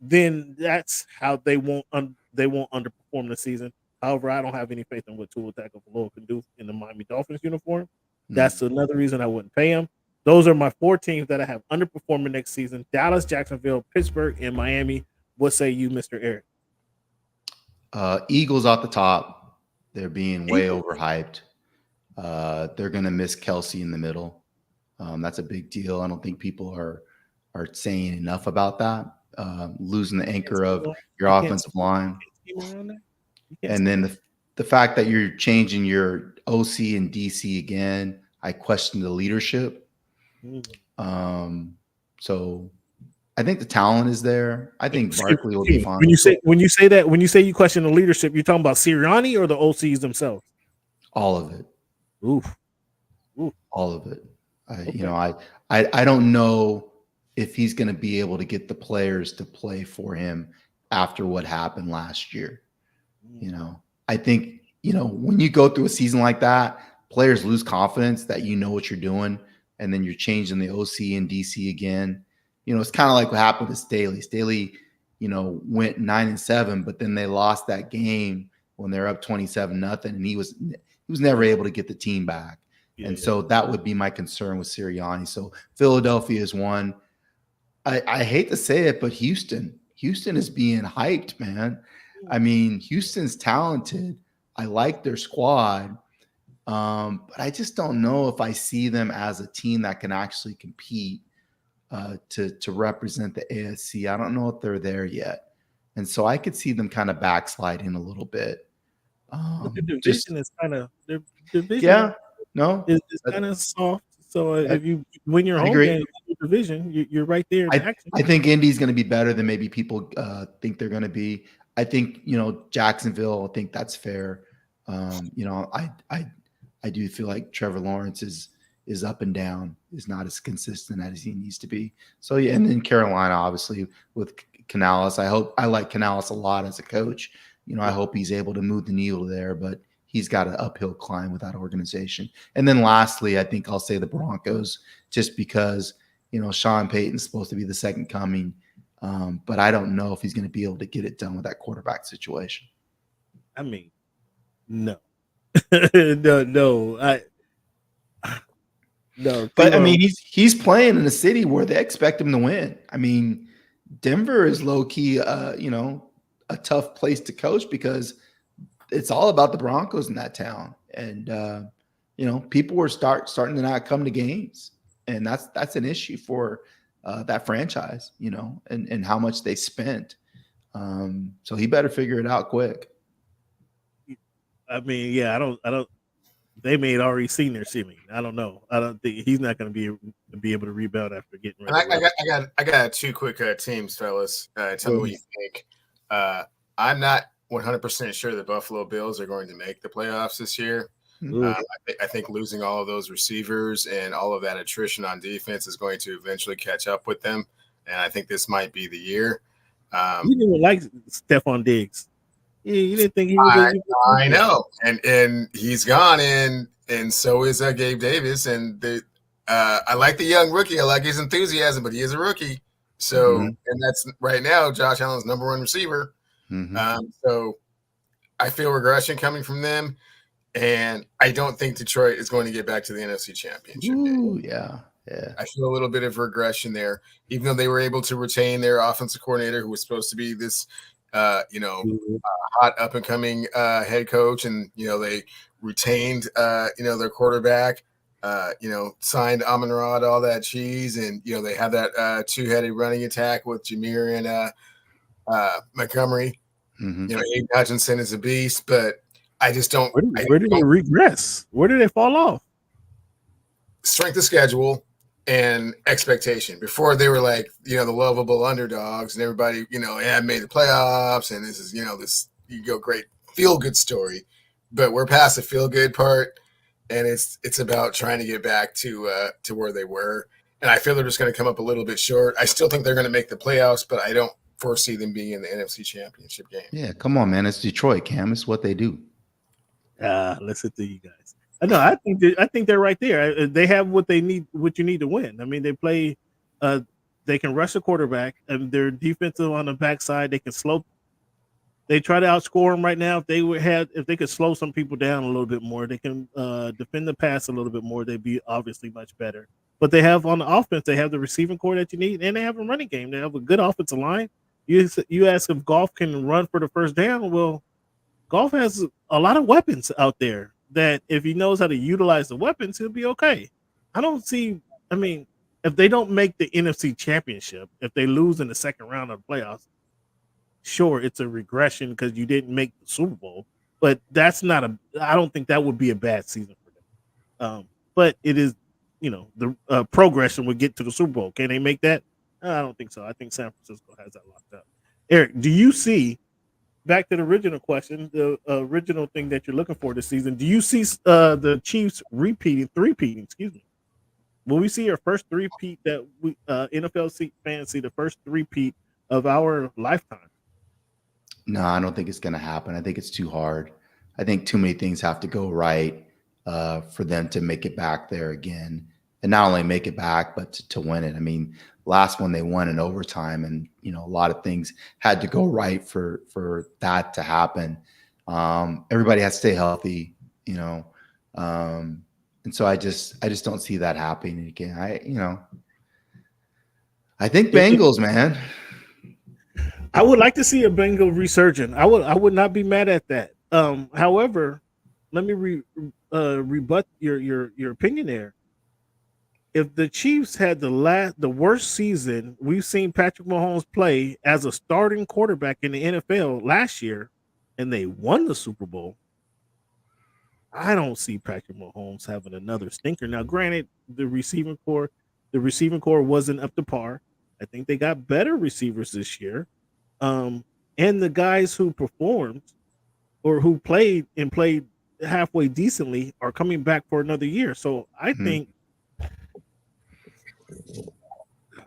then that's how they won't underperform the season. However, I don't have any faith in what Tua Tagovailoa can do in the Miami Dolphins uniform. That's another reason I wouldn't pay him. Those are my 4 teams that I have underperforming next season: Dallas, Jacksonville, Pittsburgh, and Miami. What say you, Mr. Eric? Eagles off the top. They're being way overhyped. They're going to miss Kelsey in the middle. That's a big deal. I don't think people are saying enough about that. Losing the anchor of your offensive line. And then the fact that you're changing your OC and DC again, I question the leadership. So I think the talent is there. I think Barkley will be fine. When you say you question the leadership, you're talking about Sirianni or the OCs themselves? All of it. Oof. All of it. I don't know if he's going to be able to get the players to play for him after what happened last year. I think, when you go through a season like that, players lose confidence that you know what you're doing, and then you're changing the OC and DC again. It's kind of like what happened with Staley. Staley, went 9-7, but then they lost that game when they're up 27-0, and he was never able to get the team back. So that would be my concern with Sirianni. So Philadelphia is one. I hate to say it, but Houston is being hyped, man. I mean, Houston's talented. I like their squad. But I just don't know if I see them as a team that can actually compete to represent the AFC. I don't know if they're there yet. And so I could see them kind of backsliding a little bit. But the division is kind of their division. Yeah, no, it's kind of soft. So if you win your home game in the division, you're right there. I think Indy's going to be better than maybe people think they're going to be. I think Jacksonville. I think that's fair. I do feel like Trevor Lawrence is is up and down, is not as consistent as he needs to be. So yeah, and then Carolina, obviously with Canales, I like Canales a lot as a coach. I hope he's able to move the needle there, but he's got an uphill climb with that organization. And then lastly, I think I'll say the Broncos, just because Sean Payton's supposed to be the second coming, but I don't know if he's going to be able to get it done with that quarterback situation. I mean, no, no. But I mean, he's playing in a city where they expect him to win. I mean, Denver is low key, a tough place to coach because it's all about the Broncos in that town, and people were starting to not come to games, and that's an issue for that franchise, and how much they spent. So he better figure it out quick. I mean, yeah, I don't. They may have already seen their ceiling. I don't know. I don't think he's not going to be able to rebound after getting ready. I got two quick teams, fellas. Tell me what you think. I'm not 100% sure the Buffalo Bills are going to make the playoffs this year. I think losing all of those receivers and all of that attrition on defense is going to eventually catch up with them, and I think this might be the year. You didn't even like Stephon Diggs. You didn't think he was. I know, and he's gone, and so is Gabe Davis, and I like the young rookie. I like his enthusiasm, but he is a rookie. So, and that's right now Josh Allen's number one receiver. So I feel regression coming from them, and I don't think Detroit is going to get back to the NFC Championship. Yeah. I feel a little bit of regression there, even though they were able to retain their offensive coordinator, who was supposed to be this, hot up and coming head coach, and they retained their quarterback. Signed Amon-Ra, all that cheese, and they have that two-headed running attack with Jameer and Montgomery. Aiden Hutchinson is a beast, but I just don't. Where did they regress? Where did they fall off? Strength of schedule and expectation. Before they were like, the lovable underdogs, and everybody, made the playoffs, and this is, this great feel good story. But we're past the feel good part, and it's about trying to get back to where they were. And I feel they're just going to come up a little bit short. I still think they're going to make the playoffs, but I don't foresee them being in the NFC Championship game. Yeah, come on, man. It's Detroit, Cam. It's what they do. Listen to you guys. No, I think they're right there. They have what they need, what you need to win. I mean, they play. They can rush a quarterback, and their defensive on the backside. They can slow. They try to outscore them right now. If they could slow some people down a little bit more, they can defend the pass a little bit more. They'd be obviously much better. But they have on the offense, they have the receiving core that you need, and they have a running game. They have a good offensive line. You ask if Goff can run for the first down. Well, Goff has a lot of weapons out there that if he knows how to utilize the weapons, he'll be okay. I mean, if they don't make the NFC Championship, if they lose in the second round of the playoffs, sure, it's a regression because you didn't make the Super Bowl, but I don't think that would be a bad season for them. But it is, the progression would get to the Super Bowl. Can they make that? I don't think so. I think San Francisco has that locked up. Eric, do you see, back to the original question, the original thing that you're looking for this season, do you see the Chiefs three-peating, excuse me? Will we see our first three-peat that we NFL fans see the first three-peat of our lifetime? No, I don't think it's going to happen. I think it's too hard. I think too many things have to go right for them to make it back there again. And not only make it back, but to win it. I mean, last one they won in overtime, and a lot of things had to go right for that to happen. Everybody has to stay healthy, and so I just don't see that happening again. I think Bengals, man. I would like to see a Bengal resurgence. I would not be mad at that. However, let me rebut your opinion there. If the Chiefs had the worst season we've seen Patrick Mahomes play as a starting quarterback in the NFL last year, and they won the Super Bowl, I don't see Patrick Mahomes having another stinker. Now, granted, the receiving core wasn't up to par. I think they got better receivers this year. And the guys who performed or who played halfway decently are coming back for another year. So I think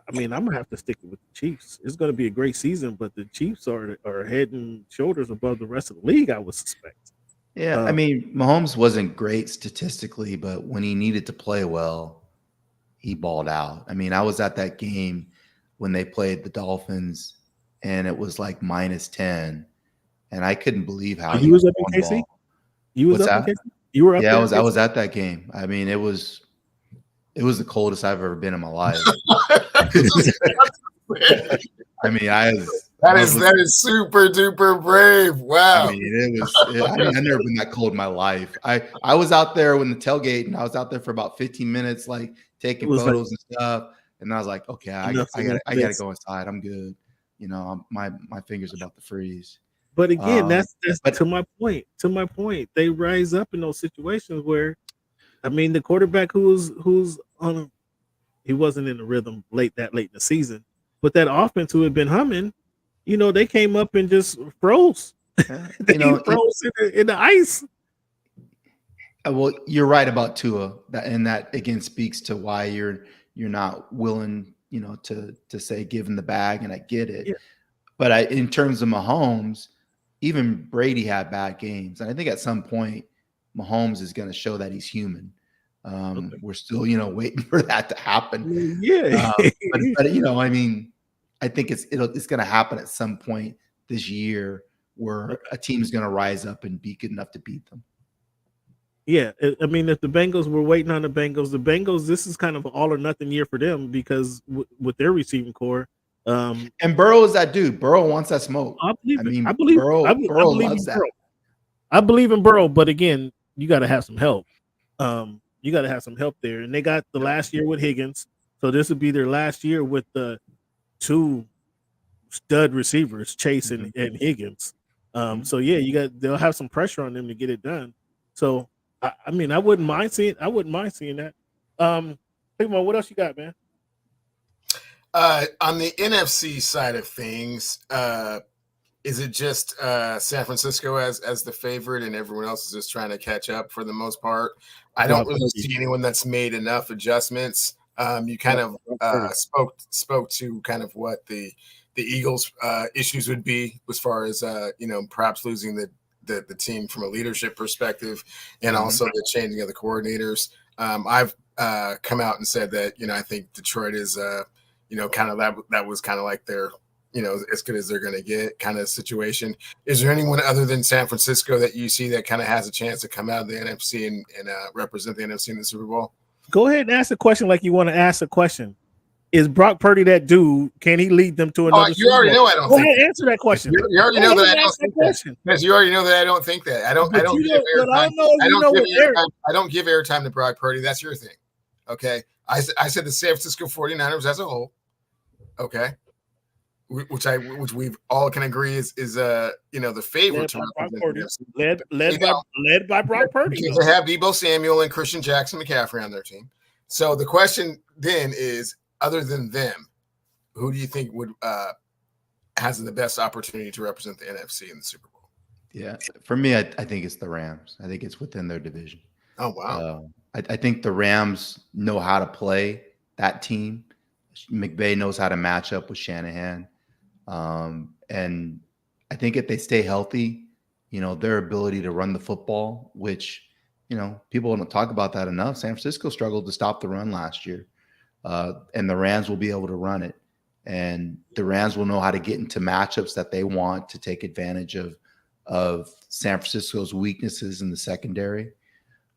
I mean, I'm gonna have to stick it with the Chiefs. It's gonna be a great season, but the Chiefs are head and shoulders above the rest of the league, I would suspect. Yeah, I mean, Mahomes wasn't great statistically, but when he needed to play well, he balled out. I mean, I was at that game when they played the Dolphins, and it was like -10, and I couldn't believe how he was up in KC. You was What's up that? in KC. You were up. Yeah, there I was at that game. I mean, it was the coldest I've ever been in my life. I mean, that is super duper brave. Wow. I mean, I've never been that cold in my life. I was out there when the tailgate, and I was out there for about 15 minutes, like taking photos and stuff. And I was like, okay, I gotta go inside. I'm good. You know, my fingers are about to freeze. But again, that's to my point. To my point, they rise up in those situations where, I mean, the quarterback who's on, he wasn't in the rhythm late in the season, but that offense who had been humming, you know, they came up and just froze. They froze in the ice. Well, you're right about Tua, that again speaks to why you're not willing, you know, to say give him the bag, and I get it. Yeah. But in terms of Mahomes, even Brady had bad games, and I think at some point Mahomes is going to show that he's human. We're still, you know, waiting for that to happen. Yeah, but you know, I mean, I think it's going to happen at some point this year where a team is going to rise up and be good enough to beat them. Yeah, I mean, if the Bengals were waiting on the Bengals, this is kind of an all or nothing year for them because with their receiving core. And Burrow is that dude. Burrow wants that smoke. I believe Burrow loves that. I believe in Burrow, but again, you got to have some help. You got to have some help there. And they got the last year with Higgins, so this would be their last year with the two stud receivers, Chase and Higgins. So yeah, they'll have some pressure on them to get it done. So I mean, I wouldn't mind seeing that. Hey, Mo, what else you got, man? On the NFC side of things, is it just San Francisco as the favorite, and everyone else is just trying to catch up for the most part? I don't really see anyone that's made enough adjustments. You kind of spoke to kind of what the Eagles' issues would be as far as you know, perhaps losing the team from a leadership perspective, and also the changing of the coordinators. I've come out and said that, you know, I think Detroit is you know, kind of that was kind of like their, you know, as good as they're going to get kind of situation. Is there anyone other than San Francisco that you see that kind of has a chance to come out of the NFC and represent the NFC in the Super Bowl? Go ahead and ask a question like you want to ask a question. Is Brock Purdy that dude? Can he lead them to another? You already know I don't. Go ahead, answer that question. You already know that I don't think that. Because you already know that I don't think that. I don't give airtime to Brock Purdy. That's your thing. Okay. I said the San Francisco 49ers as a whole. Okay. Which we all can agree is you know, the favorite to led by Brock Purdy. They have Deebo Samuel and Christian Jackson McCaffrey on their team. So the question then is, other than them, who do you think would has the best opportunity to represent the NFC in the Super Bowl? Yeah, for me, I think it's the Rams. I think it's within their division. Oh wow! I think the Rams know how to play that team. McVay knows how to match up with Shanahan. And I think if they stay healthy, you know, their ability to run the football, which, you know, people don't talk about that enough. San Francisco struggled to stop the run last year. And the Rams will be able to run it. And the Rams will know how to get into matchups that they want to take advantage of San Francisco's weaknesses in the secondary.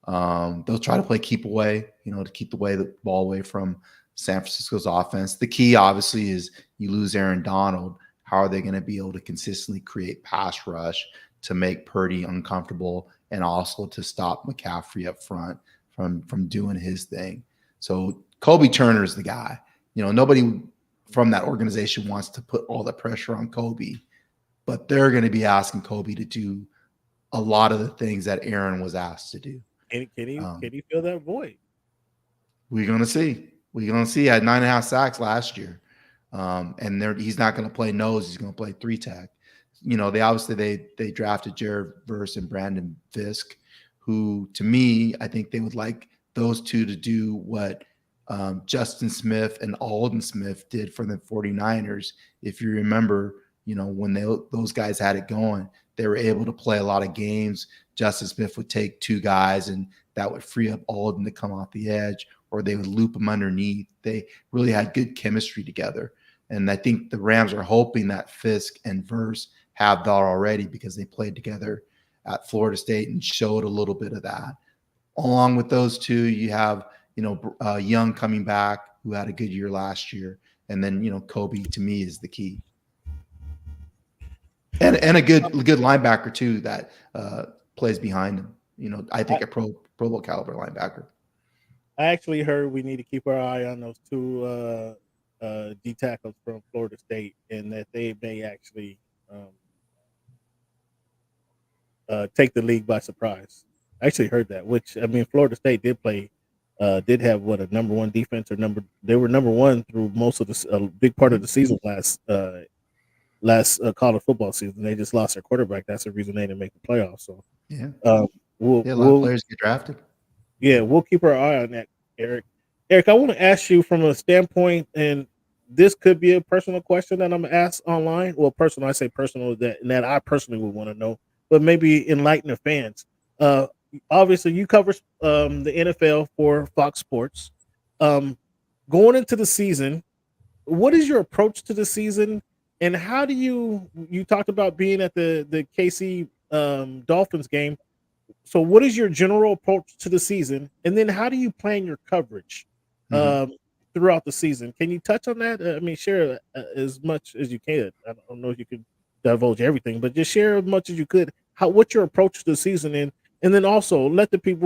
They'll try to play keep away, you know, to keep the ball away from San Francisco's offense. The key, obviously, is you lose Aaron Donald. How are they going to be able to consistently create pass rush to make Purdy uncomfortable and also to stop McCaffrey up front from doing his thing? So Kobe Turner is the guy. You know, nobody from that organization wants to put all the pressure on Kobe, but they're going to be asking Kobe to do a lot of the things that Aaron was asked to do. Can he fill that void? We're going to see. We're going to see. He had 9.5 sacks last year. And he's not going to play nose. He's going to play 3-tech. You know, they drafted Jared Verse and Brandon Fisk, who, to me, I think they would like those two to do what Justin Smith and Alden Smith did for the 49ers. If you remember, when those guys had it going, they were able to play a lot of games. Justin Smith would take two guys, and that would free up Alden to come off the edge, or they would loop him underneath. They really had good chemistry together. And I think the Rams are hoping that Fisk and Verse have that already because they played together at Florida State and showed a little bit of that. Along with those two, you have, Young coming back, who had a good year last year. And then, Kobe, to me, is the key. And a good linebacker, too, that plays behind him. I think a Pro Bowl caliber linebacker. I actually heard we need to keep our eye on those two D tackles from Florida State, and that they may actually take the league by surprise. I actually heard that, which, Florida State did have a number one defense, they were number one through most of the big part of the season last college football season. They just lost their quarterback. That's the reason they didn't make the playoffs. So yeah, a lot of players get drafted. Yeah, we'll keep our eye on that, Eric. Eric, I want to ask you from a standpoint, and this could be a personal question that I'm going to ask online. Well, personal, I say personal, that I personally would want to know, but maybe enlighten the fans. Obviously, you cover the NFL for Fox Sports. Going into the season, what is your approach to the season, and how do you talked about being at the KC Dolphins game? So what is your general approach to the season? And then how do you plan your coverage throughout the season? Can you touch on that? Share as much as you can. I don't know if you can divulge everything, but just share as much as you could. What's your approach to the season? And then also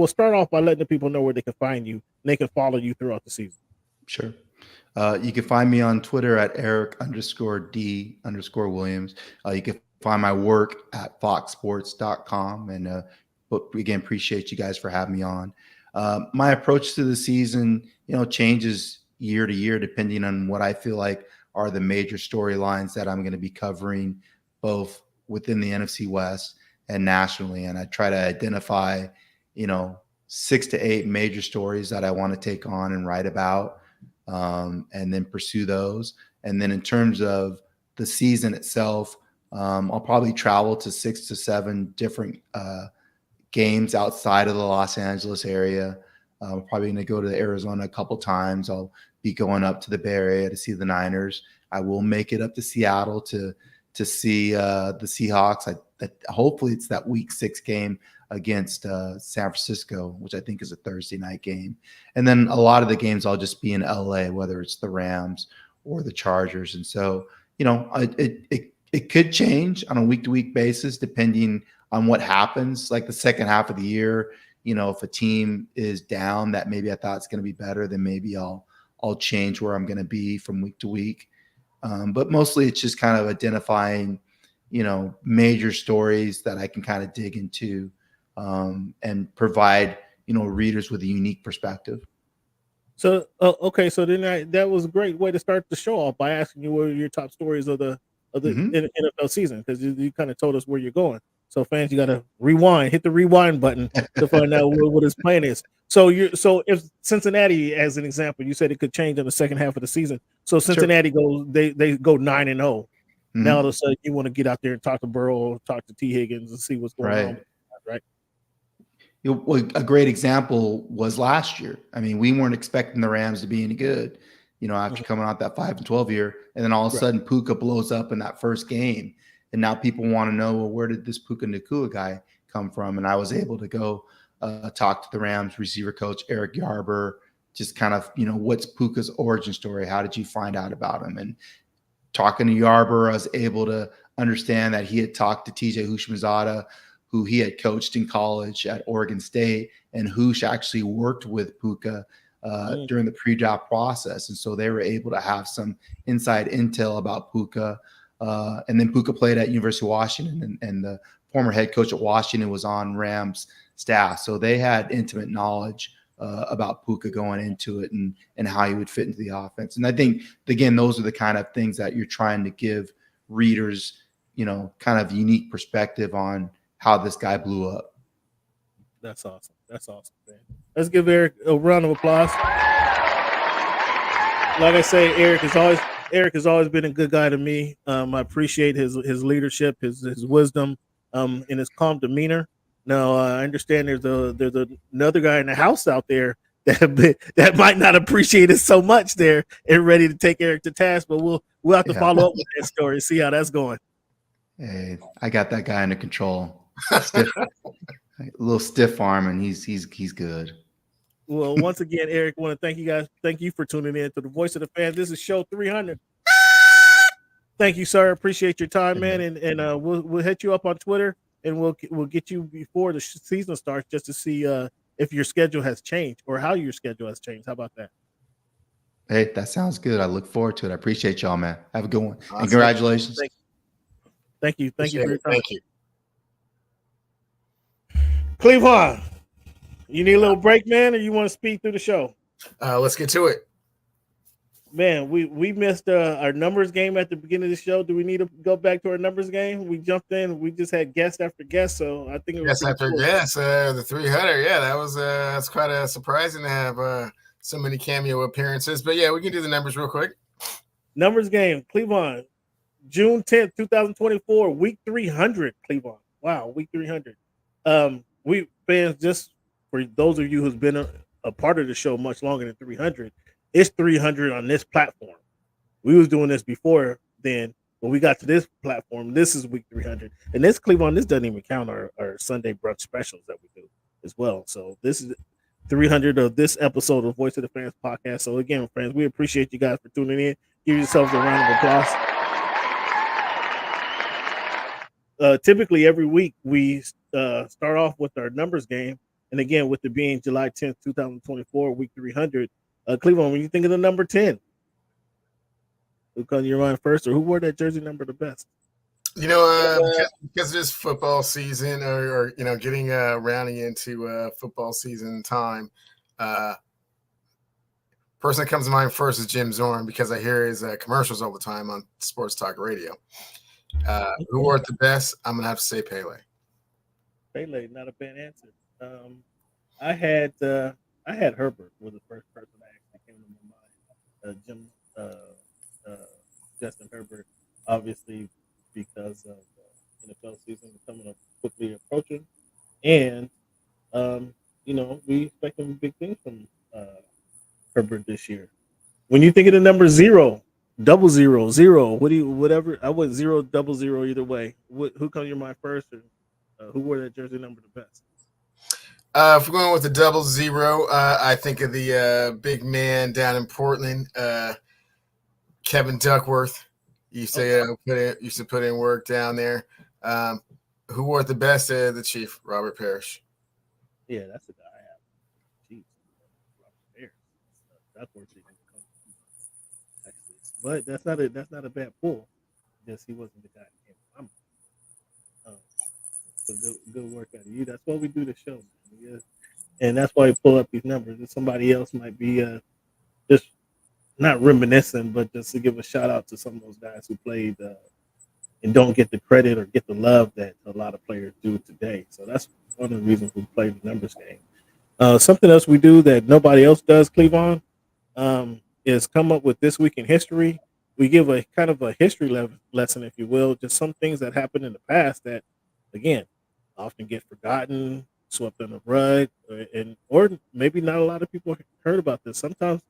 start off by letting the people know where they can find you and they can follow you throughout the season. Sure. You can find me on Twitter at Eric_D_Williams. You can find my work at foxsports.com. And but again, appreciate you guys for having me on. My approach to the season, changes year to year depending on what I feel like are the major storylines that I'm going to be covering, both within the NFC West and nationally. And I try to identify, 6 to 8 major stories that I want to take on and write about, and then pursue those. And then in terms of the season itself, I'll probably travel to 6 to 7 different games outside of the Los Angeles area. I'm probably going to go to Arizona a couple times. I'll be going up to the Bay Area to see the Niners. I will make it up to Seattle to see the Seahawks. Hopefully it's that Week 6 game against San Francisco, which I think is a Thursday night game. And then a lot of the games I'll just be in LA, whether it's the Rams or the Chargers. And so, it could change on a week-to-week basis depending on what happens. Like the second half of the year, if a team is down that maybe I thought it's going to be better, then maybe I'll change where I'm going to be from week to week. But mostly it's just kind of identifying, major stories that I can kind of dig into, and provide, readers with a unique perspective. So, okay. So then that was a great way to start the show off by asking you what are your top stories of the NFL season, because you kind of told us where you're going. So fans, you got to hit the rewind button to find out what his plan is. So if Cincinnati, as an example, you said it could change in the second half of the season. So Cincinnati goes, they go 9-0. Now all of a sudden you want to get out there and talk to Burrow, talk to T. Higgins, and see what's going on. Right. A great example was last year. We weren't expecting the Rams to be any good, after coming out that 5-12 year, and then all of a sudden Puka blows up in that first game. And now people want to know, well, where did this Puka Nacua guy come from? And I was able to go talk to the Rams receiver coach, Eric Yarber, just kind of, what's Puka's origin story? How did you find out about him? And talking to Yarber, I was able to understand that he had talked to TJ Houshmandzadeh, who he had coached in college at Oregon State, and Hoosh actually worked with Puka during the pre-draft process. And so they were able to have some inside intel about Puka. And then Puka played at University of Washington, and the former head coach at Washington was on Rams staff. So they had intimate knowledge about Puka going into it and how he would fit into the offense. And I think, again, those are the kind of things that you're trying to give readers, kind of unique perspective on how this guy blew up. That's awesome. Man. Let's give Eric a round of applause. like I say, Eric has always been a good guy to me. I appreciate his leadership, his wisdom, and his calm demeanor. Now I understand there's another guy in the house out there that might not appreciate it so much there and ready to take Eric to task, but we'll have to follow up with that story and see how that's going. Hey, I got that guy under control. A little stiff arm, and he's good. Well, once again, Eric, I want to thank you guys. Thank you for tuning in to the Voice of the Fans. This is show 300. Thank you, sir. Appreciate your time, man. And we'll hit you up on Twitter, and we'll get you before the season starts just to see if your schedule has changed or how your schedule has changed. How about that? Hey, that sounds good. I look forward to it. I appreciate y'all, man. Have a good one. Awesome. And congratulations. Thank you. Thank you for your time. Thank you. Cleveland, you need a little break, man, or you want to speed through the show? Let's get to it. Man, we missed our numbers game at the beginning of the show. Do we need to go back to our numbers game? We jumped in. We just had guest after guest, so I think it was guest after guest. The 300. Yeah, that was that's quite surprising to have so many cameo appearances. But yeah, we can do the numbers real quick. Numbers game, Cleveland, June 10th, 2024, week 300. Cleveland. Wow, week 300. We fans, just for those of you who's been a part of the show much longer than 300, it's 300 on this platform. We was doing this before then. When we got to this platform, this is week 300. And this Cleveland, this doesn't even count our Sunday brunch specials that we do as well. So this is 300 of this episode of Voice of the Fans podcast. So again, friends, we appreciate you guys for tuning in. Give yourselves a round of applause. Typically every week we start off with our numbers game. And again, with it being July 10th, 2024, week 300, Cleveland, when you think of the number 10, who comes to your mind first, or who wore that jersey number the best? You know, because it is football season, or you know, getting rounding into football season time. Person that comes to mind first is Jim Zorn, because I hear his commercials all the time on Sports Talk Radio. Who wore it the best? I'm gonna have to say Pele. Pele, not a bad answer. I had Herbert was the first person that actually came to my mind. Justin Herbert, obviously because of NFL season coming up quickly approaching, and you know, we expect some big things from Herbert this year. When you think of the number 0, 000, whatever? I went 0, 00 either way. Who comes to your mind first, or who wore that jersey number the best? If we're going with the 00, I think of the big man down in Portland, Kevin Duckworth. Used to put in work down there. Who wore it the best? The Chief, Robert Parrish. Yeah, that's the guy I have. Jeez, Robert Parrish. Duckworth didn't come actually, but that's not a bad pull. Just he wasn't the guy that came from. So good work out of you. That's why we do the show, man. Yeah. And that's why we pull up these numbers. And somebody else might be just not reminiscing, but just to give a shout out to some of those guys who played and don't get the credit or get the love that a lot of players do today. So that's one of the reasons we play the numbers game. Something else we do that nobody else does, Cleveland, is come up with This Week in History. We give a kind of a history lesson, if you will, just some things that happened in the past that, again, often get forgotten, swept under the rug, or maybe not a lot of people heard about this. Sometimes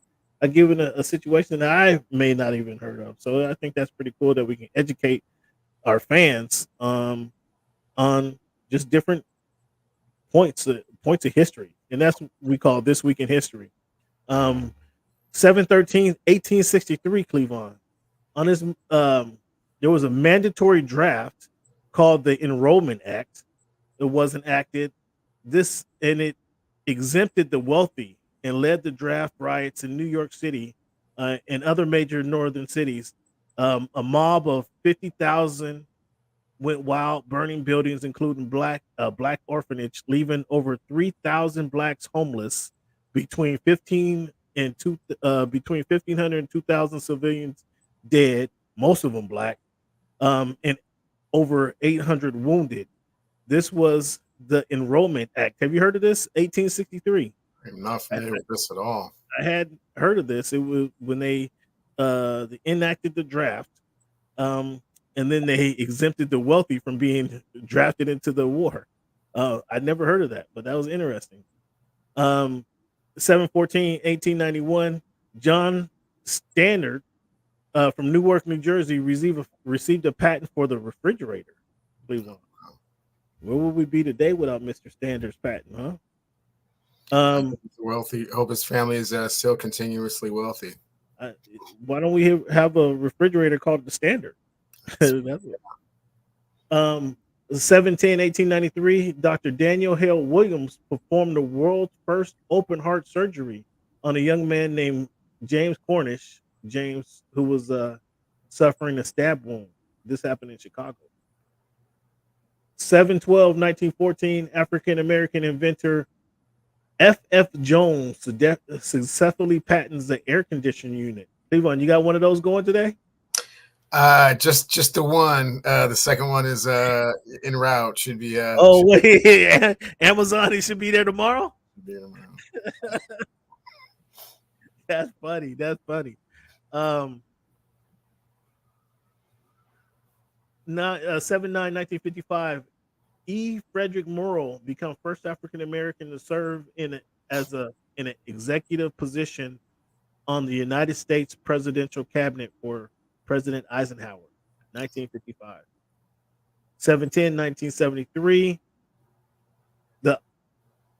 I give it a situation that I may not even heard of. So I think that's pretty cool that we can educate our fans on just different points of history. And that's what we call This Week in History. 7/13/1863, Cleveland. On this, there was a mandatory draft called the Enrollment Act. It was enacted. It exempted the wealthy and led to draft riots in New York City and other major northern cities. A mob of 50,000 went wild, burning buildings, including black orphanage, leaving over 3,000 blacks homeless. Between 1500 and 2,000 civilians dead, most of them black, and over 800 wounded. This was the Enrollment Act. Have you heard of this? 1863. I'm not familiar with this at all. I had heard of this. It was when they enacted the draft, and then they exempted the wealthy from being drafted into the war. I'd never heard of that, but that was interesting. 7/14/1891, John Standard from Newark, New Jersey, received a patent for the refrigerator. Cleveland. Where would we be today without Mr. Standard's patent, huh? Wealthy. Hope his family is still continuously wealthy. Why don't we have a refrigerator called the Standard? That's it. 7/10/1893, Dr. Daniel Hale Williams performed the world's first open heart surgery on a young man named James Cornish. James, who was suffering a stab wound. This happened in Chicago. 7/12/1914, African American inventor F.F. Jones successfully patents the air conditioning unit. Cleveland, you got one of those going today? Just the one. The second one is en route. Should be. Oh wait, Amazon. It should be there tomorrow. That's funny. That's funny. 7/9/1955, E. Frederick Murrow became first African American to serve in an executive position on the United States presidential cabinet for President Eisenhower, 1955. 7/10/1973, the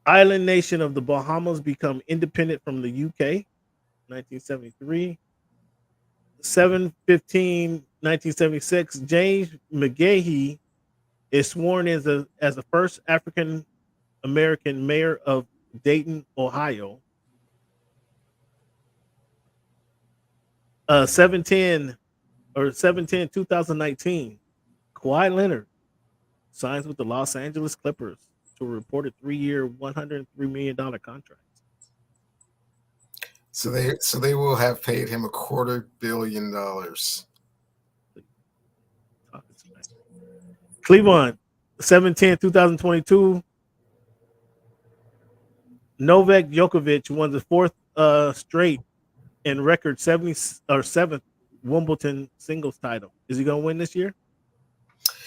island nation of the Bahamas become independent from the UK, 1973. 7/15/1976, James McGahey is sworn as the first African American mayor of Dayton, Ohio. 7/10/2019, Kawhi Leonard signs with the Los Angeles Clippers to a reported 3-year, $103 million contract. So they will have paid him $250 million. Cleveland, 7/10/2022, Novak Djokovic won the fourth straight and record 7th Wimbledon singles title. Is he going to win this year?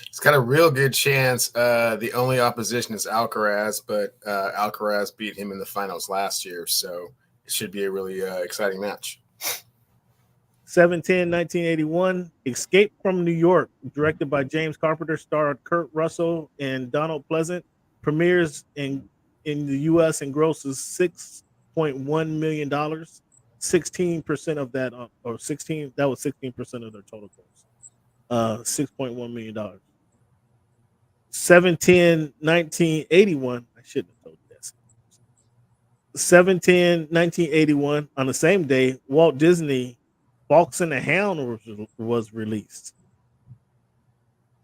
It's got a real good chance. The only opposition is Alcaraz, but Alcaraz beat him in the finals last year, so it should be a really exciting match. 7/10/1981, Escape from New York, directed by James Carpenter, starred Kurt Russell and Donald Pleasant, premieres in the U.S. and grosses $6.1 million. 16% of that, that was 16% of their total gross. $6.1 million. 7/10/1981, I shouldn't have told you that. 7/10/1981, on the same day, Walt Disney Fox and the Hound was released.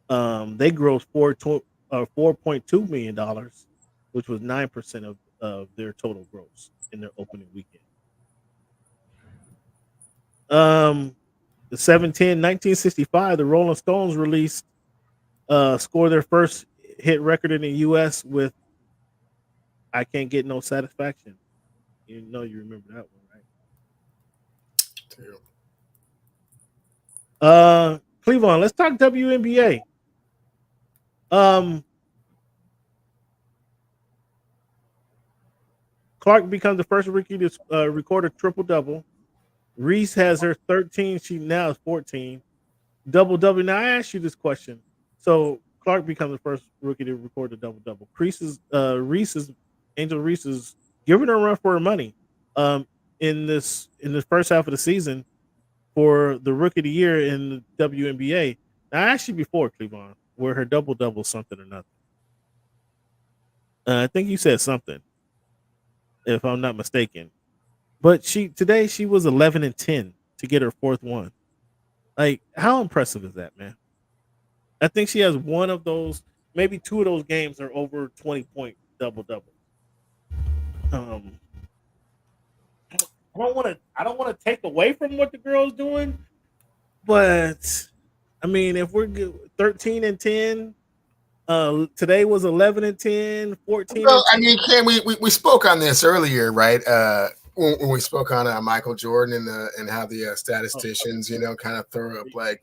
They grossed $4.2 million, which was 9% of their total gross in their opening weekend. The 7/10/1965, the Rolling Stones scored their first hit record in the U.S. with "I Can't Get No Satisfaction." You know, you remember that one, right? Cleveland, let's talk WNBA. Clark becomes the first rookie to record a triple-double. Reese has her 13. She now is 14. Double-double. Now, I asked you this question. So, Clark becomes the first rookie to record a double-double. Angel Reese is giving her a run for her money in the first half of the season for the rookie of the year in the WNBA. Now, I asked you before, Cleveland, were her double-double something or nothing? I think you said something, if I'm not mistaken. But today she was 11-10 to get her fourth one. Like, how impressive is that, man? I think she has one of those, maybe two of those games are over 20-point double-double. I don't want to take away from what the girl's doing, but I mean, if we're 13-10, Today was 11-10, 14. Well, I mean, Cam, we spoke on this earlier, right? When we spoke on Michael Jordan and how the statisticians, kind of throw up like,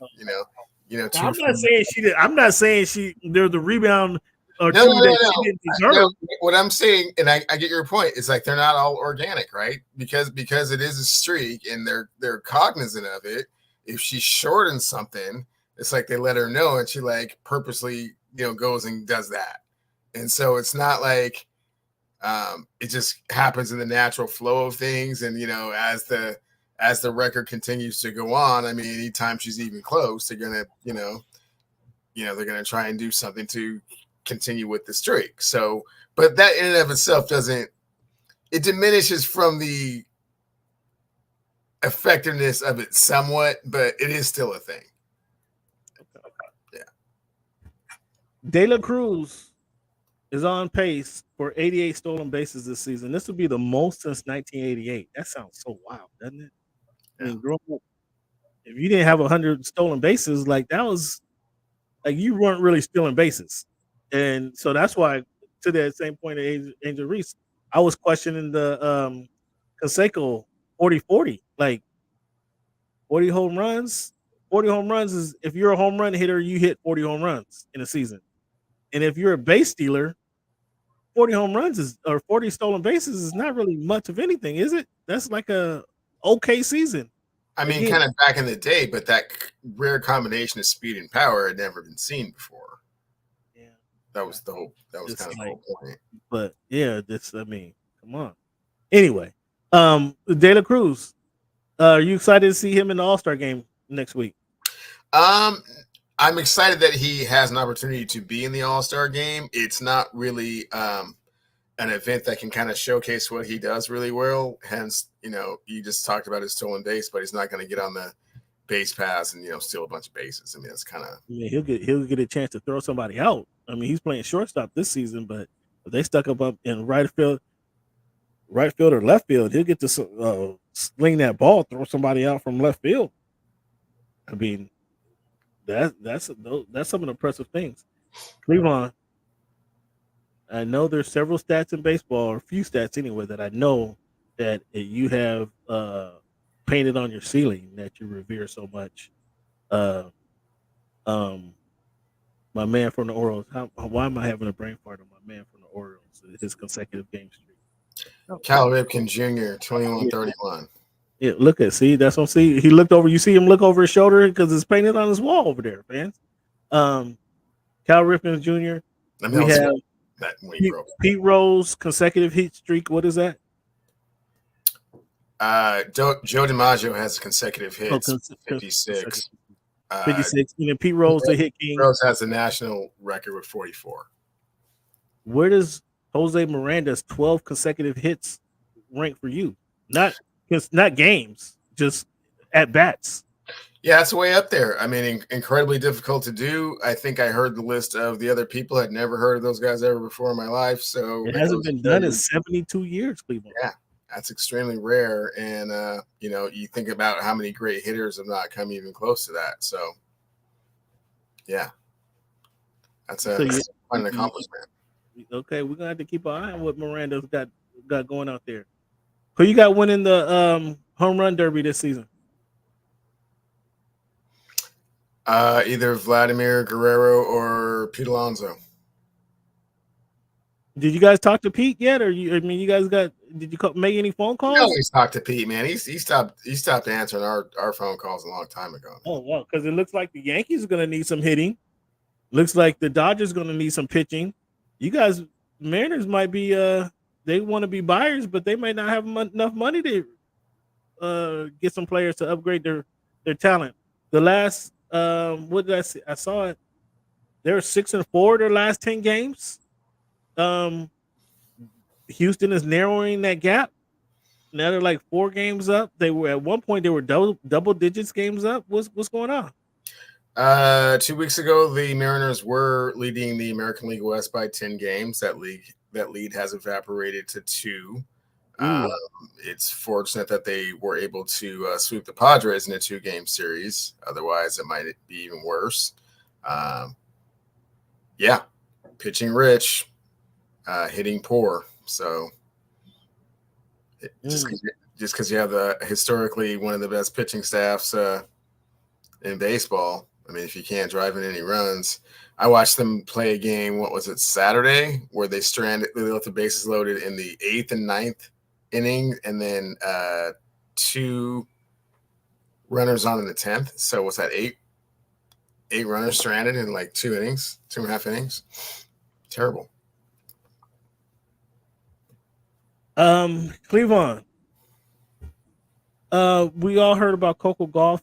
I'm not saying she did. I'm not saying there's a rebound or two that she didn't deserve. No, what I'm saying, and I get your point, it's like they're not all organic, right? Because it is a streak and they're cognizant of it. If she shortens something, it's like they let her know and she like purposely, goes and does that. And so it's not like it just happens in the natural flow of things. And, as the record continues to go on, I mean, anytime she's even close, they're going to, they're going to try and do something to continue with the streak. So, but that in and of itself it diminishes from the effectiveness of it somewhat, but it is still a thing. Yeah. De La Cruz is on pace for 88 stolen bases this season. This would be the most since 1988. That sounds so wild, doesn't it? I mean, growing up, if you didn't have 100 stolen bases, like that was like you weren't really stealing bases. And so that's why, to that same point of Angel Reese, I was questioning the Canseco 40-40. Like 40 home runs. 40 home runs is if you're a home run hitter, you hit 40 home runs in a season. And if you're a base stealer, 40 home runs or 40 stolen bases is not really much of anything, is it? That's like a okay season. I mean, kind of back in the day, but that rare combination of speed and power had never been seen before. Yeah, that was kind of the whole point. But yeah, come on. Anyway, De La Cruz, are you excited to see him in the All-Star game next week? I'm excited that he has an opportunity to be in the All-Star game. It's not really an event that can kind of showcase what he does really well. Hence, you just talked about his stolen base, but he's not going to get on the base pass and steal a bunch of bases. I mean, it's kind of he'll get a chance to throw somebody out. I mean, he's playing shortstop this season, but if they stuck him up in right field or left field, he'll get to sling that ball, throw somebody out from left field. I mean, that's some of the impressive things. Cleveland, I know there's several stats in baseball, or a few stats anyway, that I know that you have painted on your ceiling that you revere so much. My man from the Orioles. Why am I having a brain fart on my man from the Orioles? His consecutive game streak. Cal Ripken Jr. 21-31. Yeah, that's what I'm seeing. He looked over. You see him look over his shoulder because it's painted on his wall over there, fans. Cal Ripken Jr. We have Pete Rose consecutive hit streak. What is that? Joe DiMaggio has consecutive hits, 56. 56. And then Pete Rose, the hit king. Rose has the national record with 44. Where does Jose Miranda's 12 consecutive hits rank for you? Not games, just at bats. Yeah, it's way up there. I mean, incredibly difficult to do. I think I heard the list of the other people. I'd never heard of those guys ever before in my life. So it hasn't been done in 72 years, Cleveland. Yeah, that's extremely rare. And, you think about how many great hitters have not come even close to that. So, yeah, that's quite an accomplishment. Okay, we're going to have to keep an eye on what Miranda's got going out there. Who you got winning the home run derby this season? Either Vladimir Guerrero or Pete Alonso. Did you guys talk to Pete yet, or you guys did you make any phone calls? We always talk to Pete, man. He stopped answering our phone calls a long time ago. Oh well, because it looks like the Yankees are going to need some hitting. Looks like the Dodgers are going to need some pitching. You guys, Mariners might be they want to be buyers, but they may not have enough money to get some players to upgrade their talent. The last what did I see? I saw it. They're 6-4 their last 10 games. Houston is narrowing that gap. Now they're like 4 games up. They were at one point they were double digits games up. What's going on? 2 weeks ago, the Mariners were leading the American League West by 10 games. That lead has evaporated to 2. It's fortunate that they were able to sweep the Padres in a 2-game series. Otherwise, it might be even worse. Yeah, pitching rich, hitting poor. So just because you have historically one of the best pitching staffs in baseball. I mean, if you can't drive in any runs, I watched them play a game. What was it, Saturday, where they left the bases loaded in the 8th and 9th inning, and then 2 runners on in the 10th. So what's that? 8 runners stranded in like 2.5 innings. Terrible. Cleveland. We all heard about Coco Gauff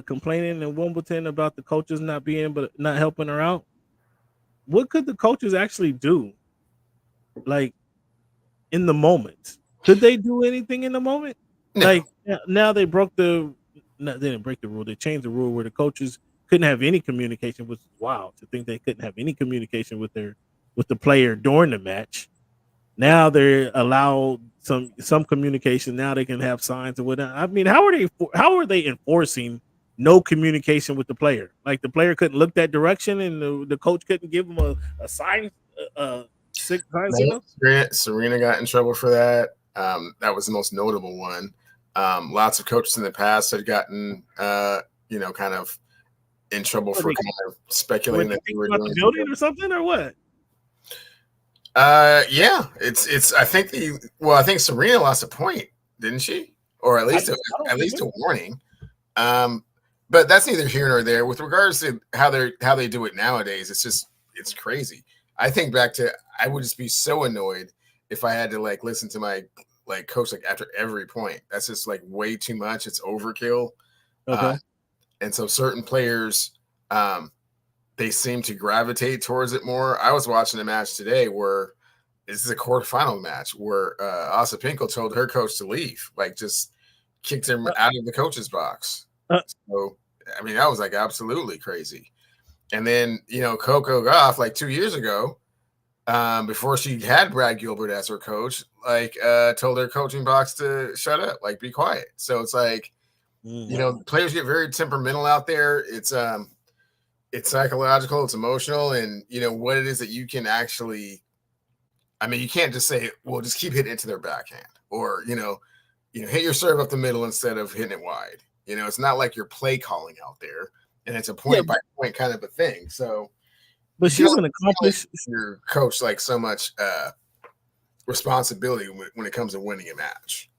complaining in Wimbledon about the coaches not helping her out. What could the coaches actually do? Like in the moment, could they do anything in the moment? No. Like now they didn't break the rule. They changed the rule where the coaches couldn't have any communication, which is wild to think they couldn't have any communication with the player during the match. Now they're allowed some communication. Now they can have signs and whatnot. I mean, how are they enforcing no communication with the player? Like the player couldn't look that direction, and the coach couldn't give them a sign. Serena got in trouble for that. That was the most notable one. Lots of coaches in the past had gotten kind of in trouble for kind of speculating that they were doing the building or something, or what? Yeah, it's. I think Serena lost a point, didn't she? Or at least a warning. But that's neither here nor there. With regards to how they do it nowadays, it's crazy. I think back to, I would just be so annoyed if I had to like listen to my like coach like after every point. That's just like way too much. It's overkill. Okay. And so certain players, they seem to gravitate towards it more. I was watching a match today where this is a quarterfinal match where Osipinko told her coach to leave, like just kicked him out of the coach's box. So, I mean, that was like absolutely crazy. And then, Coco Gauff, like 2 years ago, before she had Brad Gilbert as her coach, like told her coaching box to shut up, like be quiet. So it's like, players get very temperamental out there. It's psychological, it's emotional, and what it is that you can actually, I mean, you can't just say, well, just keep hitting it to their backhand, or hit your serve up the middle instead of hitting it wide. It's not like you're play calling out there, and it's a point by point kind of a thing. So, but she's an accomplished your coach, like so much responsibility when it comes to winning a match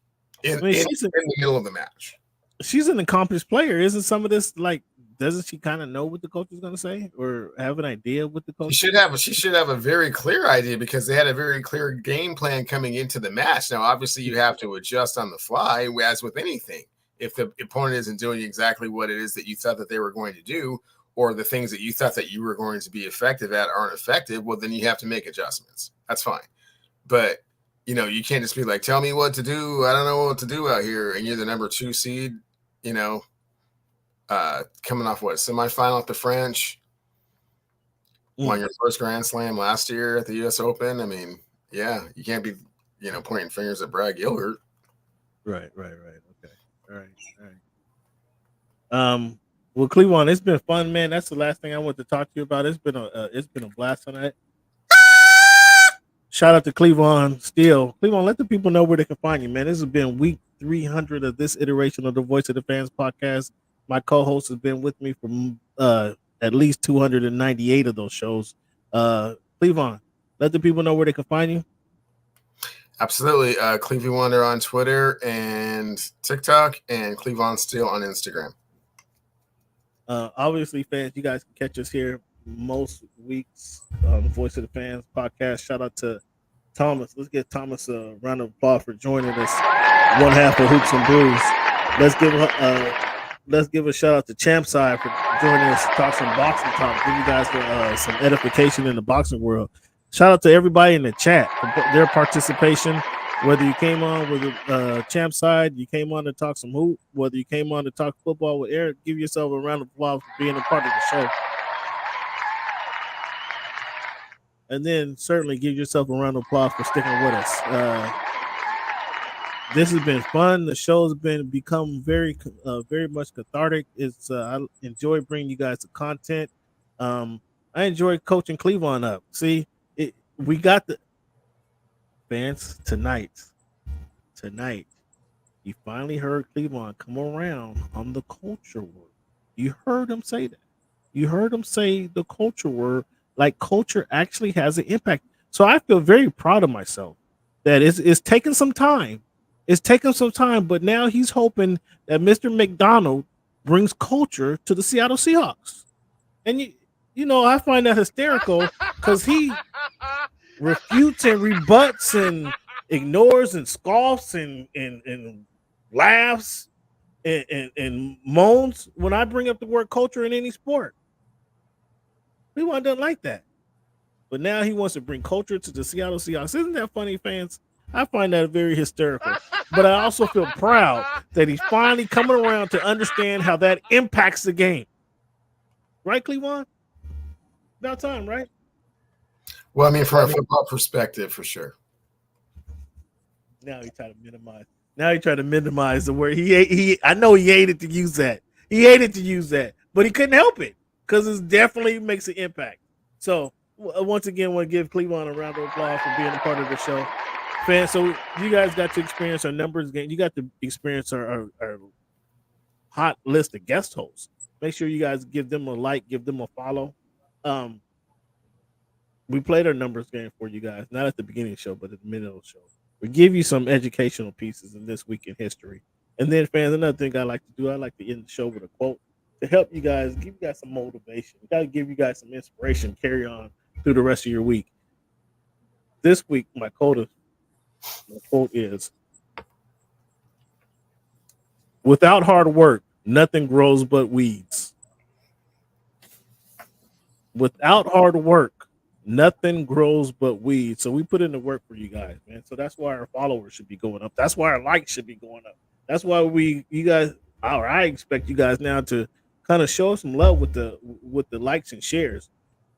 in the middle of the match. She's an accomplished player. Isn't some of this like? Doesn't she kind of know what the coach is going to say, or have an idea what the coach? She should have a very clear idea, because they had a very clear game plan coming into the match. Now, obviously, you have to adjust on the fly, as with anything. If the opponent isn't doing exactly what it is that you thought that they were going to do, or the things that you thought that you were going to be effective at aren't effective, well, then you have to make adjustments. That's fine. But you can't just be like, tell me what to do. I don't know what to do out here, and you're the number 2 seed. Coming off semifinal at the French, won your first Grand Slam last year at the U.S. Open. I mean, yeah, you can't be, pointing fingers at Brad Gilbert. Right. Okay. All right. Well, Cleveland, it's been fun, man. That's the last thing I want to talk to you about. It's been a blast tonight. Shout out to Cleveland Steele. Cleveland, let the people know where they can find you, man. This has been week 300 of this iteration of the Voice of the Fans podcast. My co-host has been with me for at least 298 of those shows. Cleveland, let the people know where they can find you. Absolutely. Clevie Wonder on Twitter and TikTok, and Cleveland Steele on Instagram. Obviously, fans, you guys can catch us here most weeks on the Voice of the Fans podcast. Shout out to Thomas. Let's give Thomas a round of applause for joining us. One half of Hoops and Brews. Let's give a shout out to Champside for joining us to talk some boxing talk. Give you guys some edification in the boxing world. Shout out to everybody in the chat for their participation. Whether you came on with Champside, you came on to talk some hoop, whether you came on to talk football with Eric, give yourself a round of applause for being a part of the show. And then certainly give yourself a round of applause for sticking with us. This has been fun. The show has become very much cathartic. I enjoy bringing you guys the content. I I enjoy coaching Cleveland up. See, we got the fans tonight. Tonight, you finally heard Cleveland come around on the culture word. You heard him say that. You heard him say the culture word. Like culture actually has an impact. So I feel very proud of myself that it's taking some time. It's taken some time, but now he's hoping that Mr. McDonald brings culture to the Seattle Seahawks. And you know, I find that hysterical because he refutes and rebuts and ignores and scoffs and laughs and moans when I bring up the word culture in any sport. Cleveland doesn't like that. But now he wants to bring culture to the Seattle Seahawks. Isn't that funny, fans? I find that very hysterical. But I also feel proud that he's finally coming around to understand how that impacts the game. Right, Cleveland? About time, right? Well, I mean, from a football perspective, for sure. Now he tried to minimize. Now he tried to minimize the word. He I know he hated to use that. He hated to use that, but he couldn't help it because it definitely makes an impact. So once again, I want to give Cleveland a round of applause for being a part of the show. Fans, so you guys got to experience our numbers game. You got to experience our hot list of guest hosts. Make sure you guys give them a like, give them a follow. We played our numbers game for you guys, not at the beginning of the show, but at the middle of the show. We give you some educational pieces in this week in history. And then, fans, another thing I like to do, I like to end the show with a quote to help you guys, give you guys some motivation. We got to give you guys some inspiration, carry on through the rest of your week. This week, my quote is, without hard work, nothing grows but weeds. Without hard work, nothing grows but weeds. So we put in the work for you guys, man. So that's why our followers should be going up. That's why our likes should be going up. That's why I expect you guys now to kind of show some love with the likes and shares.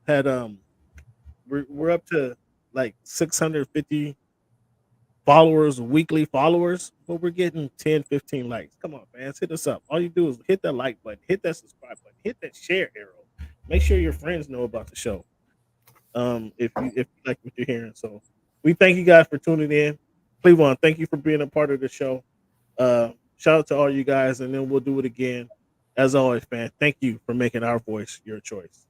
We're up to like 650 followers, weekly followers, but we're getting 10, 15 likes. Come on, fans, hit us up. All you do is hit that like button, hit that subscribe button, hit that share arrow. Make sure your friends know about the show. If you like what you're hearing. So we thank you guys for tuning in. Cleveland, thank you for being a part of the show. Shout out to all you guys, and then we'll do it again. As always, fan, thank you for making our voice your choice.